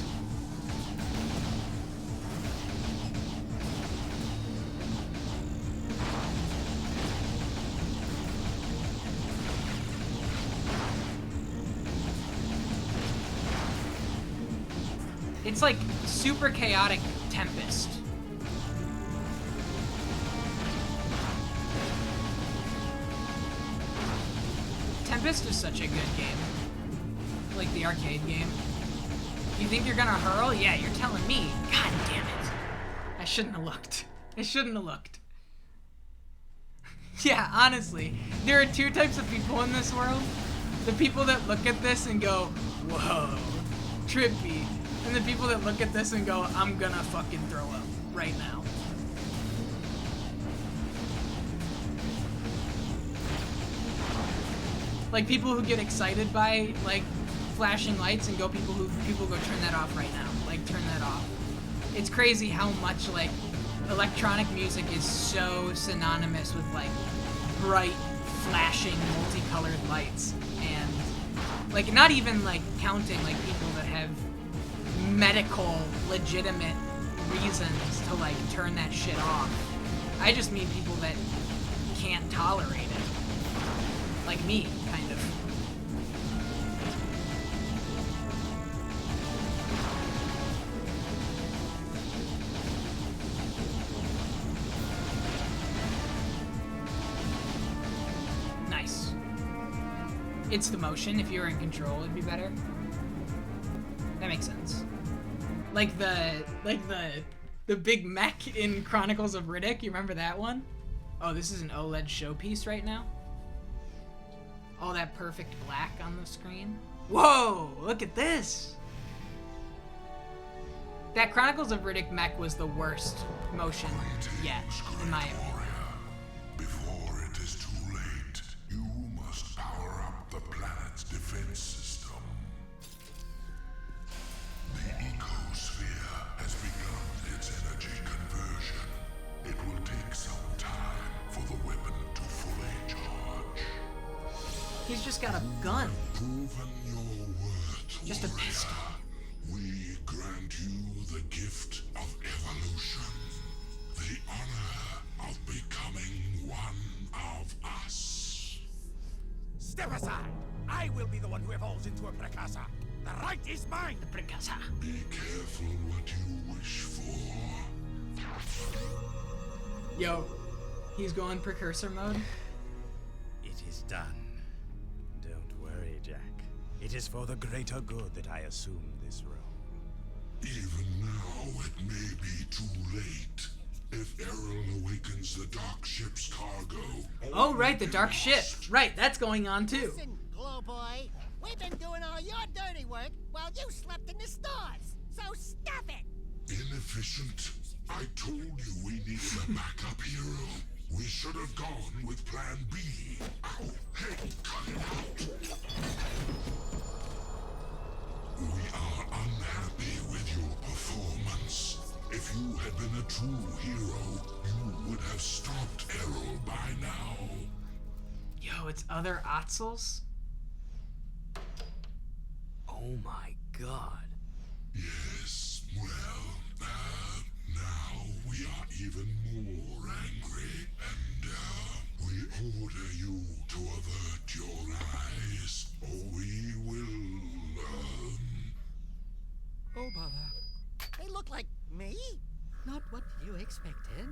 It's like super chaotic Tempest. Tempest is such a good game. Like the arcade game. You think you're gonna hurl? Yeah, you're telling me. God damn it. I shouldn't have looked. Yeah, honestly, there are two types of people in this world. The people that look at this and go, whoa, trippy. And the people that look at this and go, I'm gonna fucking throw up right now. Like people who get excited by like flashing lights and go people go turn that off right now. Like turn that off. It's crazy how much like electronic music is so synonymous with like bright, flashing, multicolored lights, and like not even like counting like people that have medical, legitimate reasons to like turn that shit off. I just mean people that can't tolerate it. Like me, kind of. Nice. It's the motion. If you were in control, it'd be better. That makes sense. Like the big mech in Chronicles of Riddick. You remember that one? Oh, this is an OLED showpiece right now. All that perfect black on the screen. Whoa! Look at this. That Chronicles of Riddick mech was the worst motion yet, in my opinion. Before it is too late, you must power up the planet's defense system. The ecosphere has begun its energy conversion. It will take some time for the weapon to fully charge. He's just got a gun. Proven your worth, just a pistol. We grant you the gift of evolution. The honor of becoming one of us. Step aside! I will be the one who evolves into a precursor. The right is mine! The precursor. Be careful what you wish for. Yo, he's going precursor mode. It is done. Don't worry, Jack. It is for the greater good that I assume this role. Even now, it may be too late. If Errol awakens the dark ship's cargo... Oh, right, the dark ship. Right, that's going on too. Listen, Glow Boy, we've been doing all your dirty work while you slept in the stars. So stop it! Inefficient. I told you we needed a backup hero. We should have gone with Plan B. Ow, hey, cut it out. We are unhappy with your performance. If you had been a true hero, you would have stopped Errol by now. Yo, it's other Otzels? Oh my god. Yes, well, now we are even more angry, and we order you to avert your eyes, or we will learn. Oh, bother. They look like me? Not what you expected.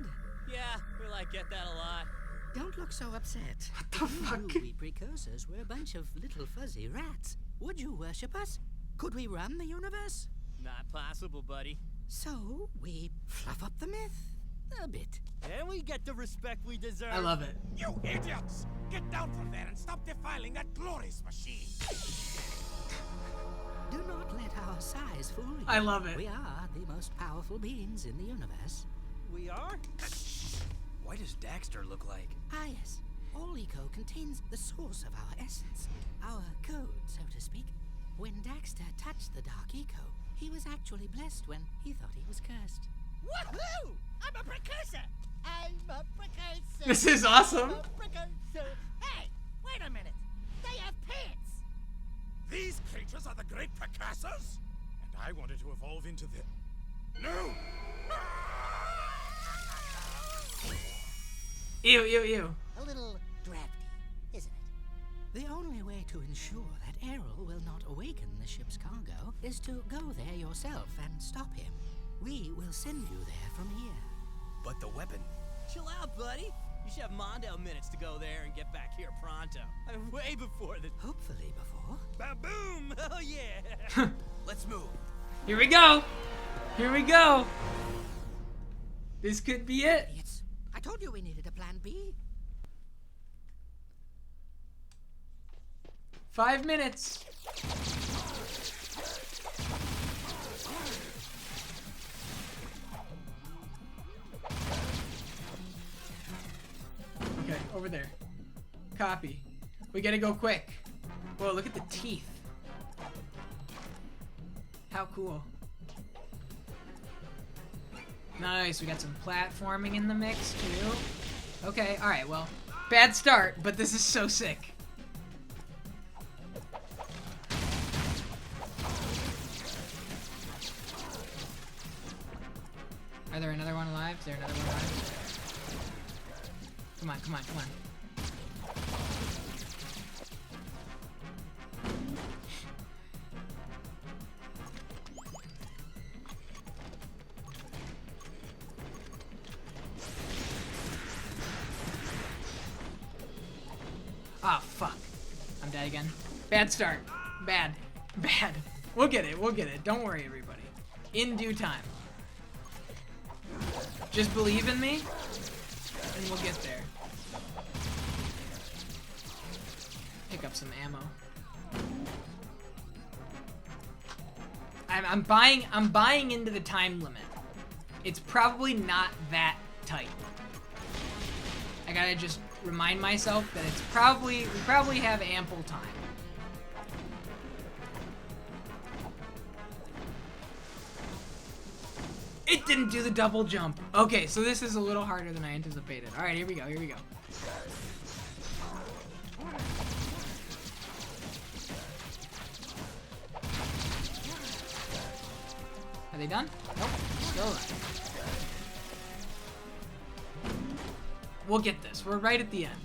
Yeah, we get that a lot. Don't look so upset. What the fuck? We precursors were a bunch of little fuzzy rats. Would you worship us? Could we run the universe? Not possible, buddy. So, we fluff up the myth a bit. And we get the respect we deserve. I love it. You idiots! Get down from there and stop defiling that glorious machine! Do not let our size fool you. I love it. We are the most powerful beings in the universe. We are? What does Daxter look like? Ah, yes. All eco contains the source of our essence. Our code, so to speak. When Daxter touched the dark eco, he was actually blessed when he thought he was cursed. Woohoo! I'm a precursor! I'm a precursor! This is awesome! I'm a precursor! Hey! Wait a minute! They have pants! These creatures are the great precursors? And I wanted to evolve into the... No! Ew, ew, ew. A little drafty, isn't it? The only way to ensure that Errol will not awaken the ship's cargo is to go there yourself and stop him. We will send you there from here. But the weapon... Chill out, buddy. You should have Mondale minutes to go there and get back here pronto. I mean, way before the... Hopefully before. Ba-boom! Oh, yeah! Let's move. Here we go! Here we go! This could be it. Idiots. I told you we needed a plan B. 5 minutes. Okay, over there. Copy. We gotta go quick. Whoa, look at the teeth. How cool. Nice, we got some platforming in the mix too. Okay, alright, well, bad start, but this is so sick. Are there another one alive? Is there another one alive? Come on, come on, come on. Ah, fuck. I'm dead again. Bad start. Bad. Bad. We'll get it. We'll get it. Don't worry, everybody. In due time. Just believe in me, and we'll get there. Pick up some ammo. I'm buying into the time limit. It's probably not that tight. I gotta just remind myself that it's we probably have ample time. It didn't do the double jump. Okay, so this is a little harder than I anticipated. All right, here we go, here we go. Are they done? Nope, still alive. We'll get this. We're right at the end.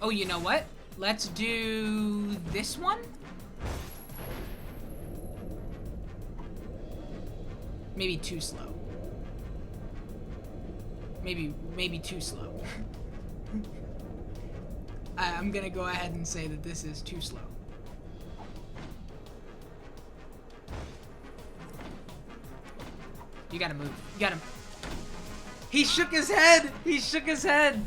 Oh, you know what? Let's do this one? Maybe too slow. Maybe too slow. I'm gonna go ahead and say that this is too slow. You gotta move. You gotta... He shook his head! He shook his head!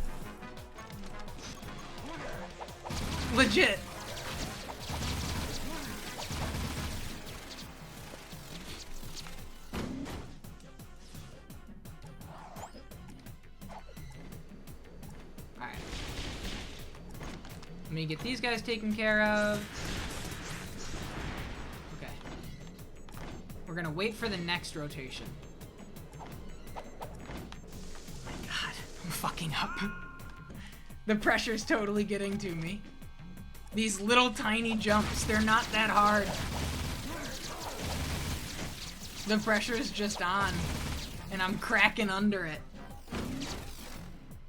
Legit. Alright. Let me get these guys taken care of. Okay. We're gonna wait for the next rotation. Oh my god, I'm fucking up. The pressure's totally getting to me. These little tiny jumps, they're not that hard. The pressure is just on, and I'm cracking under it.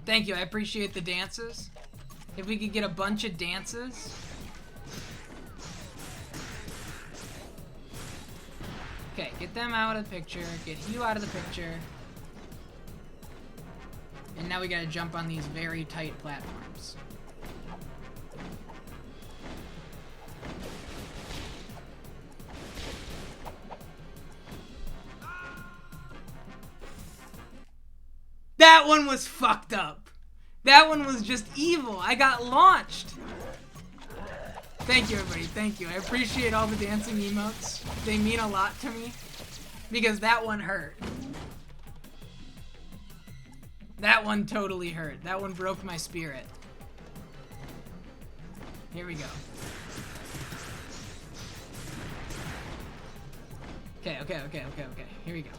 Thank you, I appreciate the dances. If we could get a bunch of dances. Okay, get them out of the picture, get you out of the picture. And now we gotta jump on these very tight platforms. That one was fucked up. That one was just evil. I got launched. Thank you, everybody. Thank you. I appreciate all the dancing emotes. They mean a lot to me. Because that one hurt. That one totally hurt. That one broke my spirit. Here we go. Okay. Here we go.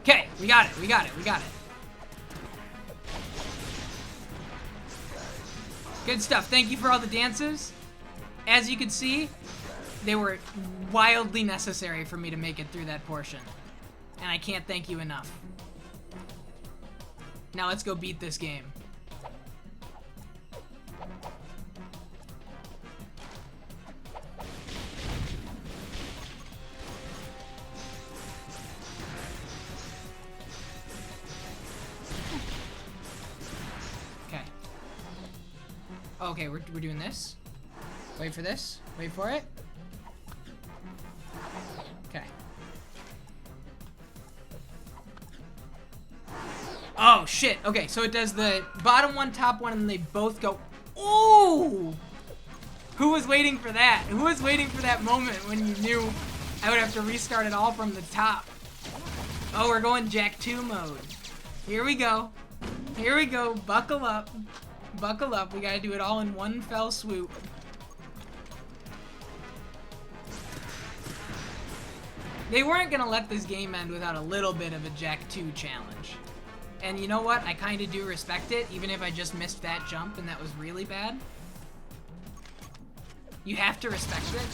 Okay, we got it. Good stuff. Thank you for all the dances. As you can see, they were wildly necessary for me to make it through that portion. And I can't thank you enough. Now let's go beat this game. Okay, we're doing this. Wait for this. Wait for it. Okay. Oh, shit. Okay, so it does the bottom one, top one, and they both go... Ooh! Who was waiting for that? Who was waiting for that moment when you knew I would have to restart it all from the top? Oh, we're going Jack 2 mode. Here we go. Here we go. Buckle up. Buckle up, we gotta do it all in one fell swoop. They weren't gonna let this game end without a little bit of a Jack 2 challenge. And you know what? I kinda do respect it, even if I just missed that jump and that was really bad. You have to respect it.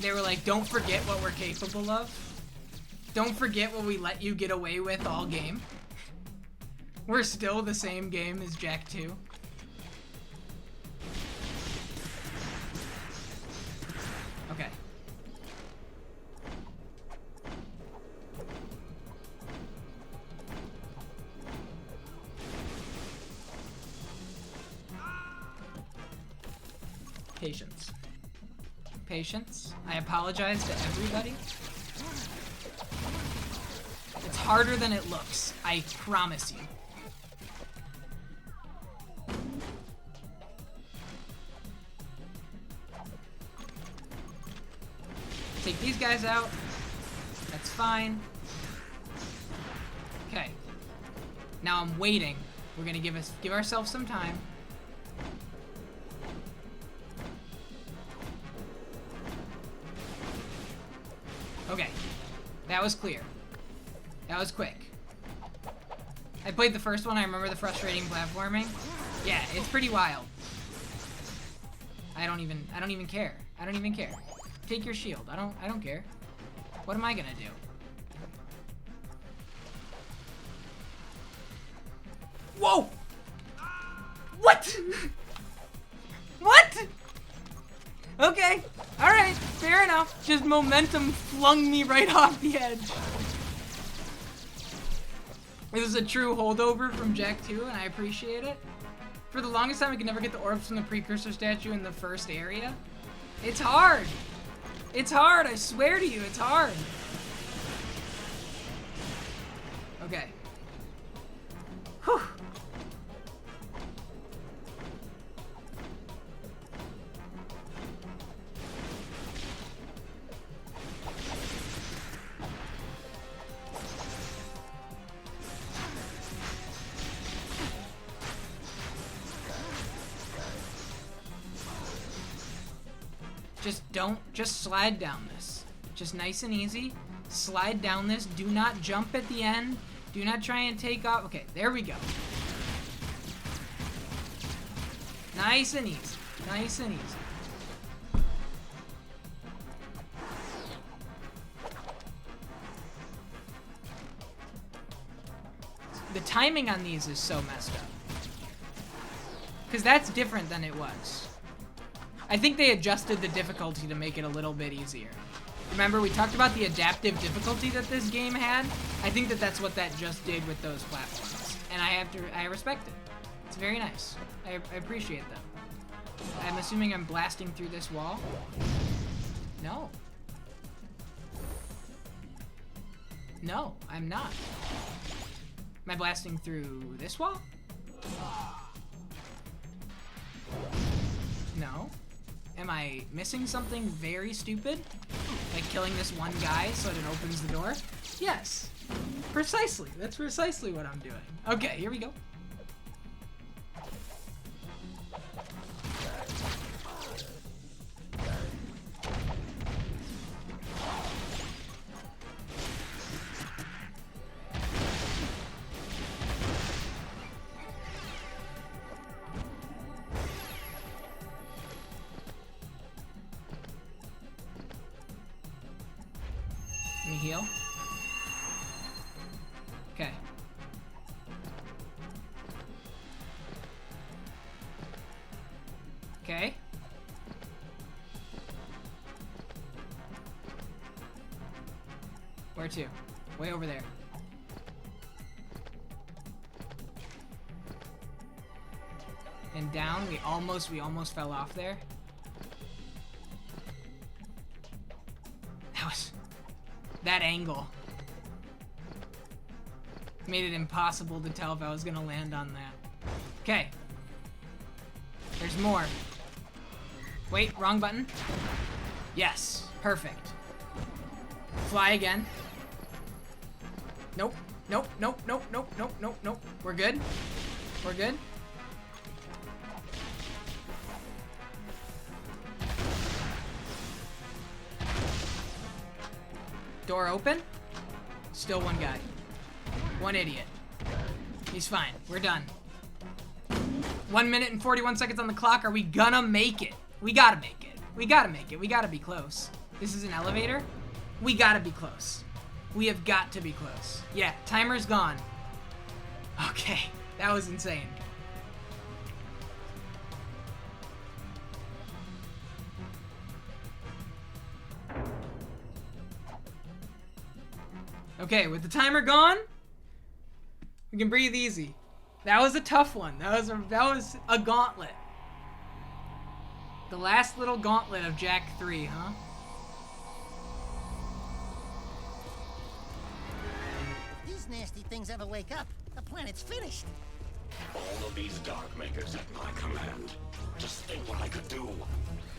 They were like, don't forget what we're capable of. Don't forget what we let you get away with all game. We're still the same game as Jack 2. Okay. Patience. Patience. I apologize to everybody. It's harder than it looks. I promise you. Take these guys out. That's fine. Okay. Now I'm waiting. We're gonna give ourselves some time. Okay. That was clear. That was quick. I played the first one. I remember the frustrating platforming. Yeah, it's pretty wild. I don't even care. I don't even care. Take your shield. I don't care. What am I gonna do? Whoa! What? What? Okay. Alright. Fair enough. Just momentum flung me right off the edge. It was a true holdover from Jack 2, and I appreciate it. For the longest time, I could never get the orbs from the precursor statue in the first area. It's hard. It's hard, I swear to you, it's hard. Okay. Whew. Just slide down this. Just nice and easy. Slide down this. Do not jump at the end. Do not try and take off. Okay, there we go. Nice and easy. Nice and easy. The timing on these is so messed up. Because that's different than it was. I think they adjusted the difficulty to make it a little bit easier. Remember, we talked about the adaptive difficulty that this game had? I think that that's what that just did with those platforms. And I respect it. It's very nice. I appreciate them. I'm assuming I'm blasting through this wall. No. No, I'm not. Am I blasting through this wall? No. Am I missing something very stupid? Like killing this one guy so that it opens the door? Yes. Precisely. That's precisely what I'm doing. Okay, here we go. Let me heal. Okay. Okay. Where to? Way over there. And down, we almost fell off there. That angle made it impossible to tell if I was gonna land on that. Okay. There's more. Wait, wrong button. Yes, perfect. Fly again. Nope, nope, nope, nope, nope, nope, nope, nope. We're good? We're good? Door open. Still one guy. One idiot. He's fine. We're done. 1 minute and 41 seconds on the clock. Are we gonna make it? We gotta make it. We gotta make it. We gotta be close. This is an elevator. We gotta be close. We have got to be close. Yeah, timer's gone. Okay, that was insane. Okay, with the timer gone, we can breathe easy. That was a tough one. That was a gauntlet. The last little gauntlet of Jak 3, huh? If these nasty things ever wake up, the planet's finished. All of these Dark Makers at my command. Just think what I could do.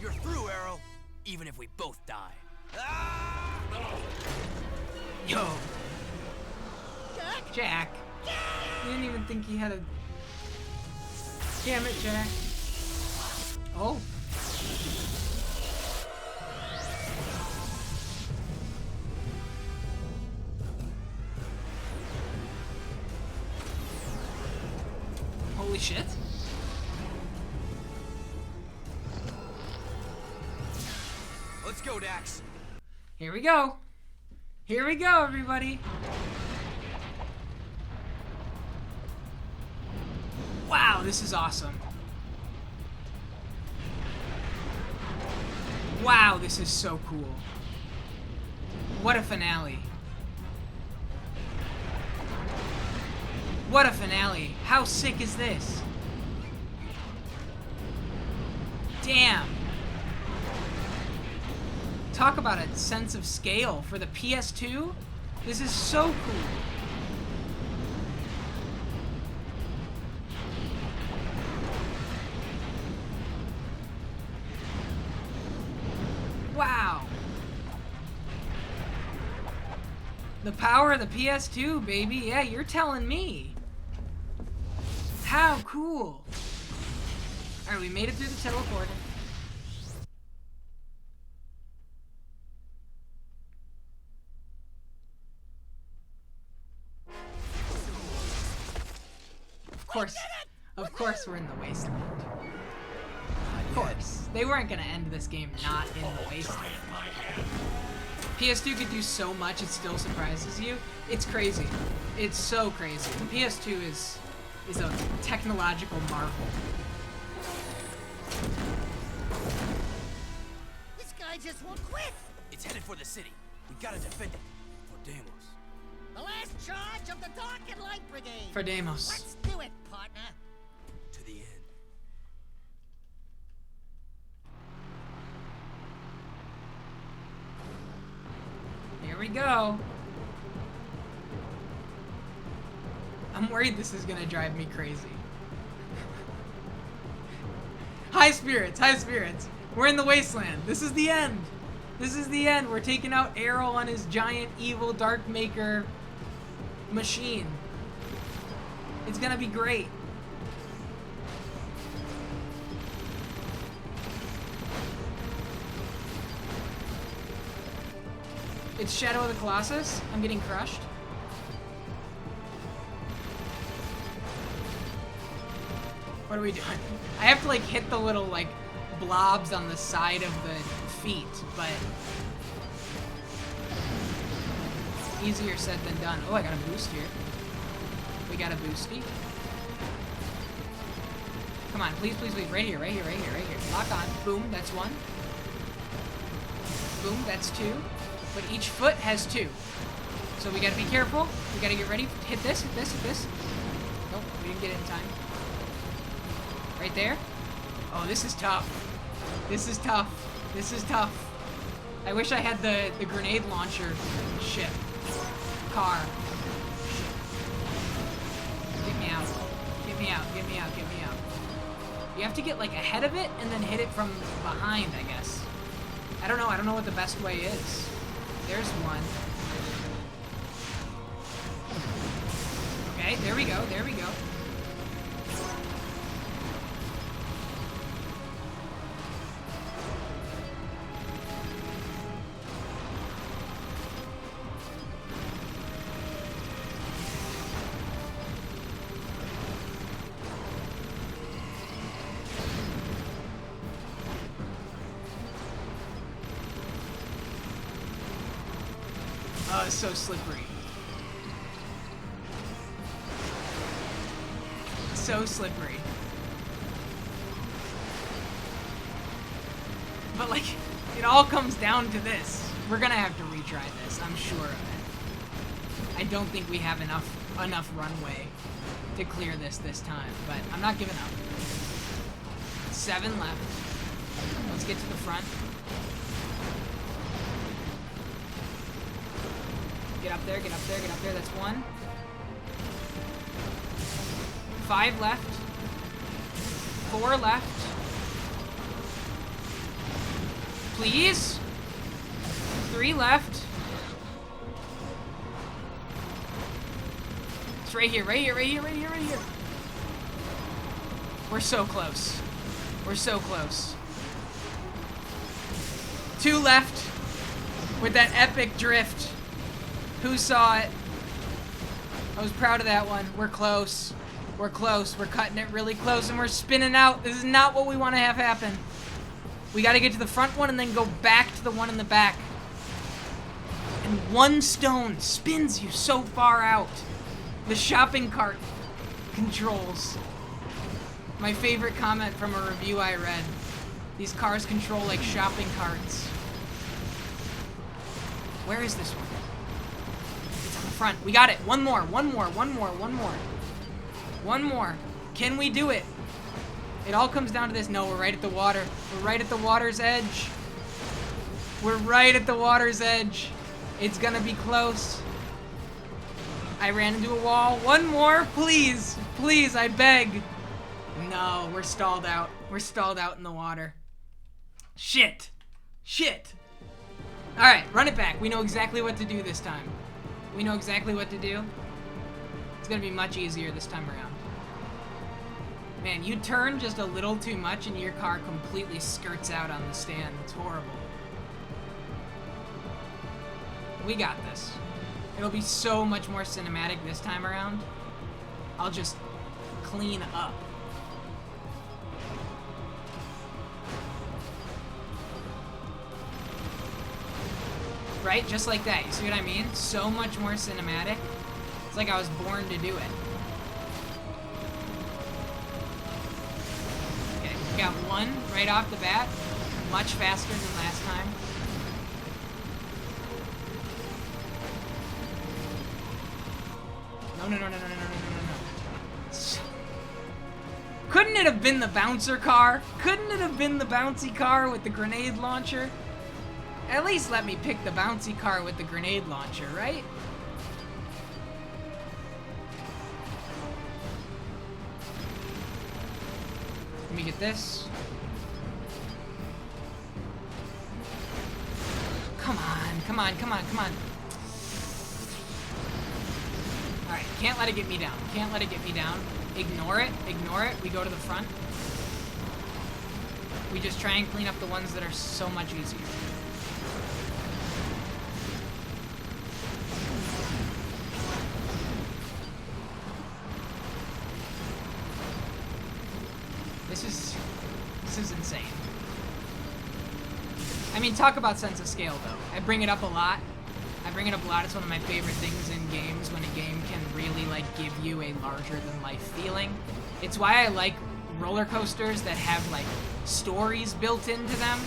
You're through, Arrow. Even if we both die. Yo. Jak. You didn't even think he had a... Damn it, Jak. Oh. Holy shit. Let's go, Dax. Here we go. Here we go, everybody. Wow, this is awesome. Wow, this is so cool. What a finale. What a finale. How sick is this? Damn. Talk about a sense of scale for the PS2. This is so cool. Wow. The power of the PS2, baby. Yeah, you're telling me. How cool. Alright, we made it through the teleporter. Of course we're in the wasteland. Of course. They weren't gonna end this game not in the wasteland. PS2 could do so much, it still surprises you. It's crazy. It's so crazy. The PS2 is a technological marvel. This guy just won't quit. It's headed for the city. We gotta defend it. For Deimos. The last charge of the Dark and Light Brigade. For Deimos. Let's do it, partner. To the end. Here we go. I'm worried this is gonna drive me crazy. High spirits, high spirits. We're in the wasteland. This is the end. This is the end. We're taking out Errol on his giant evil Dark Maker machine. It's gonna be great. It's Shadow of the Colossus. I'm getting crushed. What are we doing? I have to like hit the little like blobs on the side of the feet, but easier said than done. Oh, I got a boost here. We got a boosty. Come on, please, please, please. Right here, right here, right here, right here. Lock on. Boom, that's one. Boom, that's two. But each foot has two. So we gotta be careful. We gotta get ready. Hit this, hit this, hit this. Nope, we didn't get it in time. Right there. Oh, this is tough. This is tough. This is tough. I wish I had the grenade launcher ship. Car. Get me out. Get me out. Get me out. Get me out. You have to get like ahead of it and then hit it from behind, I guess. I don't know. I don't know what the best way is. There's one. Okay, there we go. There we go. Oh, it's so slippery. So slippery. But like, it all comes down to this. We're gonna have to retry this, I'm sure of it. I don't think we have enough runway to clear this time, but I'm not giving up. 7 left. Let's get to the front. Get up there, get up there, get up there. That's 1. 5 left. 4 left. Please. 3 left. It's right here, right here, right here, right here, right here. We're so close. We're so close. 2 left with that epic drift. Who saw it? I was proud of that one. We're close. We're close. We're cutting it really close and we're spinning out. This is not what we want to have happen. We got to get to the front one and then go back to the one in the back. And 1 stone spins you so far out. The shopping cart controls. My favorite comment from a review I read. These cars control like shopping carts. Where is this one? Front. We got it. One more. One more. One more. One more. One more. Can we do it? It all comes down to this. No, we're right at the water. We're right at the water's edge. We're right at the water's edge. It's gonna be close. I ran into a wall. One more, please. Please, I beg. No, we're stalled out. We're stalled out in the water. Shit. Shit. All right, run it back. We know exactly what to do this time. We know exactly what to do. It's gonna be much easier this time around. Man, you turn just a little too much and your car completely skirts out on the stand. It's horrible. We got this. It'll be so much more cinematic this time around. I'll just clean up. Right? Just like that. You see what I mean? So much more cinematic. It's like I was born to do it. Okay, we got one right off the bat. Much faster than last time. No. Couldn't it have been the bouncer car? Couldn't it have been the bouncy car with the grenade launcher? At least let me pick the bouncy car with the grenade launcher, right? Let me get this. Come on. Alright, can't let it get me down. Ignore it. We go to the front. We just try and clean up the ones that are so much easier. This is insane. I mean, talk about sense of scale, though. I bring it up a lot. It's one of my favorite things in games, when a game can really, like, give you a larger-than-life feeling. It's why I like roller coasters that have, like, stories built into them.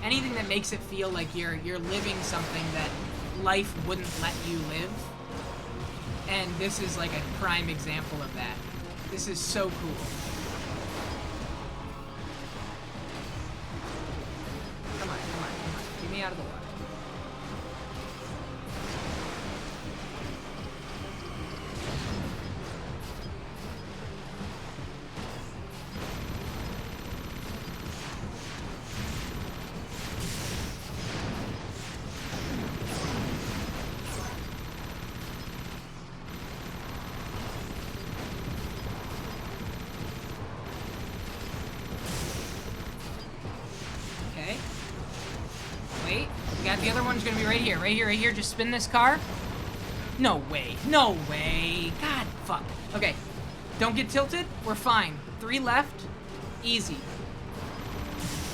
Anything that makes it feel like you're living something that life wouldn't let you live. And this is, like, a prime example of that. This is so cool. Come on. Get me out of the water. The other one's gonna be right here. Just spin this car. No way. God, fuck. Okay, don't get tilted. We're fine. 3 left. Easy.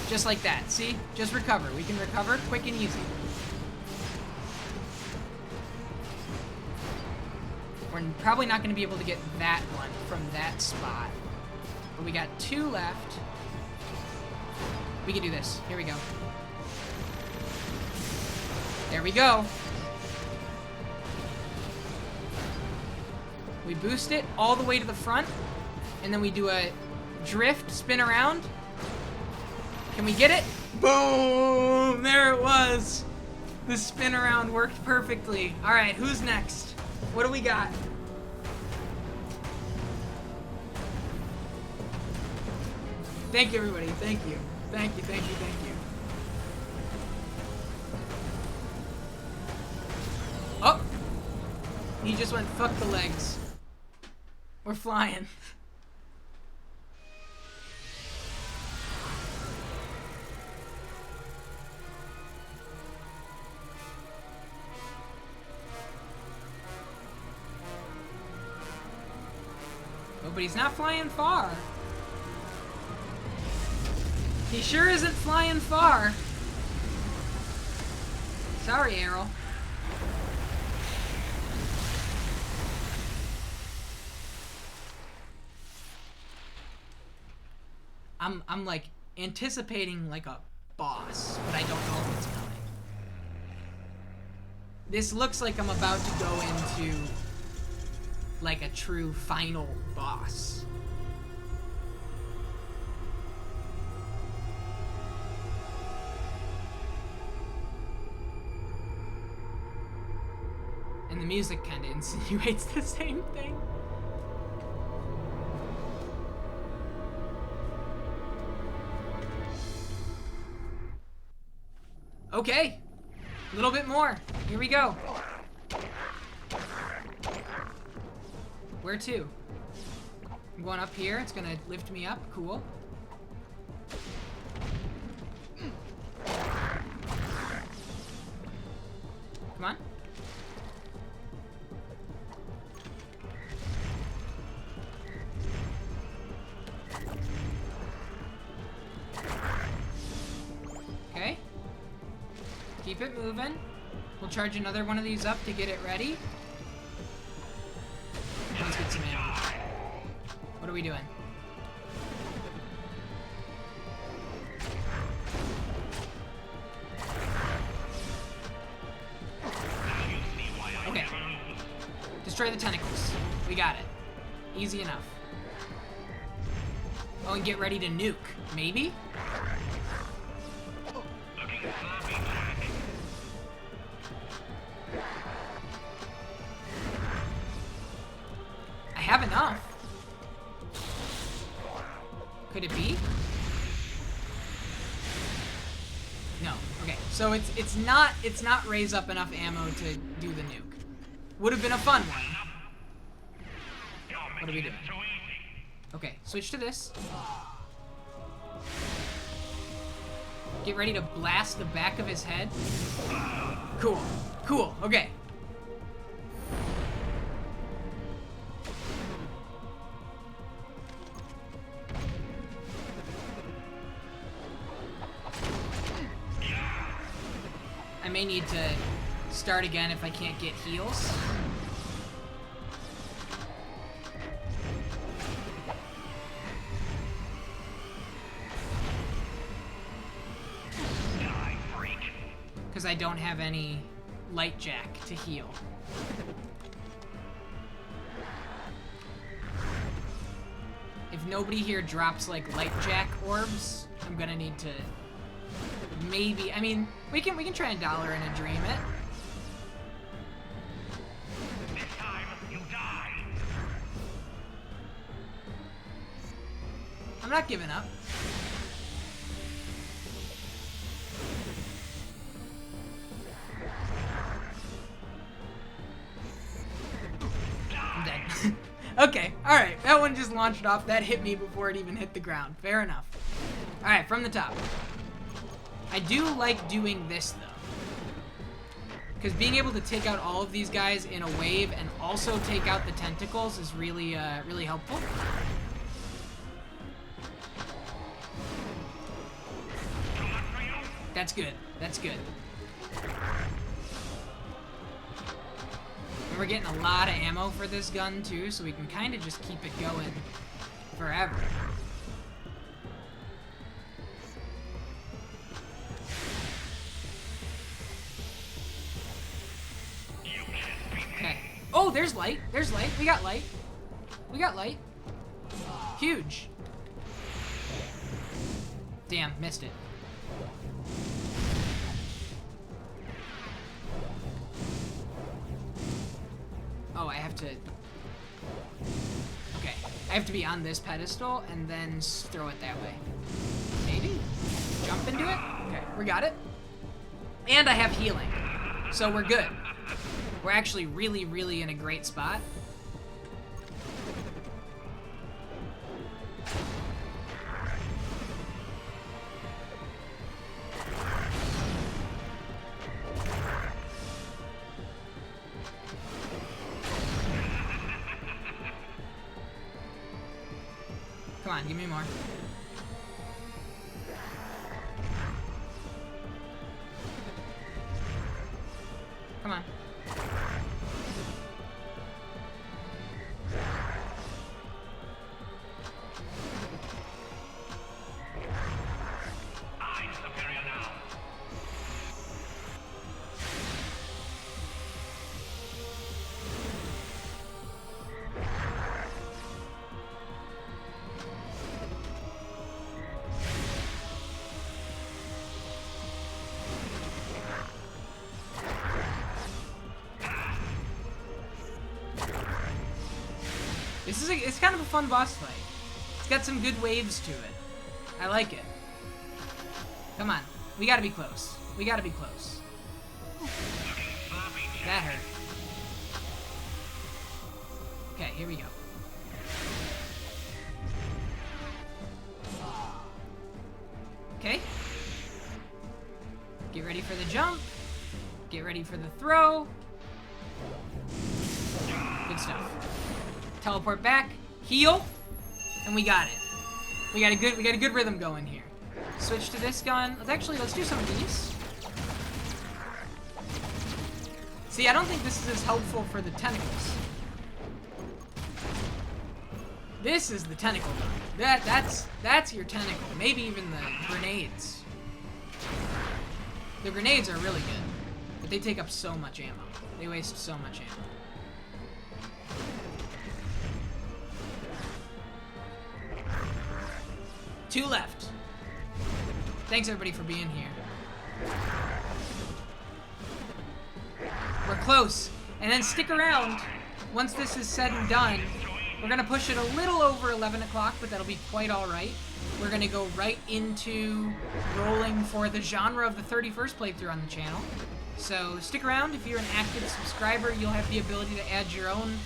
Just like that. See? Just recover. We can recover quick and easy. We're probably not gonna be able to get that one from that spot. But we got 2 left. We can do this. Here we go. There we go. We boost it all the way to the front, and then we do a drift, spin around. Can we get it? Boom! There it was. The spin around worked perfectly. All right, who's next? What do we got? Thank you, everybody. Thank you. Oh! He just went, fuck the legs. We're flying. Oh, but he's not flying far. He sure isn't flying far. Sorry, Errol. I'm like anticipating like a boss, but I don't know if it's coming. This looks like I'm about to go into like a true final boss. And the music kind of insinuates the same thing. Okay, a little bit more. Here we go. Where to? I'm going up here. It's gonna lift me up. Cool. Come on. keep it moving. We'll charge another one of these up to get it ready. Let's get some ammo. What are we doing? Okay. Destroy the tentacles. We got it. Easy enough. Oh, and get ready to nuke. Maybe? I have enough. Could it be? No. Okay. So it's not raise up enough ammo to do the nuke. Would have been a fun one. What are we doing? Okay, switch to this. Get ready to blast the back of his head. Cool. Cool. Okay. I may need to start again if I can't get heals. Because I don't have any light jack to heal. If nobody here drops like light jack orbs, I'm gonna need to maybe, I mean, we can try $1 and a dream it. This time you die. I'm not giving up. I'm dead. Okay, alright. That one just launched off. That hit me before it even hit the ground. Fair enough. Alright, from the top. I do like doing this, though. Because being able to take out all of these guys in a wave and also take out the tentacles is really, really helpful. That's good. That's good. And we're getting a lot of ammo for this gun, too, so we can kind of just keep it going forever. Okay. Oh, there's light. There's light. We got light. We got light. Huge. Damn, missed it. Oh, I have to... Okay. I have to be on this pedestal and then throw it that way. Maybe? Jump into it? Okay, we got it. And I have healing. So we're good. We're actually really, really in a great spot. Come on, give me more. Come on. I'm superior now. It's kind of a fun boss fight. It's got some good waves to it. I like it. Come on. We gotta be close. We gotta be close. That hurt. Okay, here we go. Okay. Get ready for the jump. Get ready for the throw. Good stuff. Teleport back, heal, and we got it. We got a good rhythm going here. Switch to this gun. Let's do some of these. See, I don't think this is as helpful for the tentacles. This is the tentacle gun. That's your tentacle. Maybe even the grenades. The grenades are really good, but they take up so much ammo. They waste so much ammo. Two left. Thanks everybody for being here. We're close. And then stick around. Once this is said and done, we're going to push it a little over 11 o'clock, but that'll be quite alright. We're going to go right into rolling for the genre of the 31st playthrough on the channel. So stick around. If you're an active subscriber, you'll have the ability to add your own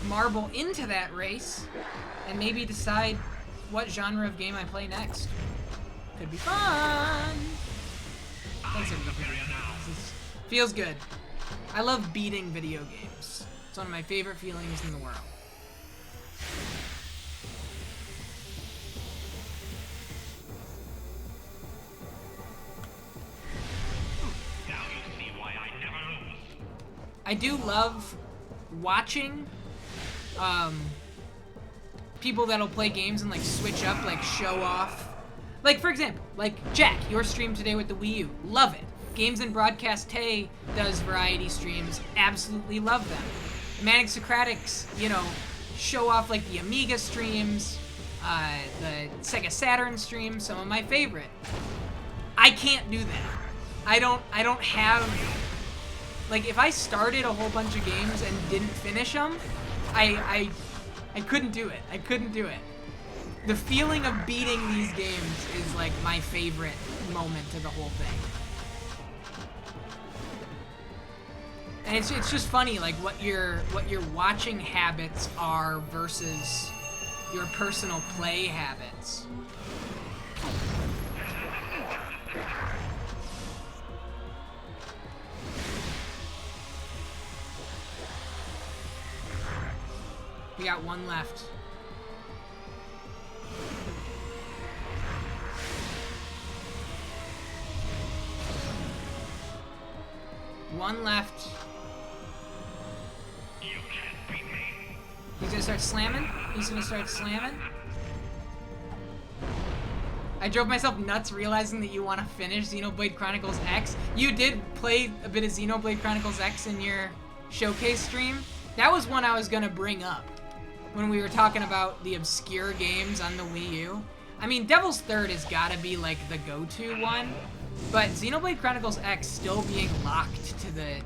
marble into that race and maybe decide what genre of game I play next. Could be fun! Thanks everybody for being here. This feels good. I love beating video games. It's one of my favorite feelings in the world. I do love watching people that'll play games and like switch up, like show off. Like for example, like Jack, your stream today with the Wii U, love it. Games and Broadcast Tay does variety streams, absolutely love them. Manic Socratics, you know, show off like the Amiga streams, the Sega Saturn streams, some of my favorite. I can't do that. I don't have, like if I started a whole bunch of games and didn't finish them, I couldn't do it. I couldn't do it. The feeling of beating these games is like my favorite moment of the whole thing. And it's just funny, like what your watching habits are versus your personal play habits. We got one left. One left. He's gonna start slamming. He's gonna start slamming. I drove myself nuts realizing that you want to finish Xenoblade Chronicles X. You did play a bit of Xenoblade Chronicles X in your showcase stream. That was one I was gonna bring up when we were talking about the obscure games on the Wii U. I mean, Devil's Third has gotta be like the go-to one, but Xenoblade Chronicles X still being locked to the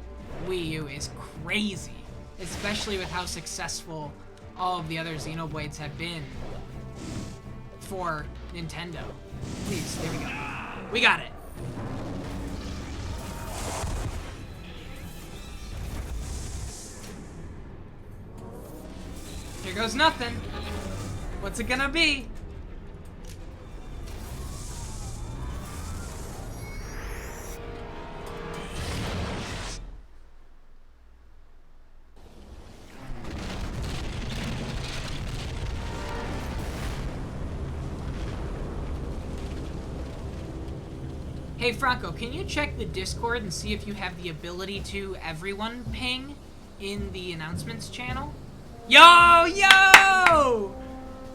Wii U is crazy, especially with how successful all of the other Xenoblades have been for Nintendo. Please, there we go. We got it. Here goes nothing. What's it gonna be? Hey Franco, can you check the Discord and see if you have the ability to everyone ping in the announcements channel? Yo! Yo!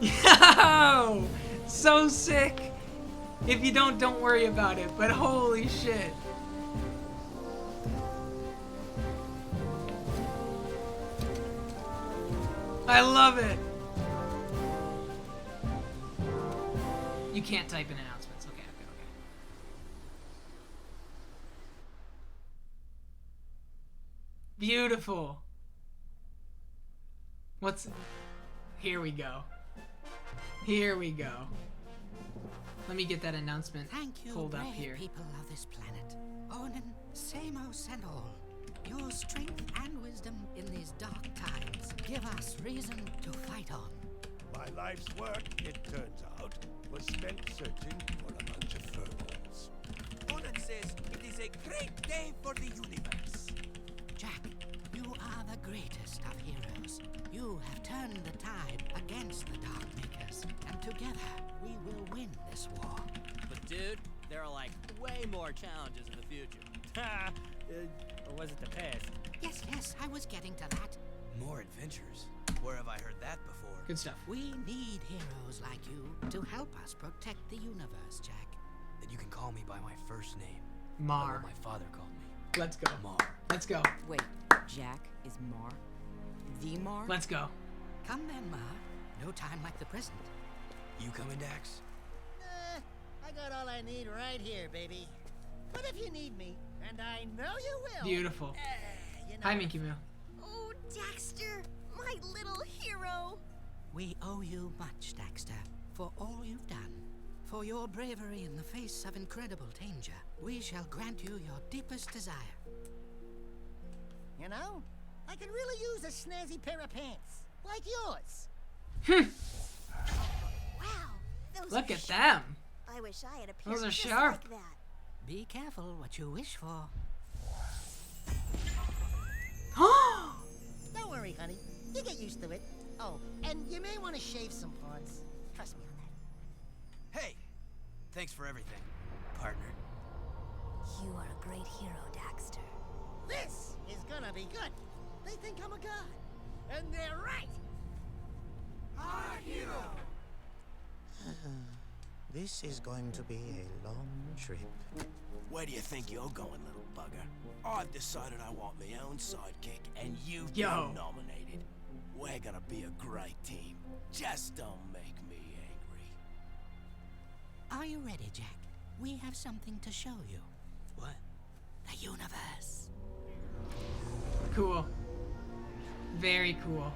Yo! So sick! If you don't worry about it, but holy shit. I love it! You can't type in announcements. Okay. Beautiful. Here we go. Here we go. Let me get that announcement pulled up here. People of this planet, Onin, Samos, and all. Your strength and wisdom in these dark times give us reason to fight on. My life's work, it turns out, was spent searching for a bunch of furballs. Onin says it is a great day for the universe. Jack, you are the greatest of heroes. You have turned the tide against the Darkmakers, and together we will win this war. But dude, there are like way more challenges in the future. Ha! Or was it the past? Yes, I was getting to that. More adventures? Where have I heard that before? Good stuff. We need heroes like you to help us protect the universe, Jack. Then you can call me by my first name. Mar. Like what my father called me. Let's go. Mar. Let's go. Wait, Jack is Mar? The Mar? Let's go. Come then, Mar. No time like the present. You coming, Dax? I got all I need right here, baby. But if you need me, and I know you will. Beautiful. You know, Hi, Minky Moo. Oh, Daxter, my little hero. We owe you much, Daxter, for all you've done. For your bravery in the face of incredible danger, we shall grant you your deepest desire. You know, I could really use a snazzy pair of pants, like yours. Wow, those Look are at sharp. them. I wish I had a pair Those are just sharp. like that. Be careful what you wish for. Don't worry, honey. You get used to it. Oh, and you may want to shave some parts. Trust me on that. Hey! Thanks for everything, partner. You are a great hero, Daxter. This is gonna be good. They think I'm a god. And they're right. Our hero. This is going to be a long trip. Where do you think you're going, little bugger? I've decided I want my own sidekick, and you've Yo. been nominated. We're gonna be a great team. Just don't make me angry. Are you ready, Jack? We have something to show you. What? The universe. Cool. Very cool.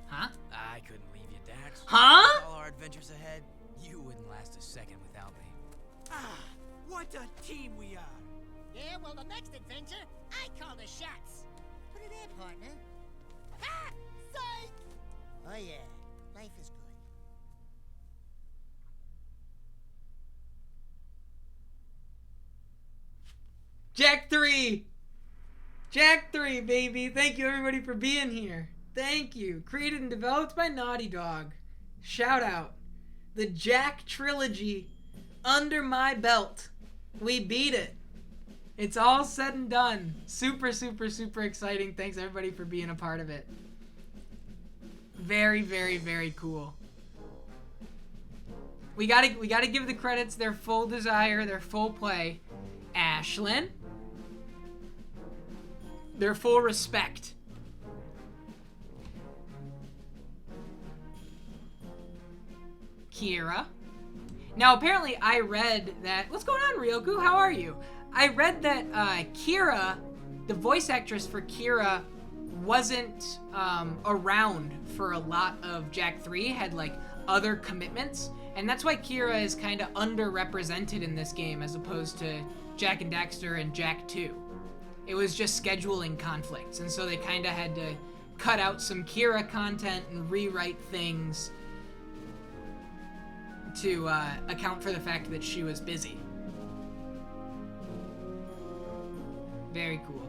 Huh? I couldn't leave you, Dax. Huh? All our adventures ahead, you wouldn't last a second without me. Ah, what a team we are! Yeah, well, the next adventure, I call the shots. Put it in, partner. Ha! Psych! Oh, yeah. Life is good. Jack 3! Jack 3, baby! Thank you, everybody, for being here. Thank you. Created and developed by Naughty Dog. Shout out. The Jack trilogy under my belt. We beat it. It's all said and done. Super, super, super exciting. Thanks, everybody, for being a part of it. Very, very, very cool. We gotta give the credits their full desire, their full play. Ashlyn. Their full respect. Kira. Now, apparently, I read that... What's going on, Ryoku? How are you? I read that Kira, the voice actress for Kira, wasn't around for a lot of Jack 3, had, like, other commitments. And that's why Kira is kind of underrepresented in this game as opposed to Jack and Daxter and Jack 2. It was just scheduling conflicts, and so they kind of had to cut out some Kira content and rewrite things to account for the fact that she was busy. Very cool.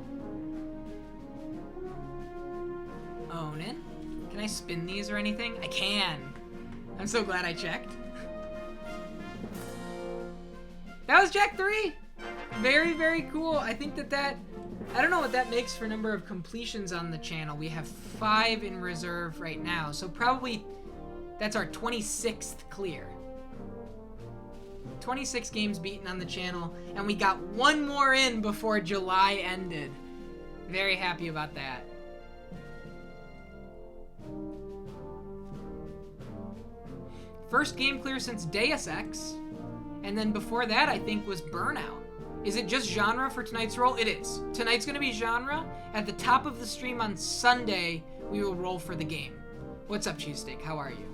Onin? Can I spin these or anything? I can. I'm so glad I checked. That was Jack 3! Very, very cool. I think that I don't know what that makes for number of completions on the channel. We have 5 in reserve right now, so probably that's our 26th clear. 26 games beaten on the channel, and we got 1 more in before July ended. Very happy about that. First game clear since Deus Ex, and then before that I think was Burnout. Is it just genre for tonight's roll? It is. Tonight's gonna be genre. At the top of the stream on Sunday, we will roll for the game. What's up, Cheesesteak? How are you?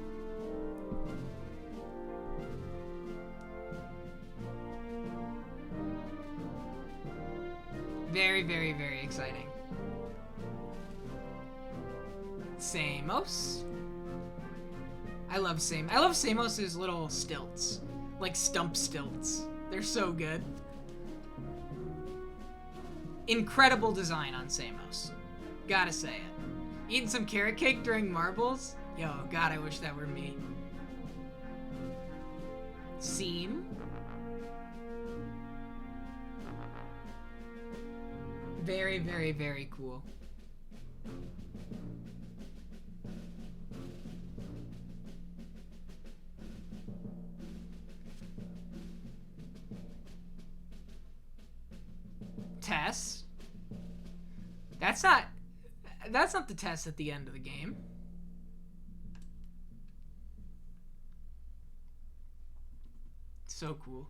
Very, very, very exciting. Samos. I love Samos's little stilts. Like stump stilts. They're so good. Incredible design on Samos. Gotta say it. Eating some carrot cake during marbles? Yo, God, I wish that were me. Seam. Very, very, very cool. Tess. That's not the test at the end of the game. So cool.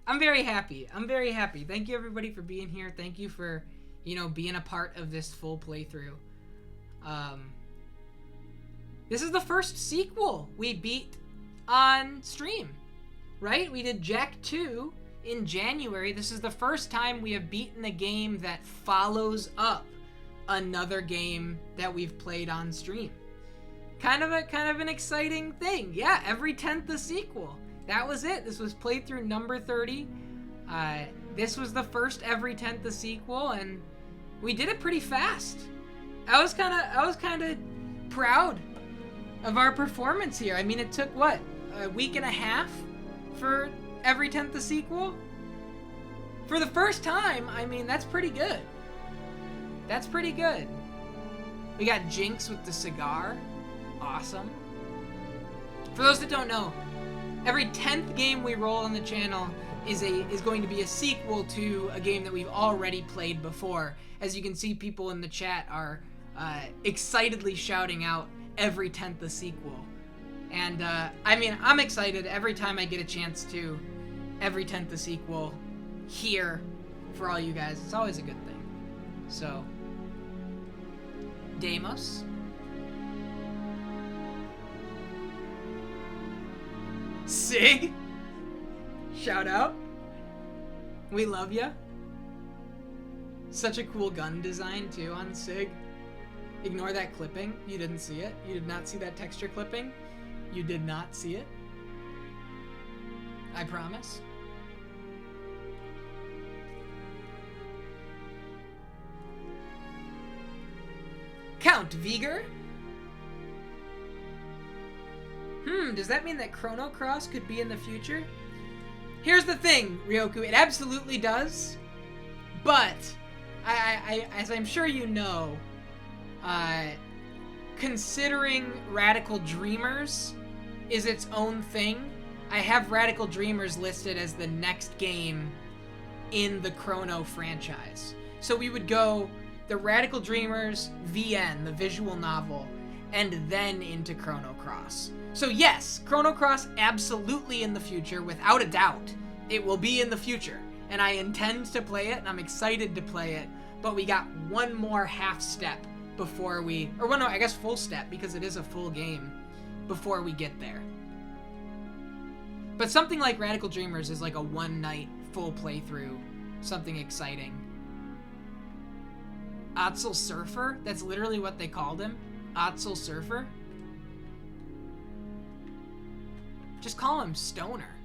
I'm very happy. I'm very happy. Thank you everybody for being here. Thank you for, you know, being a part of this full playthrough. This is the first sequel we beat on stream, right? We did Jack 2 in January. This is the first time we have beaten a game that follows up another game that we've played on stream. Kind of an exciting thing. Yeah, every 10th a sequel. That was it. This was playthrough number 30. This was the first every 10th a sequel, and we did it pretty fast. I was kind of proud of our performance here. I mean, it took what, a week and a half for every 10th a sequel? For the first time, I mean, that's pretty good. That's pretty good. We got Jinx with the cigar. Awesome. For those that don't know, every 10th game we roll on the channel is going to be a sequel to a game that we've already played before. As you can see, people in the chat are excitedly shouting out every 10th a sequel. And I mean, I'm excited every time I get a chance to every 10th a sequel here for all you guys. It's always a good thing. So, Deimos. Sig. Shout out. We love ya. Such a cool gun design too on Sig. Ignore that clipping. You didn't see it. You did not see that texture clipping. You did not see it. I promise. Count Viger. Does that mean that Chrono Cross could be in the future? Here's the thing, Ryoku, it absolutely does. But, as I'm sure you know, considering Radical Dreamers is its own thing, I have Radical Dreamers listed as the next game in the Chrono franchise. So we would go the Radical Dreamers VN, the visual novel, and then into Chrono Cross. So yes, Chrono Cross absolutely in the future, without a doubt. It will be in the future, and I intend to play it, and I'm excited to play it, but we got one more half step before we, or well, no, I guess full step, because it is a full game, before we get there. But something like Radical Dreamers is like a one-night full playthrough, something exciting. Otzel Surfer? That's literally what they called him? Otzel Surfer? Just call him Stoner.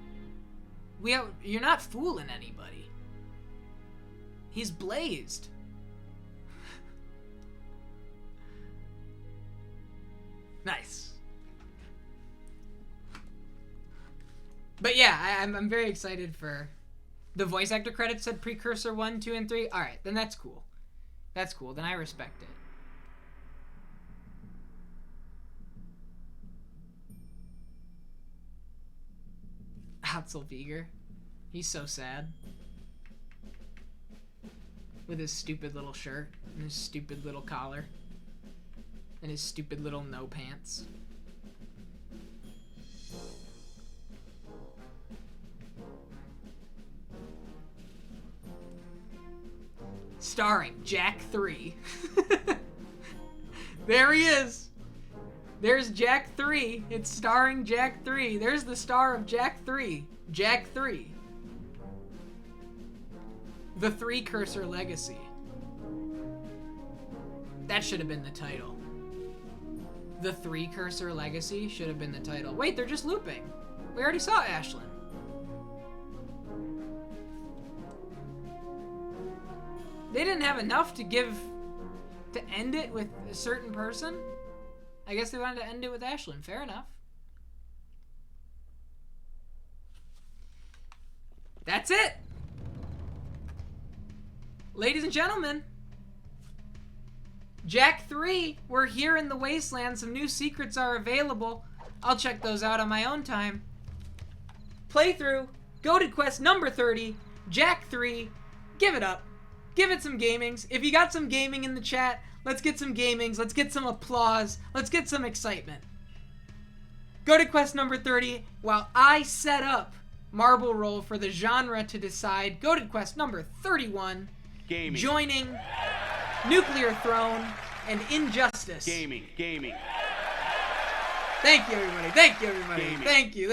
You're not fooling anybody. He's blazed. Nice. But yeah, I'm very excited for the voice actor credits said Precursor 1, 2, and 3. Alright, then that's cool. That's cool. Then I respect it. Otzel Viger. He's so sad. With his stupid little shirt and his stupid little collar and his stupid little no pants. Starring Jack 3. There he is. There's Jack 3. It's starring Jack 3. There's the star of Jack 3. Jack 3. The Three Cursor Legacy. That should have been the title. The Three Cursor Legacy should have been the title. Wait, they're just looping. We already saw Ashlyn. They didn't have enough to give to end it with a certain person. I guess they wanted to end it with Ashlyn. Fair enough. That's it. Ladies and gentlemen, Jack 3, we're here in the Wasteland. Some new secrets are available. I'll check those out on my own time. Playthrough, GoatedQuest number 30, Jack 3. Give it up. Give it some gamings. If you got some gaming in the chat, let's get some gamings. Let's get some applause. Let's get some excitement. GoatedQuest number 30, while I set up Marble Roll for the genre to decide, GoatedQuest number 31, Gaming. Joining Nuclear Throne and Injustice. Gaming. Thank you, everybody. Thank you, everybody. Gaming. Thank you.